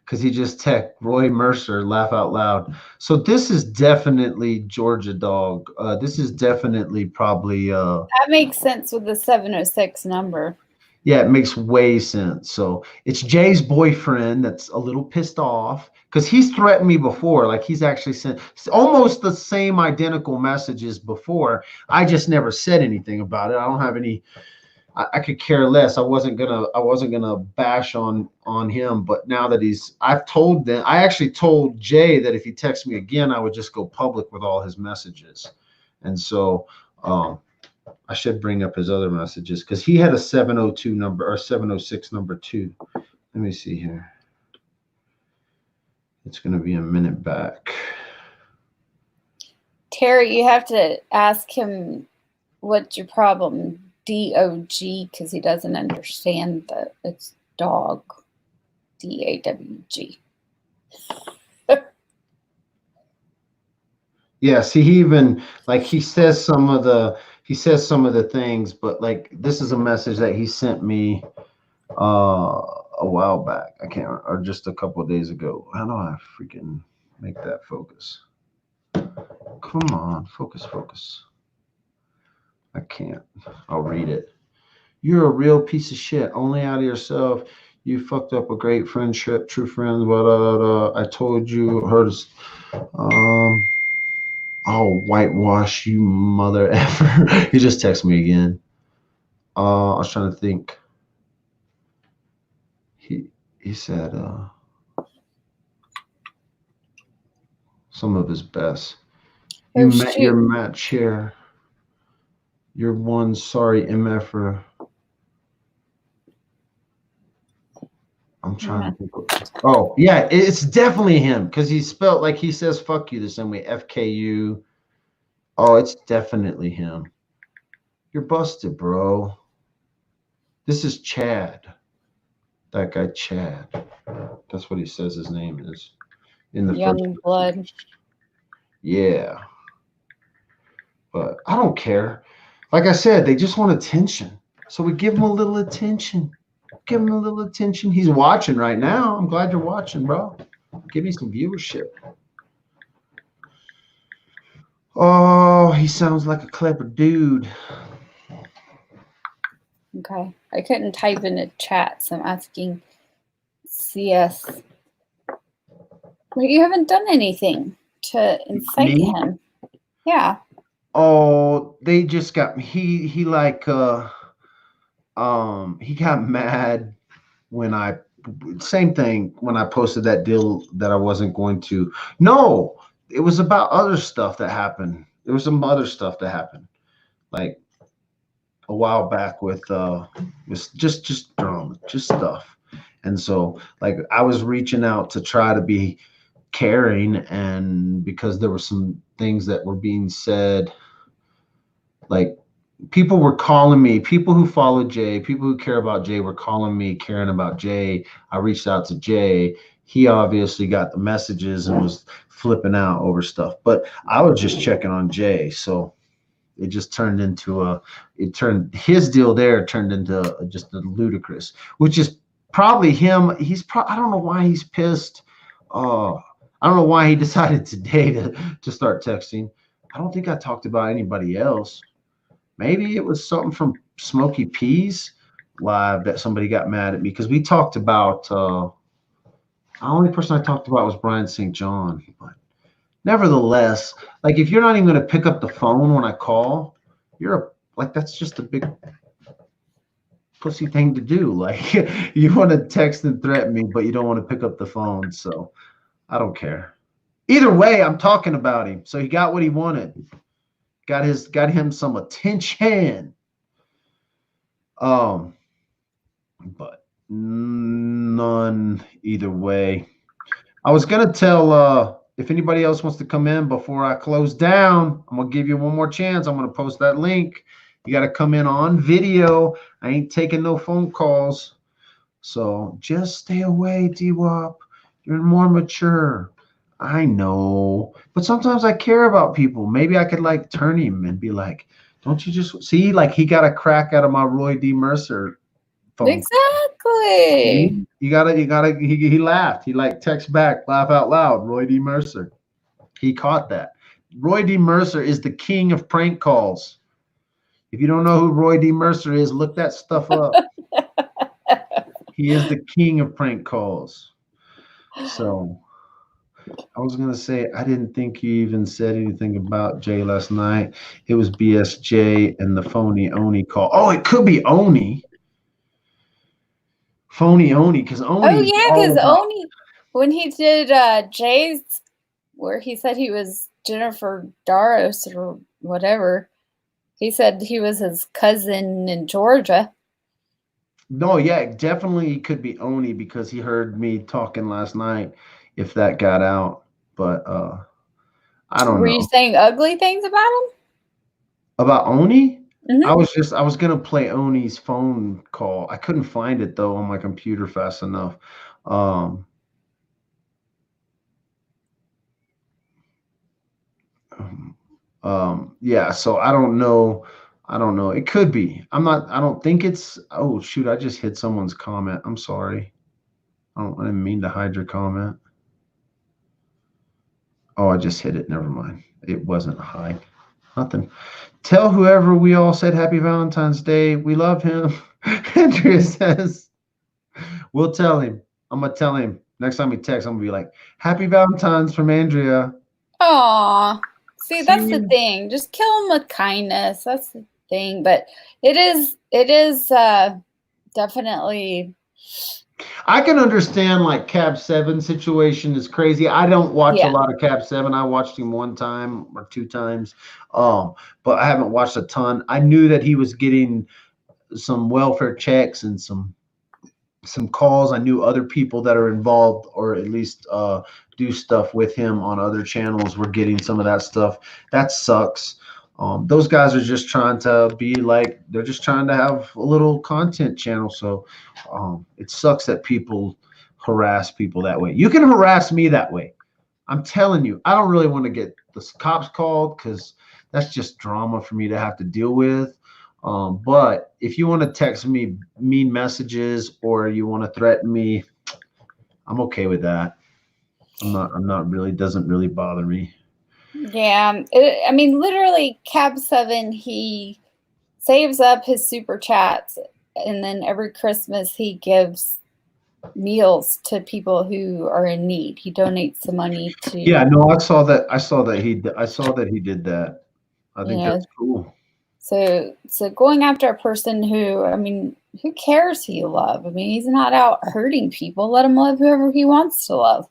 because he just texted Roy Mercer, laugh out loud. So this is definitely Georgia Dog. This is definitely probably That makes sense with the 706 number. yeah, it makes way sense. So it's Jay's boyfriend that's a little pissed off because he's threatened me before. Like, he's actually sent almost the same identical messages before. I just never said anything about it. I don't have any. I could care less. I wasn't gonna bash on him. But now that I've told them. I actually told Jay that if he texts me again, I would just go public with all his messages. And so I should bring up his other messages because he had a 702 number or 706 number too. Let me see here. It's going to be a minute back. Terry, you have to ask him what's your problem, DOG, because he doesn't understand that it's dog, DAWG. Yeah, see, he even he says some of the things, but like this is a message that he sent me a while back. I can't, or just a couple of days ago. How do I freaking make that focus? Come on, focus. I can't. I'll read it. You're a real piece of shit. Only out of yourself. You fucked up a great friendship, true friends. Blah, blah, blah, blah. I told you. Oh, whitewash, you mother effer. He just texted me again. I was trying to think. He said some of his best. You met your match here. You're one sorry MFer. I'm trying to think. Oh, yeah, it's definitely him because he spelled like he says fuck you the same way. FKU. Oh, it's definitely him. You're busted, bro. This is Chad. That guy, Chad. That's what he says his name is. In the Young blood. Yeah. But I don't care. Like I said, they just want attention. So we give him a little attention. Give him a little attention. He's watching right now. I'm glad you're watching, bro. Give me some viewership. Oh, he sounds like a clever dude. Okay. I couldn't type in a chat, so I'm asking CS. Well, you haven't done anything to incite him. Yeah. Oh, they just got he got mad when same thing when I posted that deal that I wasn't going to. No, it was about other stuff that happened. There was some other stuff that happened, like a while back with just drama, just stuff. And so like I was reaching out to try to be caring, and because there were some things that were being said, like people were calling me, people who follow Jay, people who care about Jay were calling me, caring about Jay. I reached out to Jay. He obviously got the messages and was flipping out over stuff, but I was just checking on Jay. So it just turned into his deal there turned into just a ludicrous, which is probably him. I don't know why he's pissed. I don't know why he decided today to start texting. I don't think I talked about anybody else. Maybe it was something from Smokey P's live that somebody got mad at me because we talked about the only person I talked about was Brian St. John. But nevertheless, like if you're not even going to pick up the phone when I call, that's just a big pussy thing to do. Like you want to text and threaten me, but you don't want to pick up the phone. So I don't care. Either way, I'm talking about him. So he got what he wanted. Got him some attention. But none either way. I was gonna tell if anybody else wants to come in before I close down, I'm going to give you one more chance. I'm going to post that link. You got to come in on video. I ain't taking no phone calls. So just stay away, D-Wop. You're more mature. I know. But sometimes I care about people. Maybe I could like turn him and be like, don't you just see, like he got a crack out of my Roy D. Mercer phone. Exactly. He laughed. He like text back, laugh out loud, Roy D. Mercer. He caught that. Roy D. Mercer is the king of prank calls. If you don't know who Roy D. Mercer is, look that stuff up. He is the king of prank calls. So I was going to say, I didn't think you even said anything about Jay last night. It was BSJ and the phony Oni call. Oh, it could be Oni. Phony Oni, because Oni. Oh, yeah, because Oni, when he did Jay's, where he said he was Jennifer Daros or whatever, he said he was his cousin in Georgia. No, yeah, definitely could be Oni because he heard me talking last night if that got out. But I don't know. Were you saying ugly things about him? About Oni? Mm-hmm. I was gonna play Oni's phone call. I couldn't find it though on my computer fast enough. Yeah, so I don't know. It could be. I don't think it's. Oh shoot, I just hit someone's comment. I'm sorry. I didn't mean to hide your comment. Oh, I just hit it. Never mind. It wasn't a hide. Nothing. Tell whoever we all said Happy Valentine's Day. We love him. Andrea says, we'll tell him. I'm going to tell him. Next time he texts, I'm going to be like, Happy Valentine's from Andrea. Aw. See, that's the thing. Just kill him with kindness. That's the thing. But it is definitely. I can understand like Cab 7 situation is crazy. I don't watch a lot of Cab 7. I watched him one time or two times. But I haven't watched a ton. I knew that he was getting some welfare checks and some calls. I knew other people that are involved or at least do stuff with him on other channels were getting some of that stuff. That sucks. Those guys are just trying to be like, they're just trying to have a little content channel. So it sucks that people harass people that way. You can harass me that way. I'm telling you, I don't really want to get the cops called because that's just drama for me to have to deal with. But if you want to text me mean messages or you want to threaten me, I'm okay with that. I'm not really, doesn't really bother me. Yeah. I mean, literally Cab 7, he saves up his super chats and then every Christmas he gives meals to people who are in need. He donates the money to. Yeah, no, I saw that he did that. I think that's cool. So going after a person who, I mean, who cares who you love? I mean, he's not out hurting people. Let him love whoever he wants to love.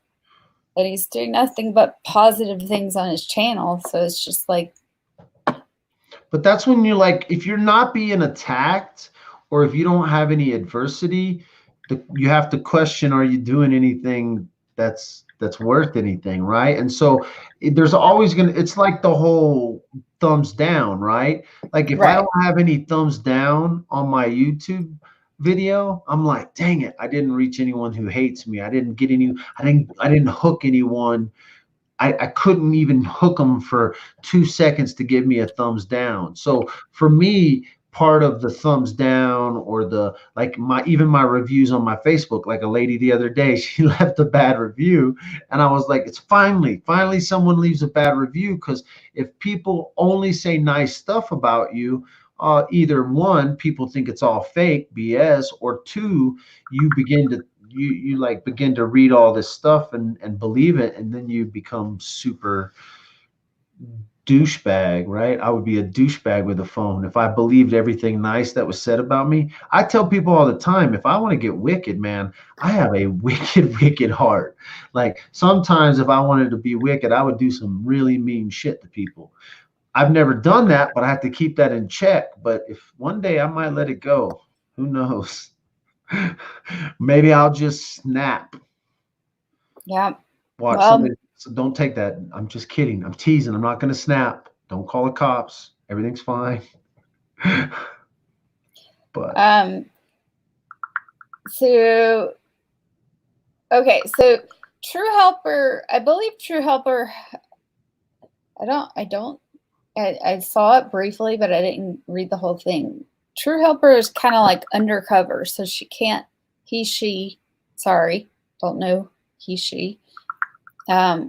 And he's doing nothing but positive things on his channel. So it's just like. But that's when you're like, if you're not being attacked or if you don't have any adversity, you have to question, are you doing anything that's worth anything, right? And so there's always it's like the whole thumbs down, right? Like if I don't have any thumbs down on my YouTube video, I'm like, dang it, I didn't reach anyone who hates me. I didn't hook anyone. I couldn't even hook them for 2 seconds to give me a thumbs down. So for me, part of the thumbs down or the like even my reviews on my Facebook, like a lady the other day, she left a bad review and I was like, it's finally someone leaves a bad review, because if people only say nice stuff about you, either one, people think it's all fake BS, or two, you begin to read all this stuff and believe it, and then you become super douchebag, right? I would be a douchebag with a phone if I believed everything nice that was said about me. I tell people all the time, if I want to get wicked, man, I have a wicked heart. Like sometimes if I wanted to be wicked, I would do some really mean shit to people. I've never done that, but I have to keep that in check. But if one day I might let it go, who knows? Maybe I'll just snap. Yeah. Watch So don't take that. I'm just kidding. I'm teasing. I'm not going to snap. Don't call the cops. Everything's fine. But so okay, so True Helper, I believe True Helper, I saw it briefly, but I didn't read the whole thing. True Helper is kind of like undercover, so she can't, she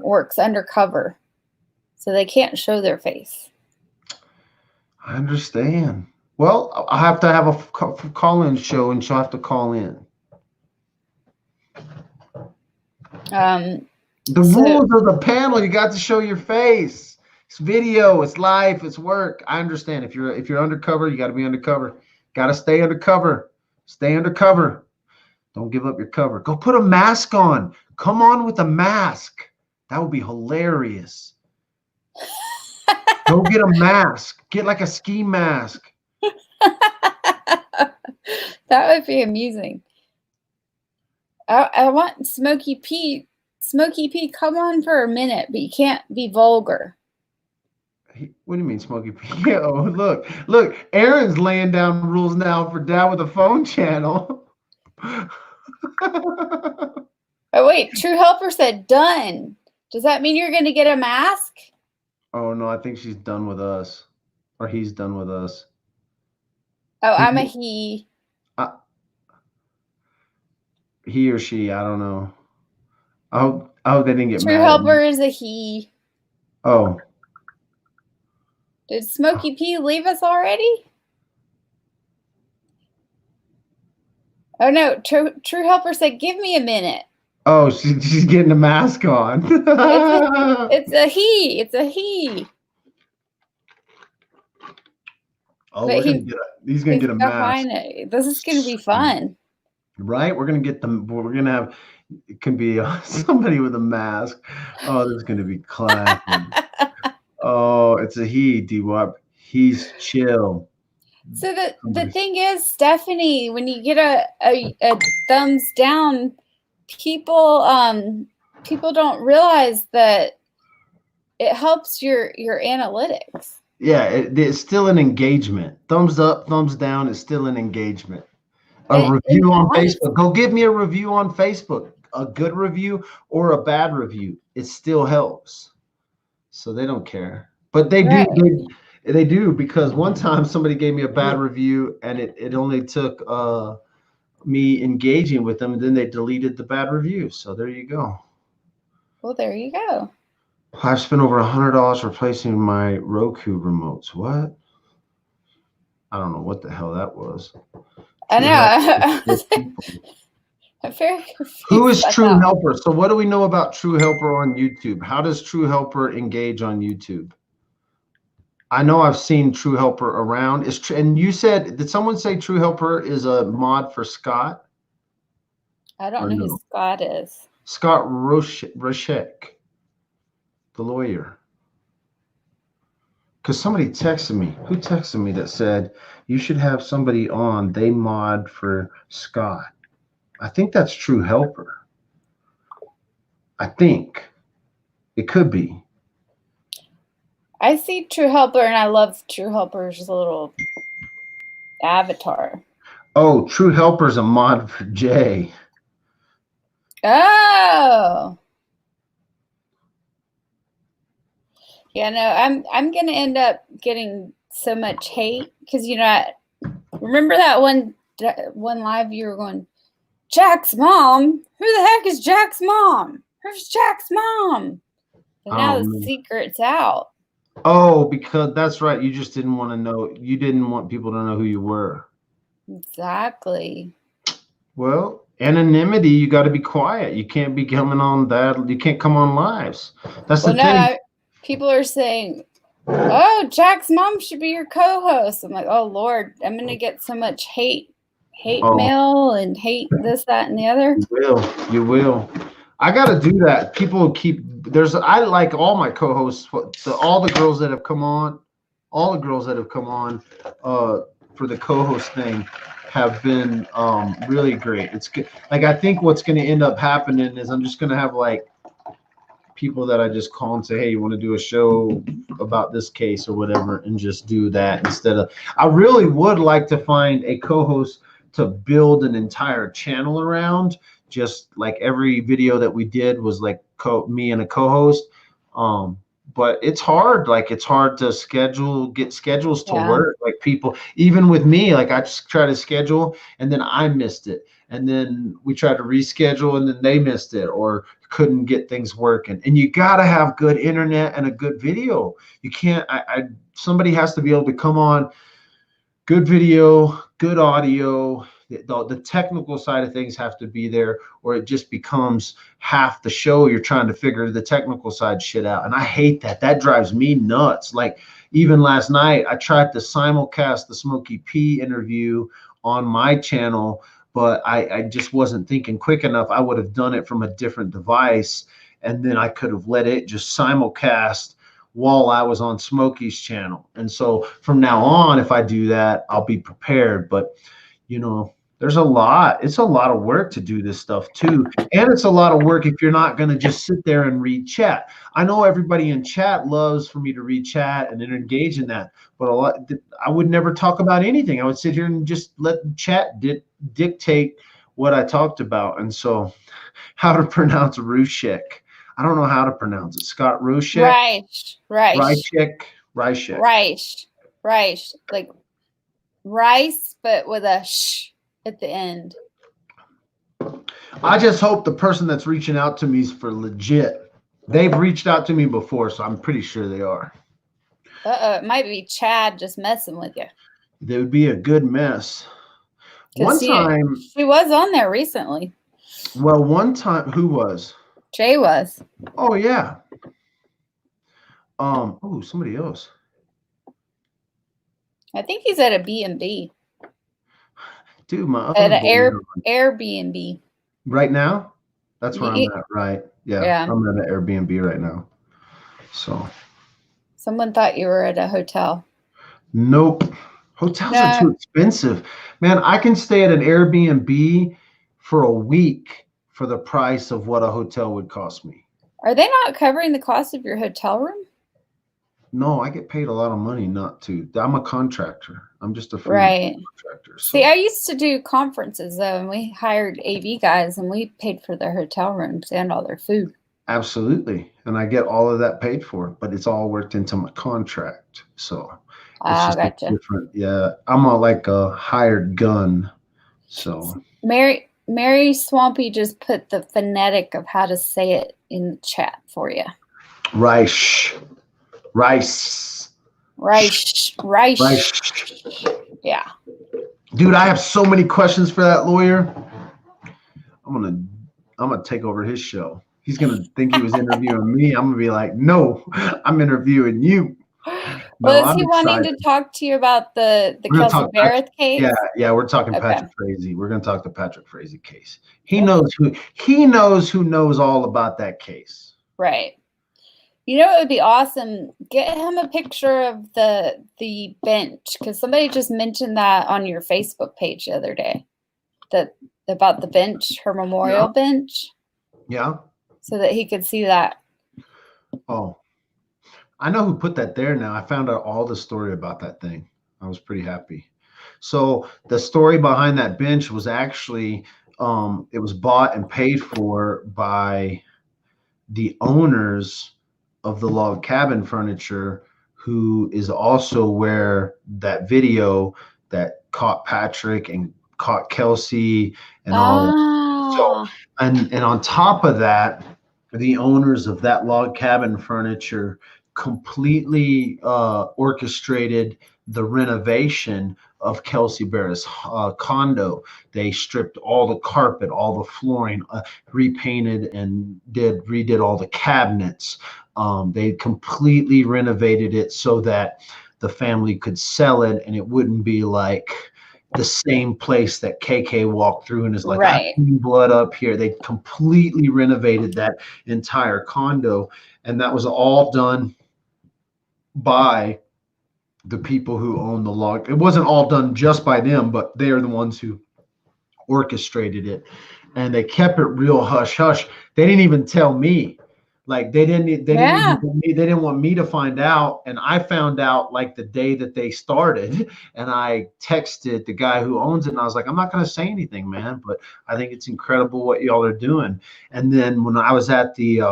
works undercover, so they can't show their face. I understand. Well, I have to have a call-in show, and she'll have to call in. The rules of the panel, you got to show your face. It's video, it's life, it's work. I understand. If you're undercover, you got to be undercover. Got to stay undercover. Stay undercover. Don't give up your cover. Go put a mask on. Come on with a mask. That would be hilarious. Go get a mask. Get like a ski mask. That would be amusing. I want Smokey Pete. Smokey Pete, come on for a minute, but you can't be vulgar. What do you mean, Smokey Pete? Oh, look. Aaron's laying down rules now for Dad with a Phone channel. Oh, wait. True Helper said done. Does that mean you're going to get a mask? Oh, no. I think she's done with us. Or he's done with us. Oh, I'm a he. He or she, I don't know. I hope they didn't get True mad. Helper is a he. Oh. Did Smokey P leave us already? Oh no, True Helper said, "Give me a minute." Oh, she's getting a mask on. It's a he. It's a he. Oh, he's gonna get a mask. This is gonna be fun. Right? We're gonna get them. We're gonna have. It can be somebody with a mask. Oh, this is gonna be classic. Oh, it's a he, D-Wop. He's chill. So the thing is, Stephanie, when you get a thumbs down, people don't realize that it helps your analytics. Yeah, it's still an engagement. Thumbs up, thumbs down is still an engagement. Review on Facebook. Go give me a review on Facebook. A good review or a bad review. It still helps. So they don't care. But they do. They do, because one time somebody gave me a bad review, and it only took me engaging with them, and then they deleted the bad review. So there you go. Well, there you go. I've spent over $100 replacing my Roku remotes. What? I don't know what the hell that was. I know. I'm very confused. Who is True Helper? So what do we know about True Helper on YouTube? How does True Helper engage on YouTube? I know I've seen True Helper around. And you said, did someone say True Helper is a mod for Scott? I don't know who Scott is. Scott Roshek, the lawyer. Because somebody texted me. Who texted me that said, you should have somebody on, they mod for Scott? I think that's True Helper. I think. It could be. I see True Helper, and I love True Helper's little avatar. Oh, True Helper's a mod for Jay. Oh. Yeah, no, I'm gonna end up getting so much hate because remember that one live you were going, Jack's mom? Who the heck is Jack's mom? Who's Jack's mom? And now the secret's out. Oh, because that's right. You just didn't want to know. You didn't want people to know who you were. Exactly. Well, anonymity, you got to be quiet. You can't be coming on that. You can't come on lives. That's the thing. People are saying, oh, Jack's mom should be your co-host. I'm like, oh, Lord, I'm going to get so much hate mail and hate this, that, and the other. You will. I got to do that. People keep, I like all my co-hosts, all the girls that have come on for the co-host thing have been really great. It's good. Like, I think what's going to end up happening is I'm just going to have like people that I just call and say, hey, you want to do a show about this case or whatever, and just do that instead of, I really would like to find a co-host to build an entire channel around. Just like every video that we did was like me and a co-host. But it's hard. Like it's hard to get schedules to work. Like people, even with me, like I just try to schedule and then I missed it. And then we tried to reschedule and then they missed it or couldn't get things working. And you got to have good internet and a good video. You can't, somebody has to be able to come on, good video, good audio. The technical side of things have to be there, or it just becomes half the show. You're trying to figure the technical side shit out. And I hate that. That drives me nuts. Like even last night, I tried to simulcast the Smokey P interview on my channel, but I just wasn't thinking quick enough. I would have done it from a different device, and then I could have let it just simulcast while I was on Smokey's channel. And so from now on, if I do that, I'll be prepared. But you know, it's a lot of work to do this stuff too. And it's a lot of work if you're not going to just sit there and read chat. I know everybody in chat loves for me to read chat and engage in that, but I would never talk about anything. I would sit here and just let chat dictate what I talked about. And so how to pronounce Rushek. I don't know how to pronounce it. Scott Rushek? Rice. Like rice, but with a sh at the end. I just hope the person that's reaching out to me is for legit. They've reached out to me before, so I'm pretty sure they are. It might be Chad just messing with you. They would be a good mess. One time, she was on there recently. Well, one time, who was? Jay was. Oh yeah. Oh, somebody else. I think he's at a B&B. Dude, my at an Airbnb. Right now? That's where I'm at, right? Yeah, I'm at an Airbnb right now. So. Someone thought you were at a hotel. Nope. Hotels are too expensive. Man, I can stay at an Airbnb for a week for the price of what a hotel would cost me. Are they not covering the cost of your hotel room? No, I get paid a lot of money not to. I'm a contractor. I'm just a contractor. So. See, I used to do conferences though, and we hired AV guys, and we paid for their hotel rooms and all their food. Absolutely, and I get all of that paid for, but it's all worked into my contract. So it's just different. Yeah, I'm like a hired gun. So Mary Swampy just put the phonetic of how to say it in the chat for you. Rice. Yeah. Dude, I have so many questions for that lawyer. I'm gonna take over his show. He's gonna think he was interviewing me. I'm gonna be like, no, I'm interviewing you. Well, is he wanting to talk to you about the Kelsey Berreth case? Yeah, we're talking Patrick Frazee. We're gonna talk the Patrick Frazee case. He knows who knows all about that case. Right. You know, it would be awesome. Get him a picture of the bench, because somebody just mentioned that on your Facebook page the other day. About the bench, her memorial bench. Yeah. So that he could see that. Oh, I know who put that there now. I found out all the story about that thing. I was pretty happy. So the story behind that bench was actually, it was bought and paid for by the owners of the log cabin furniture, who is also where that video that caught Patrick and caught Kelsey and all. So, and on top of that, the owners of that log cabin furniture completely orchestrated the renovation of Kelsey Berreth's condo. They stripped all the carpet, all the flooring, repainted and redid all the cabinets. They completely renovated it so that the family could sell it and it wouldn't be like the same place that KK walked through and is like, I see blood up here. They completely renovated that entire condo, and that was all done by the people who own the log. It wasn't all done just by them, but they are the ones who orchestrated it, and they kept it real hush hush. They didn't even tell me. Like they didn't want me to find out, and I found out like the day that they started, and I texted the guy who owns it, and I was like, I'm not going to say anything, man, but I think it's incredible what y'all are doing. And then when I was at the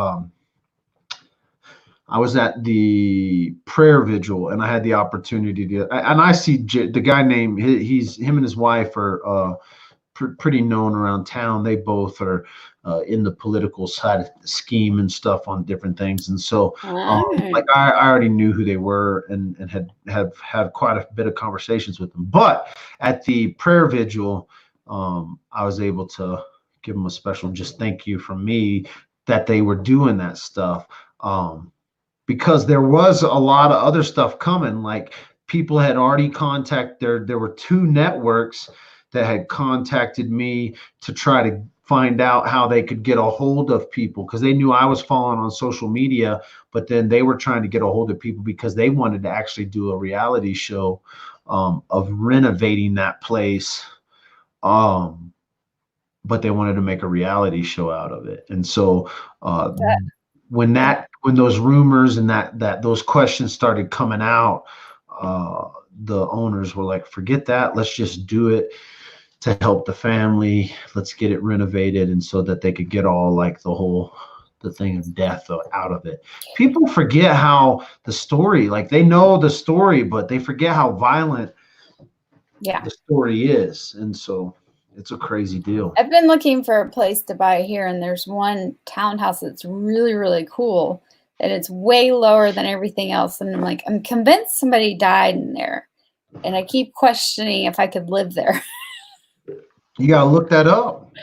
prayer vigil, and I had the opportunity to, and I see the guy named, him and his wife are pretty known around town. They both are in the political side of the scheme and stuff on different things. And so like I already knew who they were and have had quite a bit of conversations with them. But at the prayer vigil, I was able to give them a special just thank you from me that they were doing that stuff. Because there was a lot of other stuff coming. Like people had already contacted, there were 2 networks that had contacted me to try to find out how they could get a hold of people, because they knew I was following on social media, but then they were trying to get a hold of people because they wanted to actually do a reality show of renovating that place. But they wanted to make a reality show out of it. And so when those rumors and that those questions started coming out, the owners were like, forget that, let's just do it to help the family. Let's get it renovated, and so that they could get all like the thing of death out of it. People forget how the story, like they know the story, but they forget how violent the story is. And so it's a crazy deal. I've been looking for a place to buy here, and there's one townhouse that's really, really cool, and it's way lower than everything else. And I'm like, I'm convinced somebody died in there, and I keep questioning if I could live there. You gotta look that up.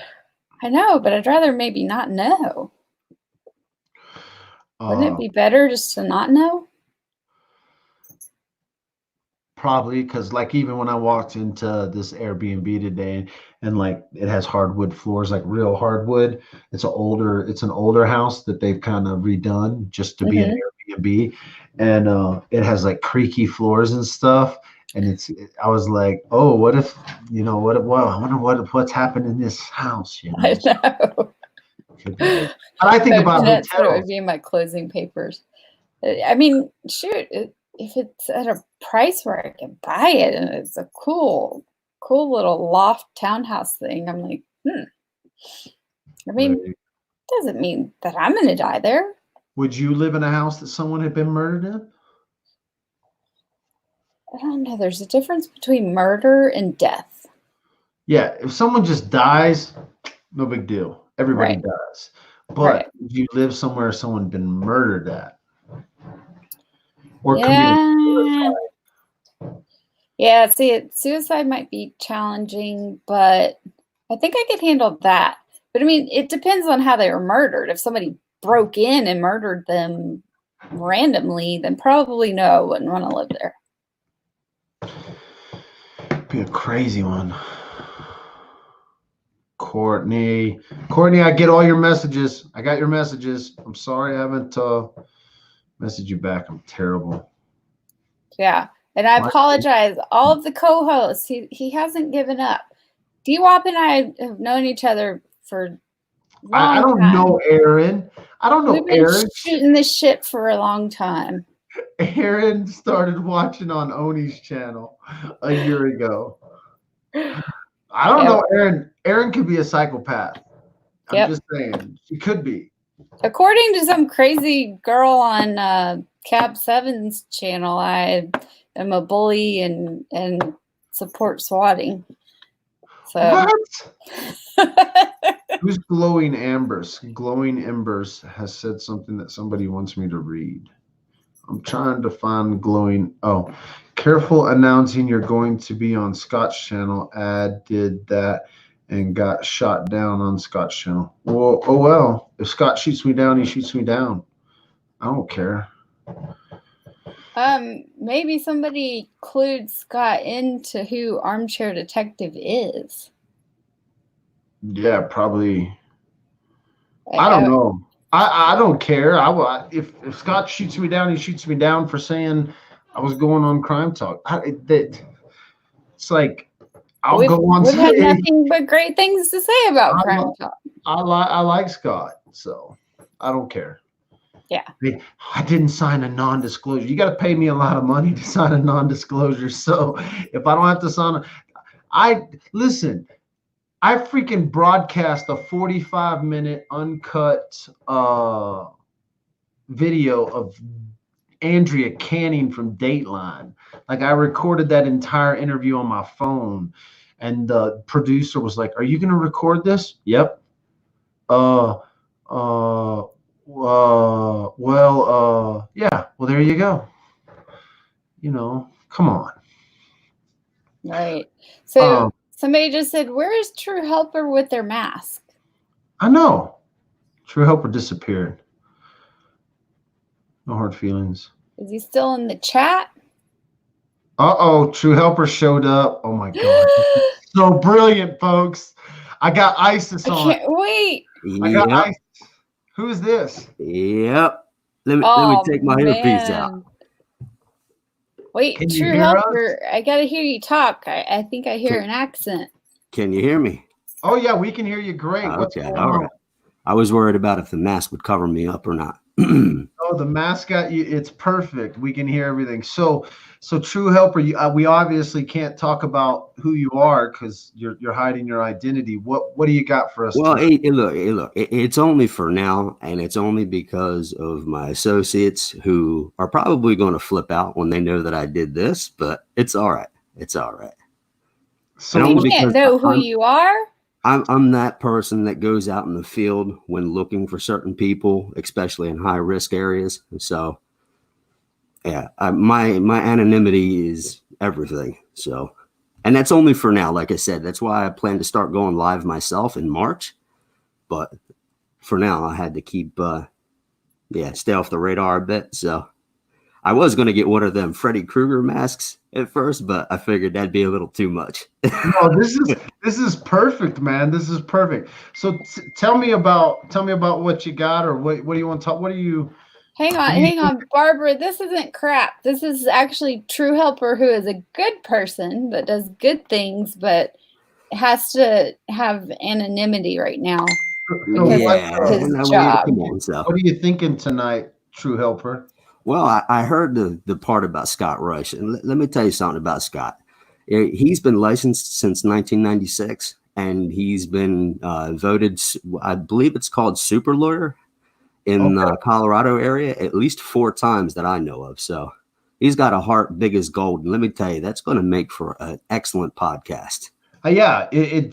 I know, but I'd rather maybe not know. Wouldn't it be better just to not know? Probably, because like even when I walked into this Airbnb today, and like it has hardwood floors, like real hardwood. It's an older house that they've kind of redone just to be an Airbnb, and it has like creaky floors and stuff. And I was like, oh, what if, I wonder what's happened in this house, you know? I know. But I think about that's what it hotels. would be in my closing papers. I mean, shoot, if it's at a price where I can buy it and it's a cool little loft townhouse thing, I'm like, I mean, it doesn't mean that I'm going to die there. Would you live in a house that someone had been murdered in? I don't know. There's a difference between murder and death. Yeah, if someone just dies, no big deal. Everybody dies. But if you live somewhere someone been murdered at, or committed suicide. Yeah, see, suicide might be challenging, but I think I could handle that. But I mean, it depends on how they were murdered. If somebody broke in and murdered them randomly, then probably no, I wouldn't want to live there. Be a crazy one. Courtney, I get all your messages. I got your messages. I'm sorry I haven't messaged you back. I'm terrible. Yeah, and I apologize. All of the co-hosts, he hasn't given up. D-Wop and I have known each other for I don't know Aaron. We've been shooting this shit for a long time. Aaron started watching on Oni's channel a year ago. I don't know Aaron. Aaron could be a psychopath. I'm just saying. She could be. According to some crazy girl on Cab 7's channel, I am a bully and support swatting. So what? Who's Glowing Embers? Glowing Embers has said something that somebody wants me to read. I'm trying to find Glowing. Oh, careful announcing you're going to be on Scott's channel. Ad did that and got shot down on Scott's channel. Well, oh well. If Scott shoots me down, he shoots me down. I don't care. Maybe somebody clued Scott into who Armchair Detective is. Yeah, probably. I don't know. I don't care. If Scott shoots me down, he shoots me down for saying I was going on Crime Talk. It's like I'll go on. We've had nothing but great things to say about Crime Talk. I like Scott, so I don't care. Yeah. I didn't sign a non-disclosure. You got to pay me a lot of money to sign a non-disclosure. So if I don't have to sign I freaking broadcast a 45-minute uncut video of Andrea Canning from Dateline. Like, I recorded that entire interview on my phone, and the producer was like, "Are you going to record this?" Yep. Yeah. Well, there you go. You know, come on. Right. So somebody just said, "Where is True Helper with their mask?" I know. True Helper disappeared. No hard feelings. Is he still in the chat? Uh-oh, True Helper showed up. Oh my God. So brilliant, folks. I got ISIS on. I can't wait. I got ISIS. Who is this? Yep. Let me take my earpiece out. Wait, True Helper, I gotta hear you talk. I think I hear an accent. Can you hear me? Oh yeah, we can hear you great. Okay, all right. I was worried about if the mask would cover me up or not. Oh, the mask got you. It's perfect. We can hear everything. So True Helper, we obviously can't talk about who you are because you're hiding your identity. What do you got for us? Well, look, it's only for now, and it's only because of my associates who are probably going to flip out when they know that I did this. But it's all right. It's all right. So you can't know who you are? I'm that person that goes out in the field when looking for certain people, especially in high risk areas. So, yeah, my anonymity is everything. So, and that's only for now. Like I said, that's why I plan to start going live myself in March. But for now, I had to keep, stay off the radar a bit. So, I was going to get one of them Freddy Krueger masks at first, but I figured that'd be a little too much. No, this is perfect, man. This is perfect. So tell me about what you got, or what do you want to talk? What do you? Hang on, Barbara. This isn't crap. This is actually True Helper, who is a good person but does good things, but has to have anonymity right now because of his job. What are you thinking tonight, True Helper? Well, I heard the part about Scott Rush, and let me tell you something about Scott. He's been licensed since 1996, and he's been voted, I believe it's called super lawyer in Colorado area at least 4 times that I know of. So he's got a heart big as gold. And let me tell you, that's going to make for an excellent podcast. Yeah,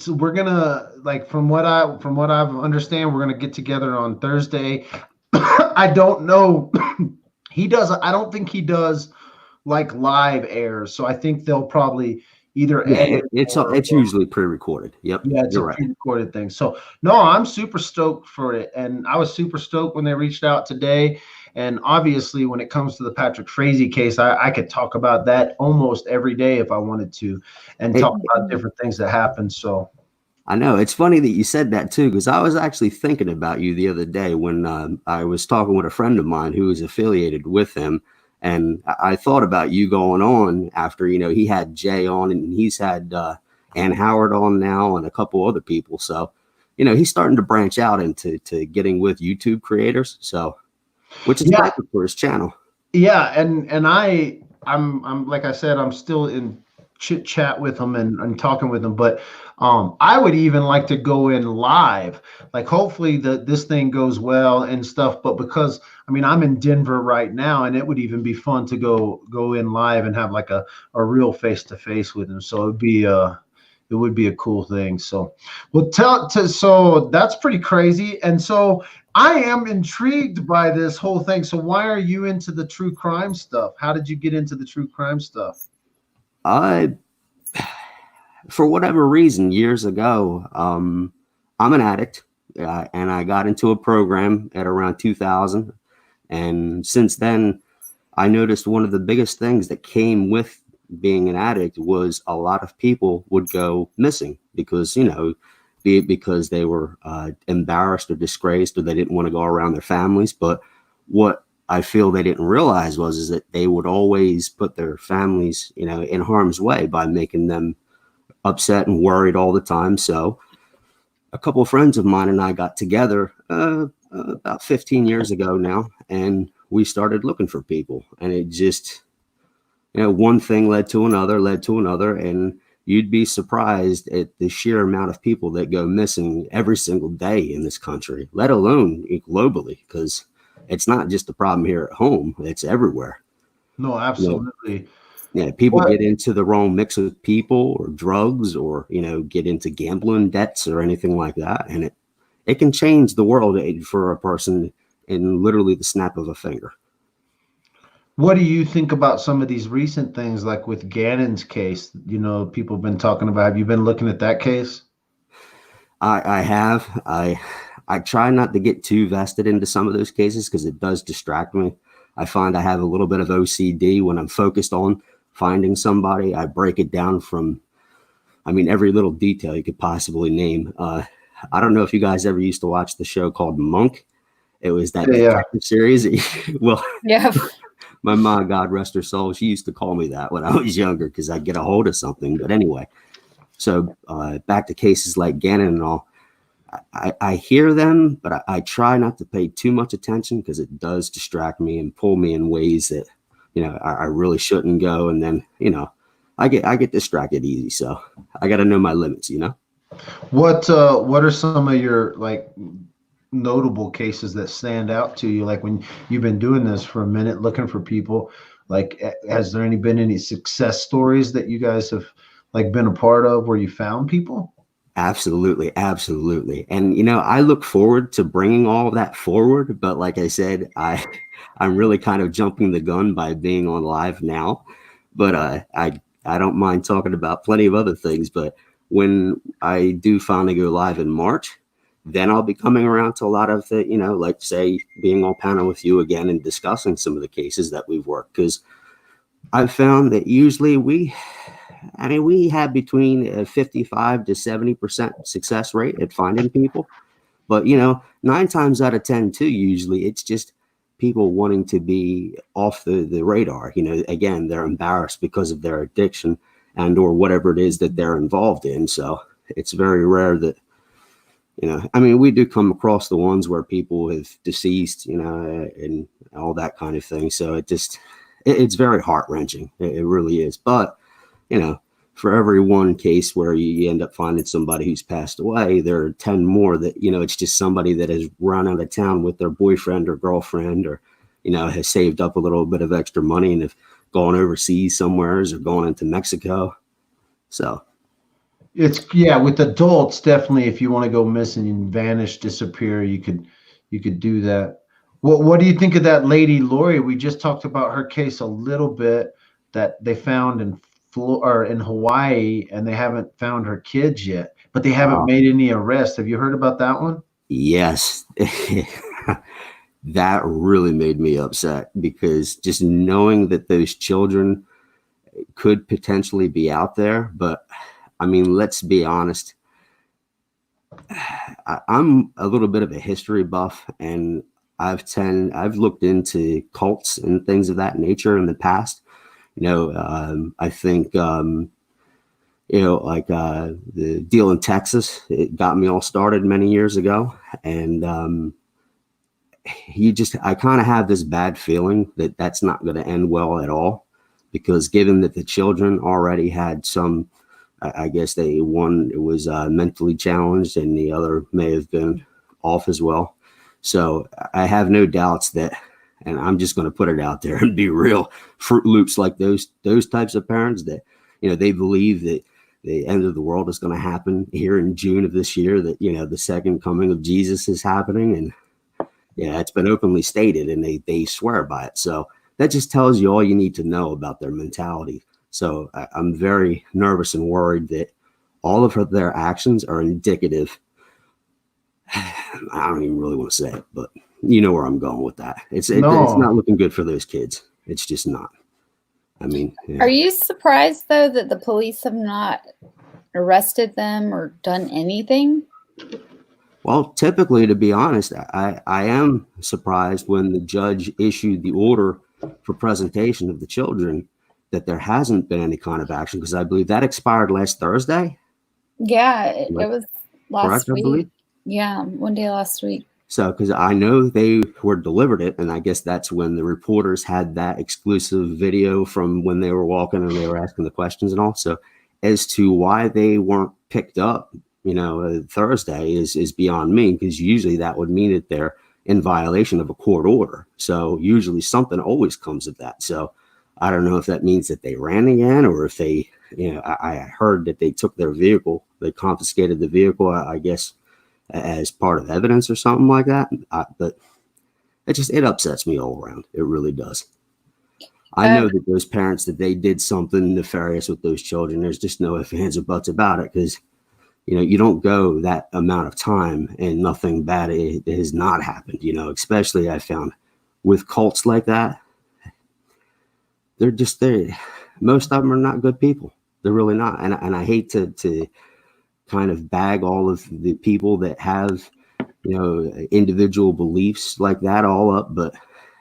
we're gonna, like, from what I understand, we're gonna get together on Thursday. I don't know. I don't think he does like live airs. So I think they'll probably either edit it's usually pre-recorded. Yep. Yeah, it's a pre-recorded thing. So no, I'm super stoked for it. And I was super stoked when they reached out today. And obviously when it comes to the Patrick Frazee case, I could talk about that almost every day if I wanted to, and talk about different things that happened. So I know it's funny that you said that too, because I was actually thinking about you the other day when I was talking with a friend of mine who is affiliated with him, and I thought about you going on after he had Jay on, and he's had Ann Howard on now, and a couple other people. So he's starting to branch out into getting with YouTube creators. So, which is perfect for his channel. Yeah, and I'm like I said, I'm still in chit chat with him and talking with him, but I would even like to go in live, like hopefully this thing goes well and stuff, but because I'm in Denver right now, and it would even be fun to go in live and have like a real face-to-face with him. So it would be a cool thing. So so that's pretty crazy. And so I am intrigued by this whole thing. So why are you into the true crime stuff? How did you get into the true crime stuff? For whatever reason, years ago, I'm an addict, and I got into a program at around 2000. And since then, I noticed one of the biggest things that came with being an addict was a lot of people would go missing because, be it because they were embarrassed or disgraced, or they didn't want to go around their families. But what I feel they didn't realize is that they would always put their families, in harm's way by making them upset and worried all the time. So a couple of friends of mine and I got together about 15 years ago now, and we started looking for people, and it just, one thing led to another, and you'd be surprised at the sheer amount of people that go missing every single day in this country, let alone globally, because it's not just a problem here at home, it's everywhere. No, absolutely. Yeah, people get into the wrong mix of people or drugs, or get into gambling debts or anything like that, and it can change the world for a person in literally the snap of a finger. What do you think about some of these recent things, like with Gannon's case? People have been talking about. Have you been looking at that case? I have. I try not to get too vested into some of those cases because it does distract me. I find I have a little bit of OCD when I'm focused on finding somebody. I break it down from, every little detail you could possibly name. I don't know if you guys ever used to watch the show called Monk. It was that detective series. Well, yeah. My mom, God rest her soul, she used to call me that when I was younger because I'd get a hold of something. But anyway, so back to cases like Gannon and all. I hear them, but I try not to pay too much attention because it does distract me and pull me in ways that, I really shouldn't go. And then, I get distracted easy. So I got to know my limits, What are some of your notable cases that stand out to you? Like when you've been doing this for a minute, looking for people, has there been any success stories that you guys have been a part of where you found people? Absolutely. And, I look forward to bringing all of that forward. But like I said, I'm really kind of jumping the gun by being on live now. But I don't mind talking about plenty of other things. But when I do finally go live in March, then I'll be coming around to a lot of the, like say being on panel with you again and discussing some of the cases that we've worked. Because I've found that usually we have between a 55 to 70% success rate at finding people. But, 9 times out of 10 too, usually it's just people wanting to be off the radar. Again, they're embarrassed because of their addiction and or whatever it is that they're involved in. So it's very rare that, we do come across the ones where people have deceased, and all that kind of thing. So it's very heart-wrenching. It really is. But, for every one case where you end up finding somebody who's passed away, there are 10 more that, it's just somebody that has run out of town with their boyfriend or girlfriend, or, has saved up a little bit of extra money and have gone overseas somewheres or gone into Mexico. So. With adults, definitely, if you want to go missing and vanish, disappear, you could do that. What do you think of that lady, Lori? We just talked about her case a little bit that they found in Hawaii, and they haven't found her kids yet, but they haven't made any arrests. Have you heard about that one? Yes. That really made me upset because just knowing that those children could potentially be out there, but let's be honest. I'm a little bit of a history buff, and I've looked into cults and things of that nature in the past. I think, the deal in Texas, it got me all started many years ago. And I kind of have this bad feeling that that's not going to end well at all, because given that the children already had some, I guess one was mentally challenged and the other may have been off as well. So I have no doubts that, and I'm just going to put it out there and be real, Fruit Loops like those types of parents that, they believe that the end of the world is going to happen here in June of this year, that, the second coming of Jesus is happening. And it's been openly stated and they swear by it. So that just tells you all you need to know about their mentality. So I'm very nervous and worried that all of their actions are indicative. I don't even really want to say it, but you know where I'm going with that. It's not looking good for those kids. It's just not. Are you surprised though that the police have not arrested them or done anything? Well, typically, to be honest, I am surprised when the judge issued the order for presentation of the children that there hasn't been any kind of action, because I believe that expired last Thursday. Yeah, it was last correct, week. I believe? Yeah, one day last week. So, because I know they were delivered it, and I guess that's when the reporters had that exclusive video from when they were walking and they were asking the questions and all. So, as to why they weren't picked up, Thursday is beyond me, because usually that would mean that they're in violation of a court order. So usually something always comes of that. So I don't know if that means that they ran again, or if they, I heard that they took their vehicle, they confiscated the vehicle, I guess, as part of evidence or something like that. But it upsets me all around. It really does. I know that those parents, that they did something nefarious with those children. There's just no ifs, ands, or buts about it, because you don't go that amount of time and nothing bad it has not happened. Especially I found with cults like that, most of them are not good people. They're really not. And I hate to kind of bag all of the people that have, individual beliefs like that all up. But,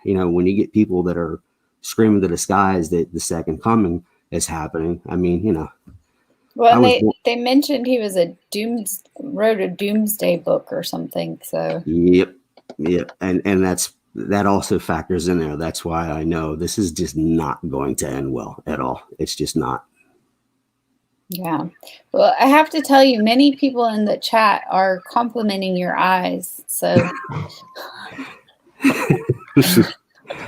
when you get people that are screaming to the skies that the second coming is happening, I mean, Well, they mentioned he was wrote a doomsday book or something. So Yep. And that also factors in there. That's why I know this is just not going to end well at all. It's just not. Yeah. Well, I have to tell you, many people in the chat are complimenting your eyes. So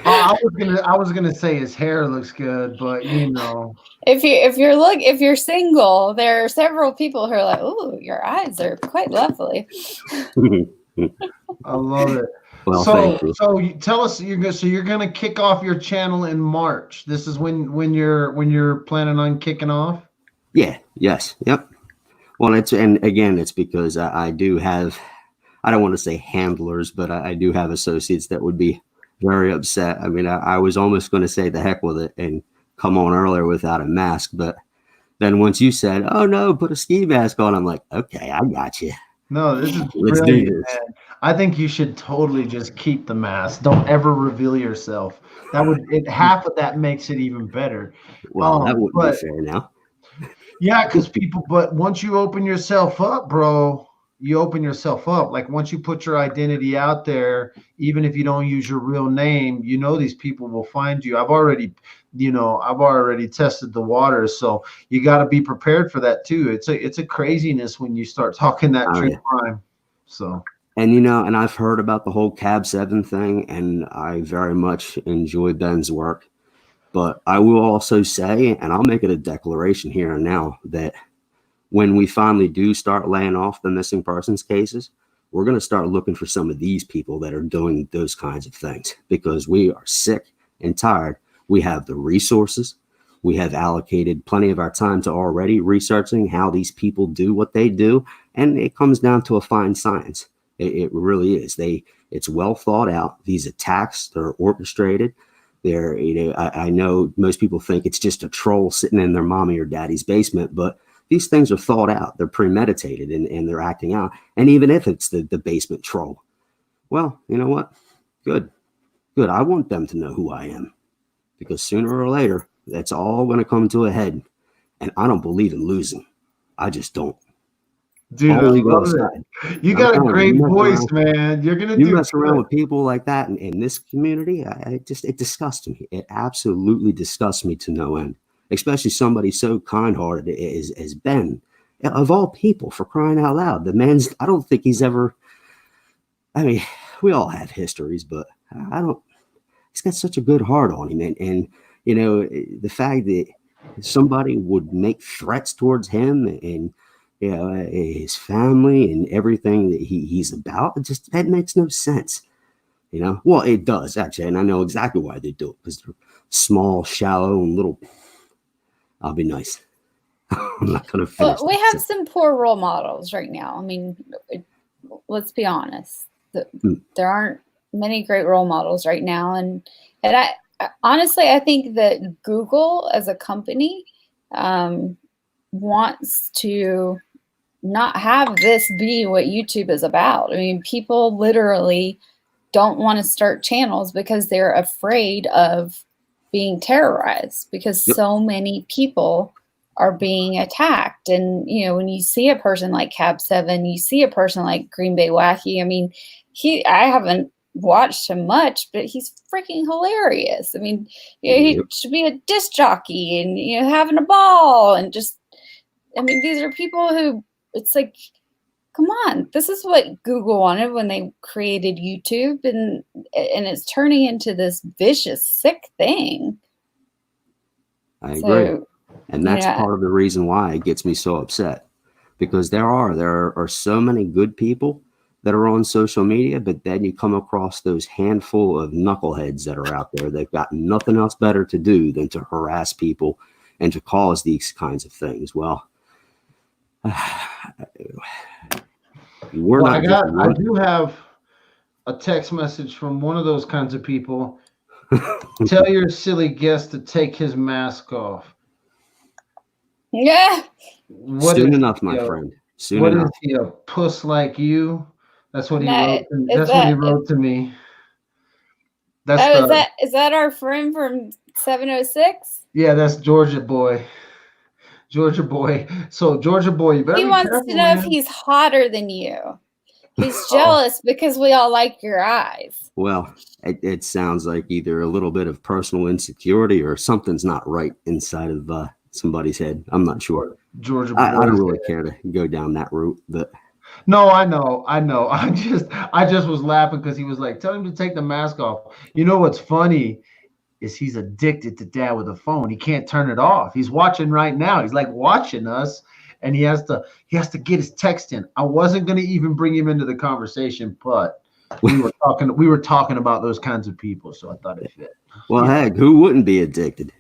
I was gonna say his hair looks good, but if you're single, there are several people who are like, "Oh, your eyes are quite lovely." I love it. Well, so tell us, you're gonna kick off your channel in March. This is when you're planning on kicking off. Yeah. Yes. Yep. Well, it's because I do have, I don't want to say handlers, but I do have associates that would be very upset. I mean, I was almost going to say the heck with it and come on earlier without a mask. But then once you said, "Oh no, put a ski mask on," I'm like, okay, I got you. No, this is Let's brilliant, do this. man. I think you should totally just keep the mask. Don't ever reveal yourself. Half of that makes it even better. Well, that wouldn't be fair now. Yeah, because but once you open yourself up, bro, you open yourself up. Like once you put your identity out there, even if you don't use your real name, these people will find you. I've already tested the waters, so you got to be prepared for that too. It's a craziness when you start talking that true crime. So. And I've heard about the whole Cab 7 thing, and I very much enjoy Ben's work. But I will also say, and I'll make it a declaration here and now, that when we finally do start laying off the missing persons cases, we're going to start looking for some of these people that are doing those kinds of things, because we are sick and tired. We have the resources. We have allocated plenty of our time to already researching how these people do what they do. And it comes down to a fine science. It really is. It's well thought out. These attacks, they're orchestrated. I know most people think it's just a troll sitting in their mommy or daddy's basement, but these things are thought out. They're premeditated and they're acting out. And even if it's the basement troll, well, you know what? Good. I want them to know who I am, because sooner or later, that's all going to come to a head. And I don't believe in losing. I just don't. Dude, I love it. You got a great voice, man. You're gonna mess around with people like that in this community. It disgusts me. It absolutely disgusts me to no end. Especially somebody so kind-hearted as Ben, of all people, for crying out loud. The man's, I don't think he's ever. I mean, we all have histories, but he's got such a good heart on him, and the fact that somebody would make threats towards him and his family and everything that he's about, that makes no sense. Well, it does actually, and I know exactly why they do it, because they're small, shallow, and little. I'll be nice. I'm not gonna finish. Well, we have some poor role models right now. I mean, let's be honest. There aren't many great role models right now, and I honestly, I think that Google as a company wants to not have this be what YouTube is about. I mean, people literally don't want to start channels because they're afraid of being terrorized, because so many people are being attacked. And, when you see a person like Cab 7, you see a person like Green Bay Wacky, I mean, I haven't watched him much, but he's freaking hilarious. I mean, he should be a disc jockey and having a ball and just. I mean, these are people who it's like, come on, this is what Google wanted when they created YouTube, and it's turning into this vicious, sick thing. I agree. And that's part of the reason why it gets me so upset, because there are so many good people that are on social media, but then you come across those handful of knuckleheads that are out there. They've got nothing else better to do than to harass people and to cause these kinds of things. Well, I do have a text message from one of those kinds of people. Tell your silly guest to take his mask off. Yeah. Soon enough, my friend. Soon enough. Is he, a puss like you? That's what he wrote. That's what he wrote to me. Is that our friend from 706? Yeah, that's Georgia boy. Georgia boy. So Georgia boy, you better He be wants careful, to know man. if he's hotter than you. He's jealous because we all like your eyes. Well, it sounds like either a little bit of personal insecurity or something's not right inside of somebody's head. I'm not sure. Georgia I don't really care to go down that route, but no, I know. I just was laughing because he was like, tell him to take the mask off. You know what's funny is he's addicted to dad with a phone. He can't turn it off. He's watching right now. He's like watching us, and he has to get his text in. I wasn't going to even bring him into the conversation, but we were talking about those kinds of people, so I thought it fit. Well, heck, who wouldn't be addicted?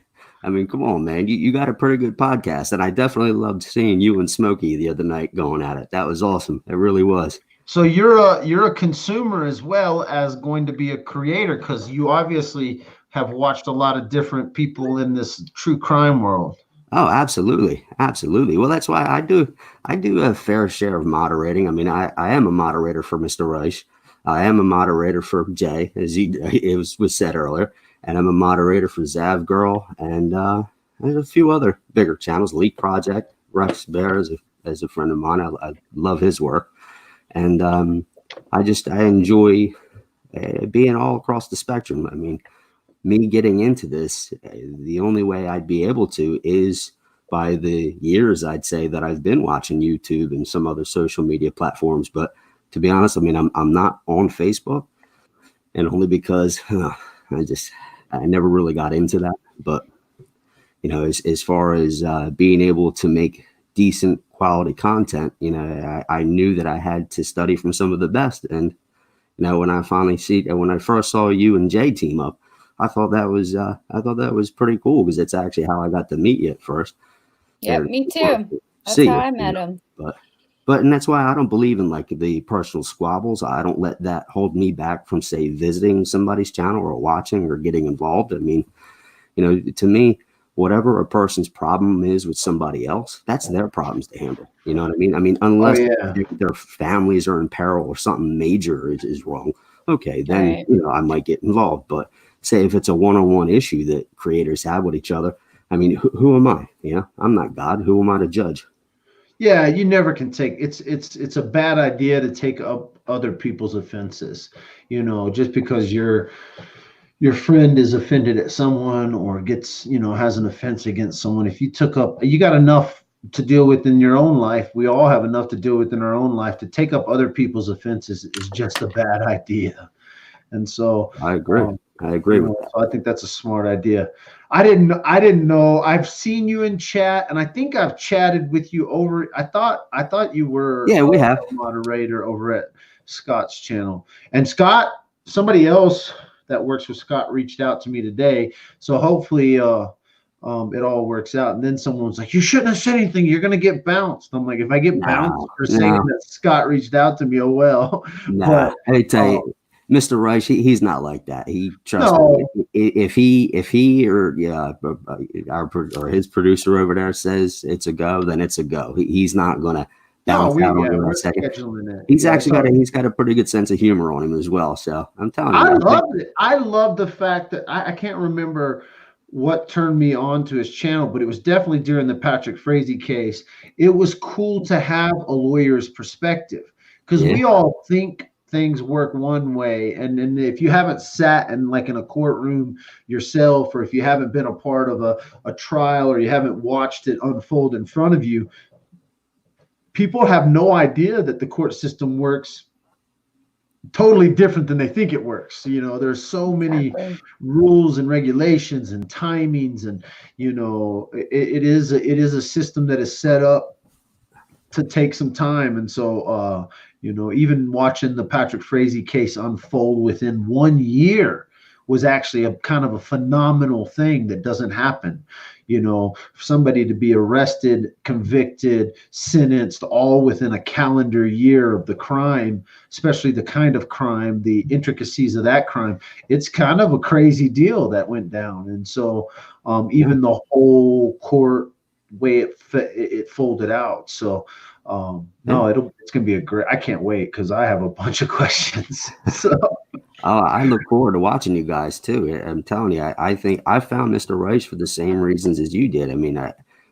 I mean, come on, man. You got a pretty good podcast, and I definitely loved seeing you and Smokey the other night going at it. That was awesome. It really was. So you're a consumer as well as going to be a creator, because you obviously have watched a lot of different people in this true crime world. Oh, absolutely. Absolutely. Well, that's why I do a fair share of moderating. I mean, I am a moderator for Mr. Reich. I am a moderator for Jay, as it was said earlier. And I'm a moderator for Zav Girl and there's a few other bigger channels. Leak Project, Rex Bear is a friend of mine. I love his work. And I enjoy being all across the spectrum. I mean, me getting into this, the only way I'd be able to is by the years, I'd say, that I've been watching YouTube and some other social media platforms. But to be honest, I mean, I'm not on Facebook, and only because I never really got into that. But, you know, as far as being able to make decent quality content, you know, I knew that I had to study from some of the best. And, you know, when I first saw you and Jay team up, I thought that was pretty cool, because it's actually how I got to meet you at first. Yeah, me too. That's how I met him. But and that's why I don't believe in like the personal squabbles. I don't let that hold me back from, say, visiting somebody's channel or watching or getting involved. I mean, you know, to me, whatever a person's problem is with somebody else, that's their problems to handle. You know what I mean? I mean, unless their families are in peril or something major is wrong. Okay, then, you know, I might get involved. But say if it's a one-on-one issue that creators have with each other, I mean, who am I? You know, I'm not God. Who am I to judge? Yeah, you never can take it's a bad idea to take up other people's offenses, you know, just because your friend is offended at someone or gets, you know, has an offense against someone. If you got enough to deal with in your own life. We all have enough to deal with in our own life. To take up other people's offenses is just a bad idea. And so I agree. I agree. So I think that's a smart idea. I didn't know. I've seen you in chat, and I think I've chatted with you over. I thought you were we have a moderator over at Scott's channel. And Scott, somebody else that works with Scott reached out to me today. So hopefully it all works out. And then someone was like, "You shouldn't have said anything. You're gonna get bounced." I'm like, if I get bounced for saying that Scott reached out to me, oh well. But I tell you, Mr. Reich, he's not like that. He trusts me. If he or his producer over there says it's a go, then it's a go. He's not gonna bounce out on you in a second. He's got a pretty good sense of humor on him as well. So I'm telling you, I loved it. I love the fact that I can't remember what turned me on to his channel, but it was definitely during the Patrick Frazee case. It was cool to have a lawyer's perspective, because we all think things work one way, and if you haven't sat in like in a courtroom yourself, or if you haven't been a part of a trial, or you haven't watched it unfold in front of you, people have no idea that the court system works totally different than they think it works. You know, there's so many rules and regulations and timings, and you know, it is a system that is set up to take some time. And so you know, even watching the Patrick Frazee case unfold within 1 year was actually a kind of a phenomenal thing that doesn't happen. You know, for somebody to be arrested, convicted, sentenced, all within a calendar year of the crime, especially the kind of crime, the intricacies of that crime, it's kind of a crazy deal that went down. And so even the whole court way it folded out. So no, it's gonna be a great. I can't wait because I have a bunch of questions. So I look forward to watching you guys too. I'm telling you, I think I found Mr. Rice for the same reasons as you did. I mean,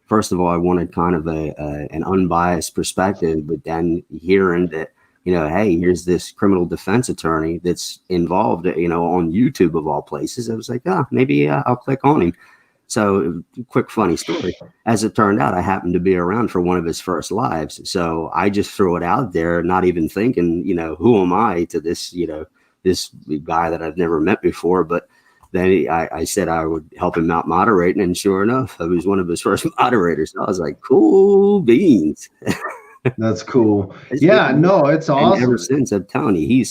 first of all, I wanted kind of an unbiased perspective, but then hearing that, you know, hey, here's this criminal defense attorney that's involved, you know, on YouTube of all places. I was like, maybe I'll click on him. So quick funny story. As it turned out, I happened to be around for one of his first lives. So I just threw it out there, not even thinking, you know, who am I to this, you know, this guy that I've never met before. But then I said I would help him out moderating. And sure enough, I was one of his first moderators. I was like, cool beans. That's cool. Yeah, no, it's awesome. And ever since, I'm telling you,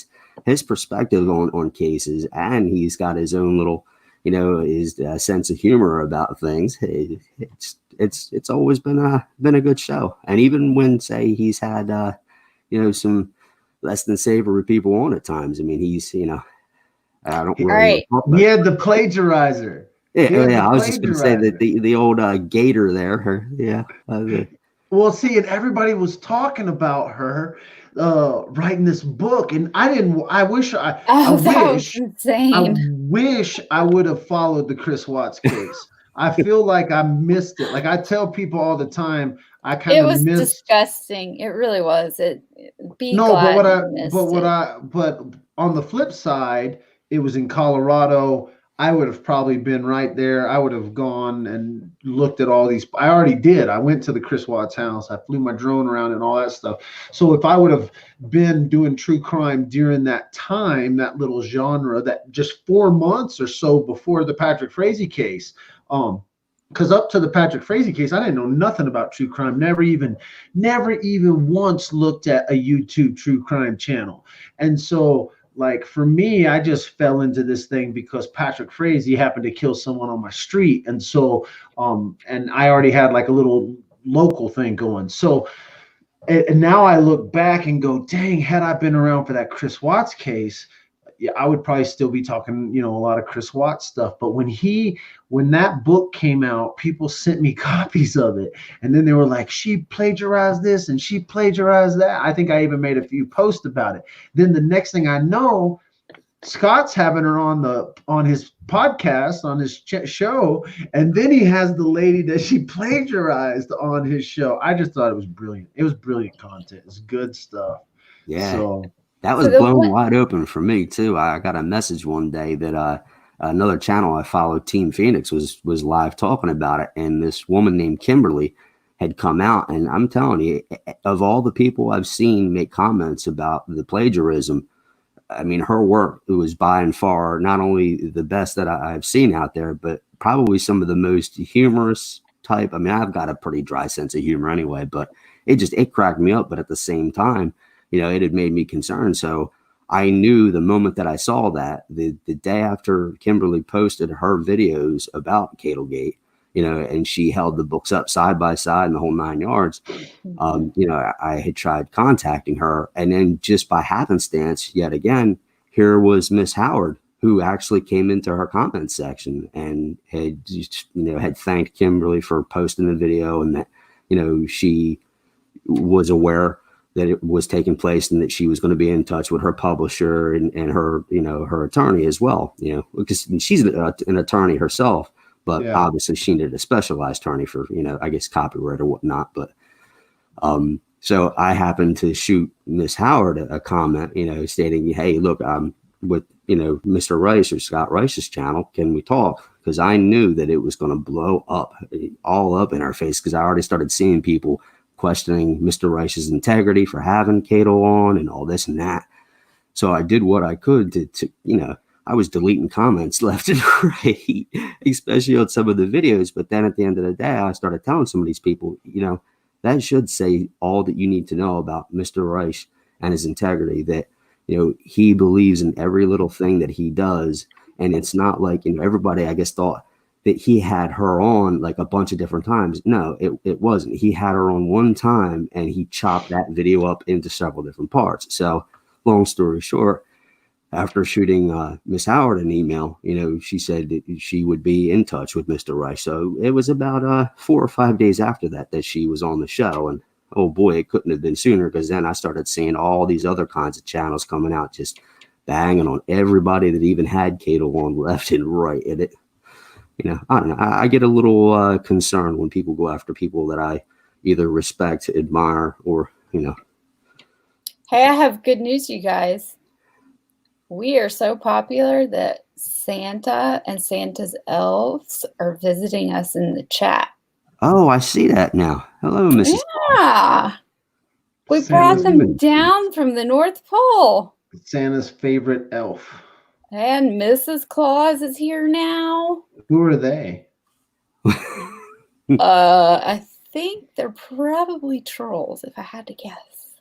his perspective on cases, and he's got his own little, you know, his sense of humor about things. It's always been a good show. And even when, say, he's had you know, some less than savory people on at times. I mean, he's, you know, I don't really He had the plagiarizer. Yeah, I was just going to say that the old gator there. Well, see, and everybody was talking about her writing this book, and I wish I would have followed the Chris Watts case. I feel like I missed it. Like I tell people all the time, I kind of missed. It was disgusting. It really was. But on the flip side, it was in Colorado. I would have probably been right there. I would have gone and looked at all these. I already did. I went to the Chris Watts house. I flew my drone around and all that stuff. So if I would have been doing true crime during that time, that little genre, that just 4 months or so before the Patrick Frazee case, because up to the Patrick Frazee case, I didn't know nothing about true crime. Never even once looked at a YouTube true crime channel. And so, like, for me, I just fell into this thing because Patrick Frazee happened to kill someone on my street. And so, and I already had like a little local thing going. So, and now I look back and go, dang, had I been around for that Chris Watts case, yeah, I would probably still be talking, you know, a lot of Chris Watts stuff. But when that book came out, people sent me copies of it. And then they were like, she plagiarized this and she plagiarized that. I think I even made a few posts about it. Then the next thing I know, Scott's having her on his podcast, on his show. And then he has the lady that she plagiarized on his show. I just thought it was brilliant. It was brilliant content. It's good stuff. Yeah. So that was blown wide open for me too. I got a message one day that another channel I followed, Team Phoenix, was live talking about it, and this woman named Kimberly had come out, and I'm telling you, of all the people I've seen make comments about the plagiarism, I mean, her work, it was by and far not only the best that I've seen out there, but probably some of the most humorous type. I mean, I've got a pretty dry sense of humor anyway, but it cracked me up. But at the same time, you know, it had made me concerned. So I knew the moment that I saw that, the day after Kimberly posted her videos about Cattlegate, you know, and she held the books up side by side and the whole 9 yards, you know, I had tried contacting her. And then just by happenstance, yet again, here was Miss Howard, who actually came into her comment section and had, you know, had thanked Kimberly for posting the video, and that, you know, she was aware that it was taking place and that she was going to be in touch with her publisher and her, you know, her attorney as well, you know, because she's an attorney herself, but obviously she needed a specialized attorney for, you know, I guess copyright or whatnot. But So I happened to shoot Miss Howard a comment, stating, hey, look, I'm with, Mr. Rice or Scott Rice's channel. Can we talk? Because I knew that it was going to blow up, all up in our face, because I already started seeing people questioning Mr. Rice's integrity for having Cato on and all this and that. So I did what I could to I was deleting comments left and right, especially on some of the videos. But then at the end of the day, I started telling some of these people, that should say all that you need to know about Mr. Rice and his integrity, that, he believes in every little thing that he does. And it's not like, everybody, I guess, thought that he had her on like a bunch of different times. No, it wasn't. He had her on one time and he chopped that video up into several different parts. So long story short, after shooting Miss Howard an email, she said that she would be in touch with Mr. Rice. So it was about 4 or 5 days after that she was on the show. And oh boy, it couldn't have been sooner, because then I started seeing all these other kinds of channels coming out, just banging on everybody that even had Cato on left and right. And it, I don't know. I get a little concerned when people go after people that I either respect, admire, or, Hey, I have good news, you guys. We are so popular that Santa and Santa's elves are visiting us in the chat. Oh, I see that now. Hello, Mrs. Yeah. We brought them down from the North Pole. Santa's favorite elf. And Mrs. Claus is here now. Who are they? I think they're probably trolls, if I had to guess.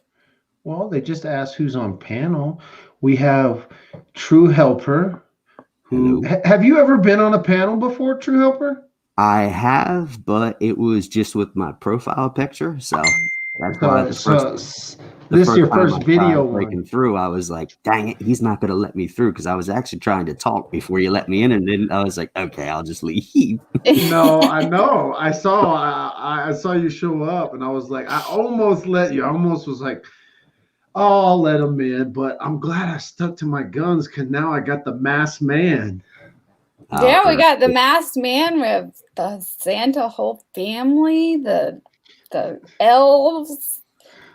Well, they just asked who's on panel. We have True Helper. Have you ever been on a panel before, True Helper? I have, but it was just with my profile picture. So that's why this is your first video breaking through. I was like, dang it, he's not going to let me through, because I was actually trying to talk before you let me in, and then I was like, okay, I'll just leave. No, I know. I saw you show up, and I was like, I almost let you. I almost was like, oh, I'll let him in, but I'm glad I stuck to my guns, because now I got the masked man. Yeah, we got the masked man with the Santa whole family, the elves.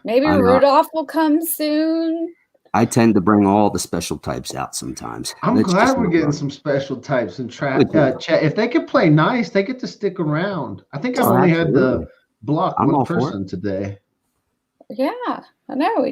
Maybe Rudolph will come soon. I tend to bring all the special types out sometimes. I'm glad we're getting some special types in chat. If they could play nice, they get to stick around. I think I've only had to block one person today. Yeah, I know.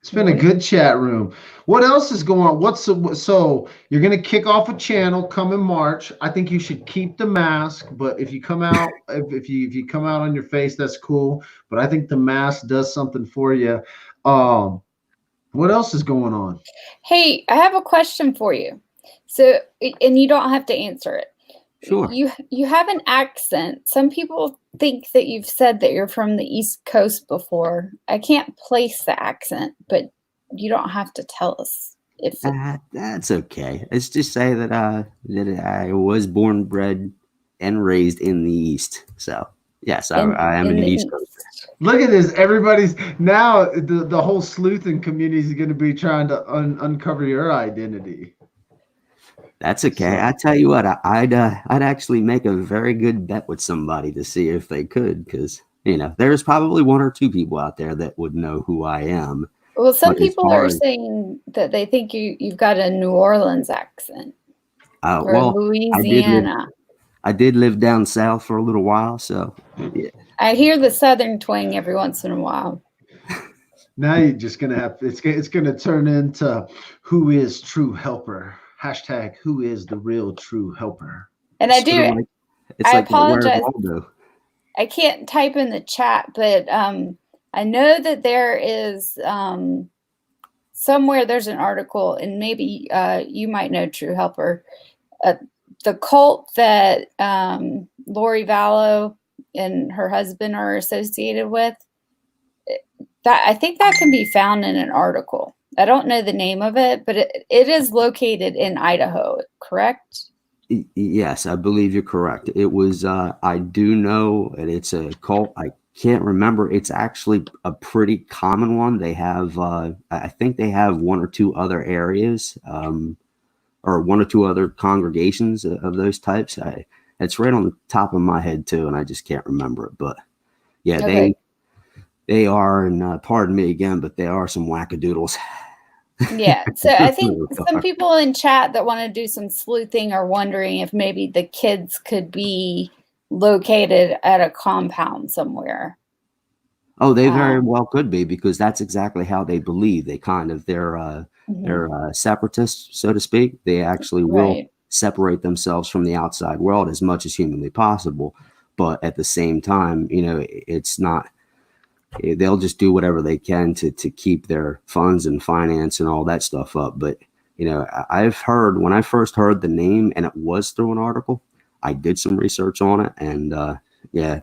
It's been a good chat room. What else is going on? So you're going to kick off a channel come in March. I think you should keep the mask, but if you come out, if you come out on your face, that's cool. But I think the mask does something for you. What else is going on? Hey, I have a question for you. So, and you don't have to answer it. Sure. You have an accent. Some people think that you've said that you're from the East Coast before. I can't place the accent, but you don't have to tell us if that's okay. Let's just say that I was born, bred, and raised in the East. So yes, I am an East Coast. Look at this. Everybody's now the whole sleuthing community is going to be trying to uncover your identity. That's okay. I tell you what, I'd actually make a very good bet with somebody to see if they could, because there's probably 1 or 2 people out there that would know who I am. Well, some people are saying that they think you've got a New Orleans accent. Or Louisiana. I did live down south for a little while, so yeah. I hear the southern twang every once in a while. Now you're just gonna have it's gonna turn into who is True Helper. # who is the real True Helper. And I do. I apologize. I can't type in the chat, but I know that there is somewhere there's an article, and maybe you might know, True Helper, the cult that Lori Vallow and her husband are associated with. That I think that can be found in an article. I don't know the name of it, but it is located in Idaho, correct? Yes, I believe you're correct. It was, I do know, and it's a cult. I can't remember. It's actually a pretty common one. They have, I think they have 1 or 2 other areas, or 1 or 2 other congregations of those types. It's right on the top of my head too, and I just can't remember it. But yeah, okay. They are, and pardon me again, but they are some wackadoodles. Yeah. So I think some people in chat that want to do some sleuthing are wondering if maybe the kids could be located at a compound somewhere. Oh, they very well could be, because that's exactly how they believe. They kind of they're separatists, so to speak. They actually will separate themselves from the outside world as much as humanly possible, but at the same time, you know, it's not. They'll just do whatever they can to keep their funds and finance and all that stuff up. But, you know, I've heard, when I first heard the name, and it was through an article, I did some research on it. And yeah,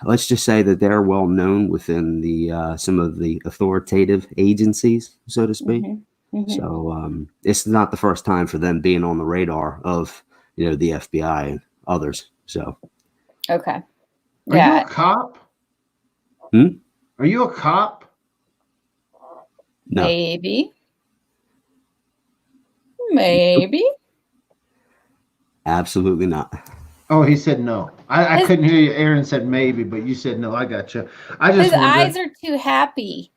let's just say that they're well known within the some of the authoritative agencies, so to speak. So it's not the first time for them being on the radar of, you know, the FBI and others. So. Okay. Are you a cop? Are you a cop? No. Maybe. Absolutely not. Oh, he said no. I couldn't hear you. Aaron said maybe, but you said no. I got you. His eyes are too happy.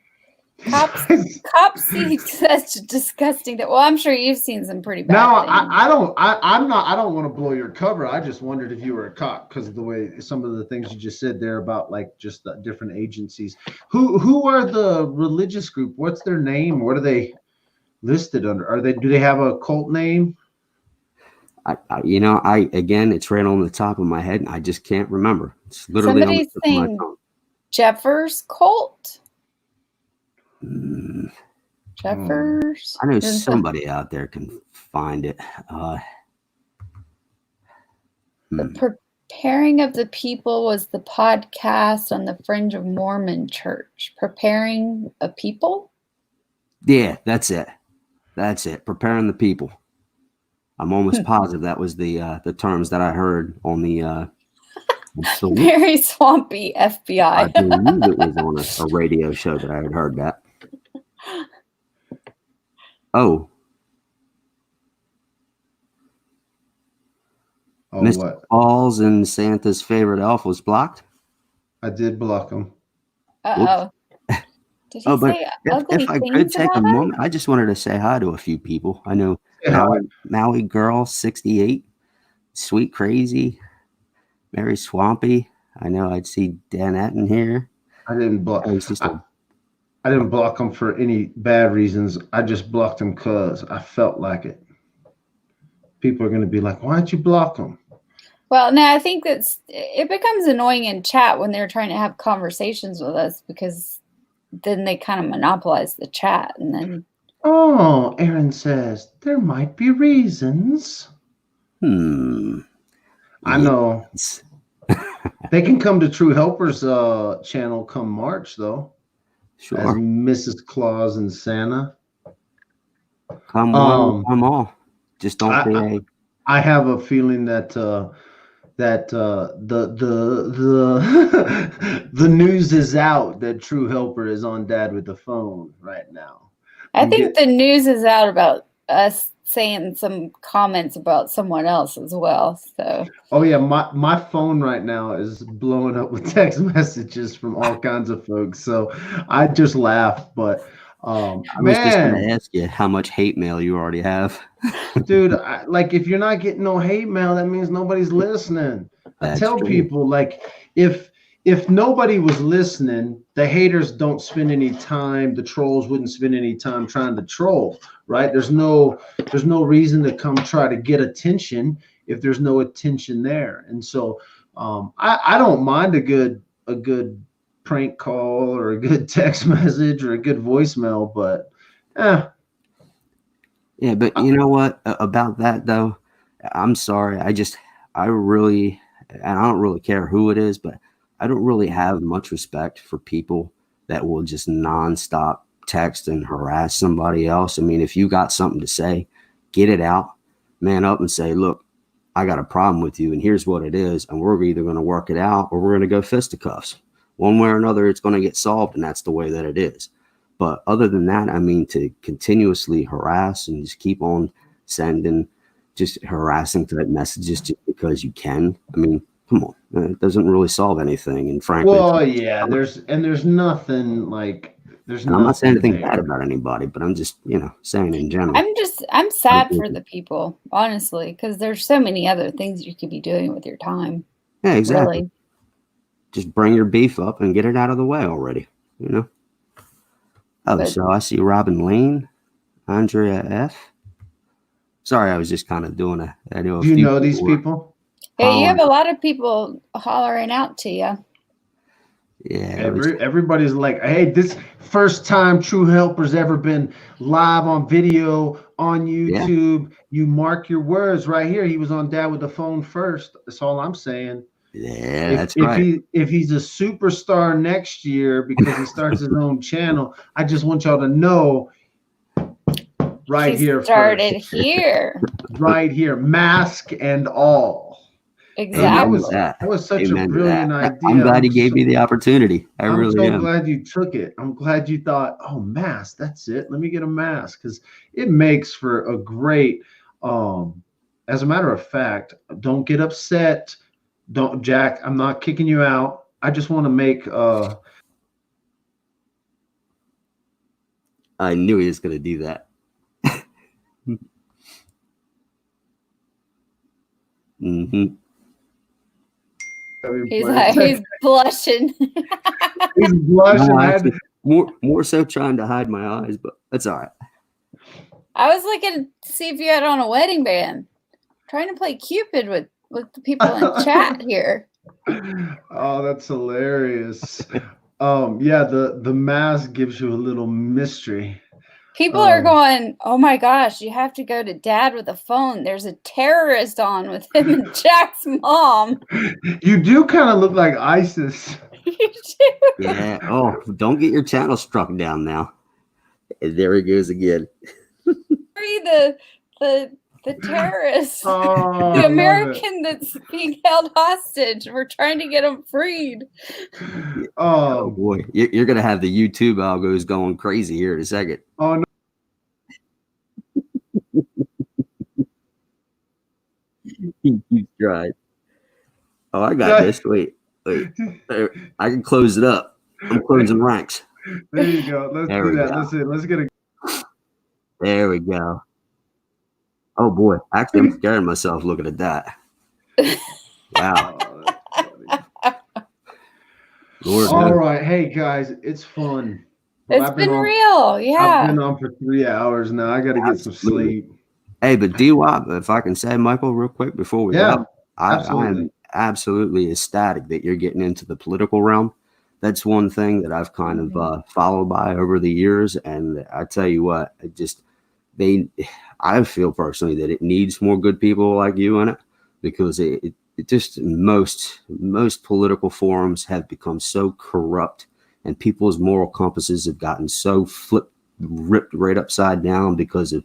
Cops see such disgusting. Well, I'm sure you've seen some pretty bad No, things. I don't want to blow your cover. I just wondered if you were a cop because of the way some of the things you just said there about like just the different agencies. Who are the religious group? What's their name? What are they listed under? Do they have a cult name? Again, it's right on the top of my head, and I just can't remember. It's literally Somebody's on the tip of my saying tongue. Jeffers cult. Jeffers. I know somebody out there can find it. The Preparing of the People was the podcast on the Fringe of Mormon Church. Preparing a People? Yeah, that's it. Preparing the people. I'm almost positive that was the terms that I heard on the Very swampy FBI. I believe it was on a radio show that I had heard that. Oh, Mr. What? Paul's and Santa's favorite elf was blocked. I did block him. Uh-oh. Did he say ugly if I could things take a about moment, I just wanted to say hi to a few people. I know Maui Girl 68, Sweet Crazy, Mary Swampy. I know I'd see Danette in here. I didn't block. I didn't block him for any bad reasons. I just blocked him because I felt like it. People are going to be like, why'd you block him? Well, no, I think it becomes annoying in chat when they're trying to have conversations with us because then they kind of monopolize the chat. And then. Oh, Aaron says there might be reasons. I know. They can come to True Helpers channel come March, though. Sure. As Mrs. Claus and Santa. Come on, come on. Just don't be I have a feeling that the news is out that True Helper is on Dad with the phone right now. I think the news is out about us saying some comments about someone else as well. So. Oh yeah, my phone right now is blowing up with text messages from all kinds of folks. So I just laugh, but I was just going to ask you how much hate mail you already have. Dude, like if you're not getting no hate mail, that means nobody's listening. I tell people, like, if nobody was listening, the haters don't spend any time, the trolls wouldn't spend any time trying to troll, right? There's no reason to come try to get attention if there's no attention there. And so I don't mind a good prank call or a good text message or a good voicemail, but yeah, but you know what about that though? I'm sorry. I don't really care who it is, but I don't really have much respect for people that will just nonstop text and harass somebody else. I mean, if you got something to say, get it out, man up and say, look, I got a problem with you and here's what it is. And we're either going to work it out or we're going to go fisticuffs. One way or another, it's going to get solved. And that's the way that it is. But other than that, I mean, to continuously harass and just keep on sending just harassing type messages just because you can. I mean, come on, it doesn't really solve anything. And frankly, well, yeah, there's nothing like there's and I'm not saying nothing anything bad about anybody, but I'm just, saying in general. I'm sad for the people, honestly, because there's so many other things you could be doing with your time. Yeah, exactly. Really. Just bring your beef up and get it out of the way already, Oh, But- so I see Robin Lane, Andrea F. Sorry, I was just kind of doing a Do you know these people? Hey, you have a lot of people hollering out to you. Yeah. Everybody's like, hey, this first time True Helper's ever been live on video on YouTube. Yeah. You mark your words right here. He was on Dad with the Phone first. That's all I'm saying. Yeah, that's right. If he's a superstar next year because he starts his own channel, I just want y'all to know right here. Started here. Right here, mask and all. Exactly. That was such a brilliant idea. I'm glad he gave me the opportunity. I'm so glad you took it. I'm glad you thought, oh, mask, that's it. Let me get a mask, because it makes for a great. As a matter of fact, don't get upset. Don't, Jack. I'm not kicking you out. I just want to make. I knew he was going to do that. Mm-hmm. He's blushing. He's blushing. No, actually, more so trying to hide my eyes, but that's all right. I was looking to see if you had on a wedding band. Trying to play Cupid with the people in chat here. Oh, that's hilarious. Yeah, the mask gives you a little mystery. People are going, oh my gosh, you have to go to Dad with a Phone. There's a terrorist on with him and Jack's mom. You do kind of look like ISIS. You do. Yeah. Oh, don't get your channel struck down now. And there he goes again. Free the terrorist, the American that's being held hostage. We're trying to get him freed. Oh boy, you're gonna have the YouTube algos going crazy here in a second. Oh no. He keeps trying. Oh, I got this. Wait. I can close it up. I'm closing ranks. There you go. Let's do that. Let's get it. There we go. Oh boy, actually, I'm scaring myself looking at that. Wow. Lord, all right, hey guys, it's fun. It's been real, yeah. I've been on for 3 hours now. I got to get some sleep. Hey, but D-Wop, if I can say, Michael, real quick before we go, I am absolutely ecstatic that you're getting into the political realm. That's one thing that I've kind of followed by over the years, and I tell you what, I feel personally that it needs more good people like you in it, because it just most political forums have become so corrupt, and people's moral compasses have gotten so ripped right upside down because of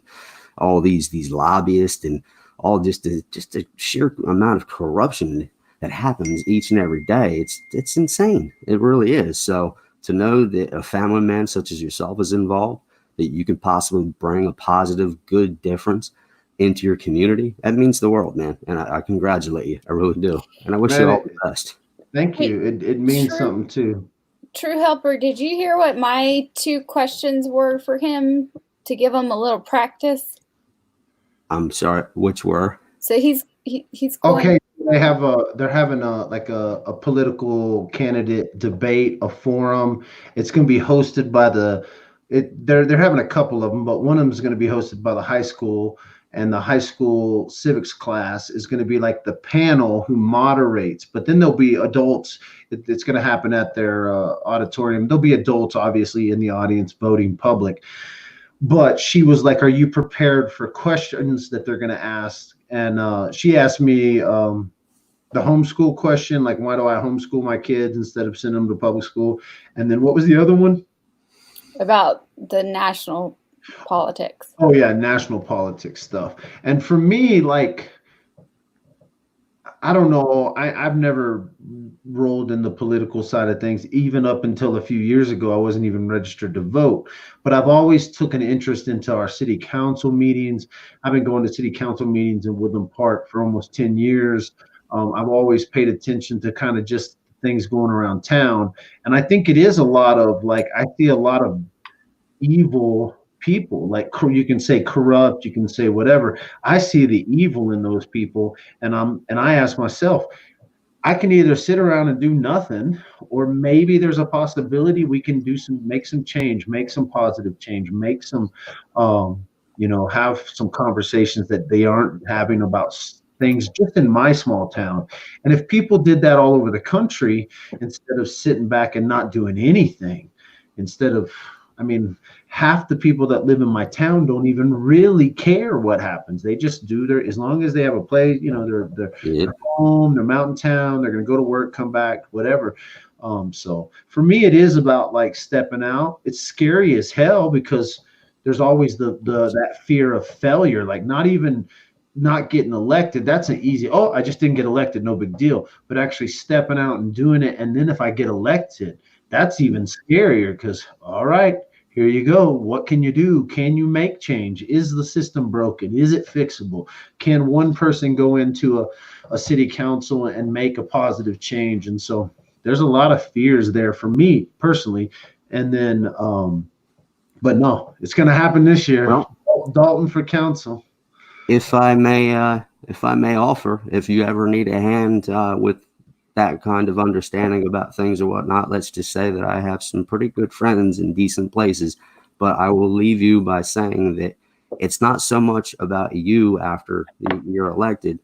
all these lobbyists and all just the sheer amount of corruption that happens each and every day. It's insane. It really is. So to know that a family man such as yourself is involved, that you can possibly bring a positive, good difference into your community, that means the world, man. And I congratulate you. I really do. And I wish you all the best. Thank you. It means something too. True Helper, did you hear what my 2 questions were for him to give him a little practice? I'm sorry, which were? So he's going. Okay. They're having a political candidate debate, a forum. It's going to be hosted by they're having a couple of them, but one of them is going to be hosted by the high school, and the high school civics class is going to be like the panel who moderates, but then there'll be adults. It's going to happen at their auditorium. There'll be adults obviously in the audience, voting public. But she was like, are you prepared for questions that they're going to ask? And she asked me the homeschool question, like, why do I homeschool my kids instead of sending them to public school? And then what was the other one? About the national politics. Oh yeah, national politics stuff. And for me, like, I don't know, I've never rolled in the political side of things. Even up until a few years ago, I wasn't even registered to vote, but I've always took an interest into our city council meetings. I've been going to city council meetings in Woodland Park for almost 10 years. I've always paid attention to kind of just things going around town. And I think it is a lot of like, I see a lot of evil people, like you can say corrupt, you can say whatever. I see the evil in those people. And I ask myself, I can either sit around and do nothing, or maybe there's a possibility we can make some change, make some positive change, make some, have some conversations that they aren't having about things just in my small town. And if people did that all over the country, instead of sitting back and not doing anything, half the people that live in my town don't even really care what happens. They just do as long as they have a place, they're home, they're mountain town, they're going to go to work, come back, whatever. So for me, it is about like stepping out. It's scary as hell because there's always that fear of failure, like not getting elected. That's an easy, I just didn't get elected, no big deal. But actually stepping out and doing it. And then if I get elected, that's even scarier because, all right, here you go. What can you do? Can you make change? Is the system broken? Is it fixable? Can one person go into a city council and make a positive change? And so there's a lot of fears there for me personally. And then, but no, it's going to happen this year. Well, Dalton for council. If I may offer, if you ever need a hand with that kind of understanding about things or whatnot, let's just say that I have some pretty good friends in decent places. But I will leave you by saying that it's not so much about you after you're elected.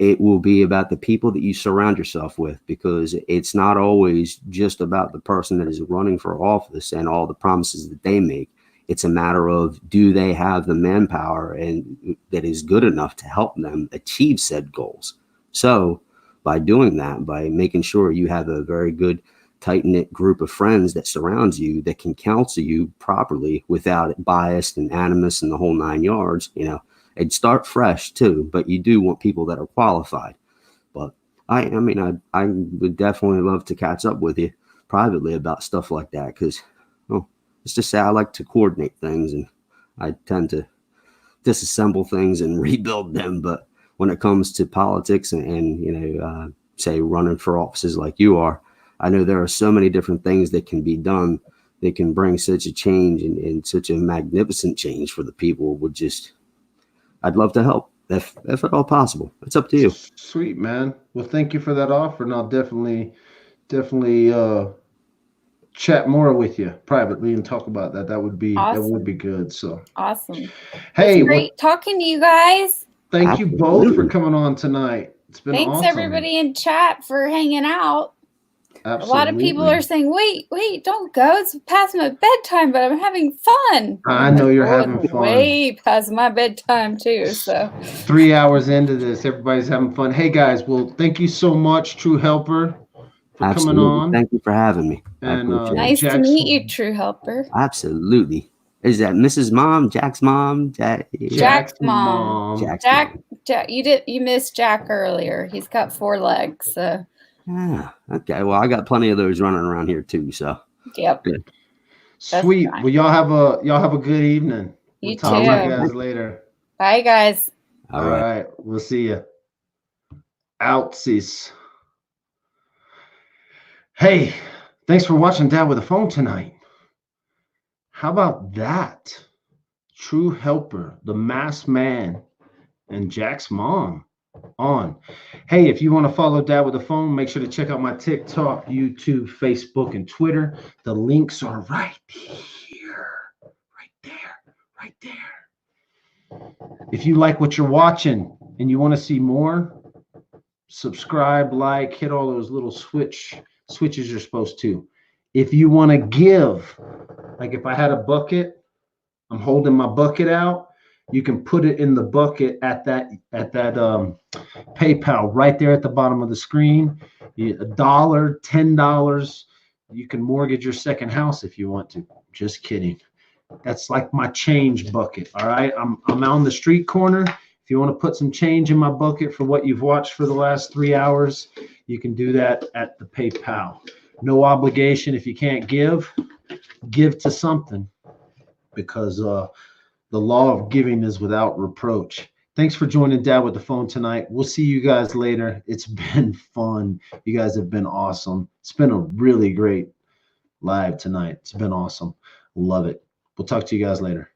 It will be about the people that you surround yourself with, because it's not always just about the person that is running for office and all the promises that they make. It's a matter of, do they have the manpower and that is good enough to help them achieve said goals? So by doing that, by making sure you have a very good, tight-knit group of friends that surrounds you, that can counsel you properly without bias and animus and the whole 9 yards, and start fresh too. But you do want people that are qualified. But I would definitely love to catch up with you privately about stuff like that, because let's just say I like to coordinate things, and I tend to disassemble things and rebuild them. But when it comes to politics and say running for offices like you are, I know there are so many different things that can be done that can bring such a change and such a magnificent change for the people. I'd love to help if at all possible. It's up to you. Sweet, man. Well, thank you for that offer, and I'll definitely chat more with you privately and talk about that. That would be awesome. That would be good. So awesome. Hey, it's great talking to you guys. Thank you both for coming on tonight. It's been Thanks awesome. Everybody in chat for hanging out. Absolutely. A lot of people are saying, wait, don't go. It's past my bedtime, but I'm having fun. I know you're having fun. Way past my bedtime too. So 3 hours into this, everybody's having fun. Hey guys, well, thank you so much, True Helper, for coming on. Thank you for having me. And nice to meet you, True Helper. Absolutely. Is that Mrs. Mom, Jack's mom? Jack's mom. Jack, you missed Jack earlier. He's got 4 legs. So. Okay. Well, I got plenty of those running around here too. So. Yep. Good. Sweet. Well, y'all have a good evening. We'll talk to you guys later. Bye, guys. All right. We'll see you. Outsies. Hey, thanks for watching Dad with a Phone tonight. How about that? True Helper, the Masked Man, and Jack's mom on. Hey, if you want to follow Dad with a Phone, make sure to check out my TikTok, YouTube, Facebook, and Twitter. The links are right here. Right there. If you like what you're watching and you want to see more, subscribe, like, hit all those little switches you're supposed to. If you want to give, like if I had a bucket, I'm holding my bucket out, you can put it in the bucket at that PayPal right there at the bottom of the screen. $1, $10. You can mortgage your second house if you want to. Just kidding. That's like my change bucket. All right. I'm on the street corner. If you want to put some change in my bucket for what you've watched for the last 3 hours, you can do that at the PayPal. No obligation. If you can't give to something, because the law of giving is without reproach. Thanks for joining Dad with the Phone tonight. We'll see you guys later. It's been fun. You guys have been awesome. It's been a really great live tonight. It's been awesome. Love it. We'll talk to you guys later.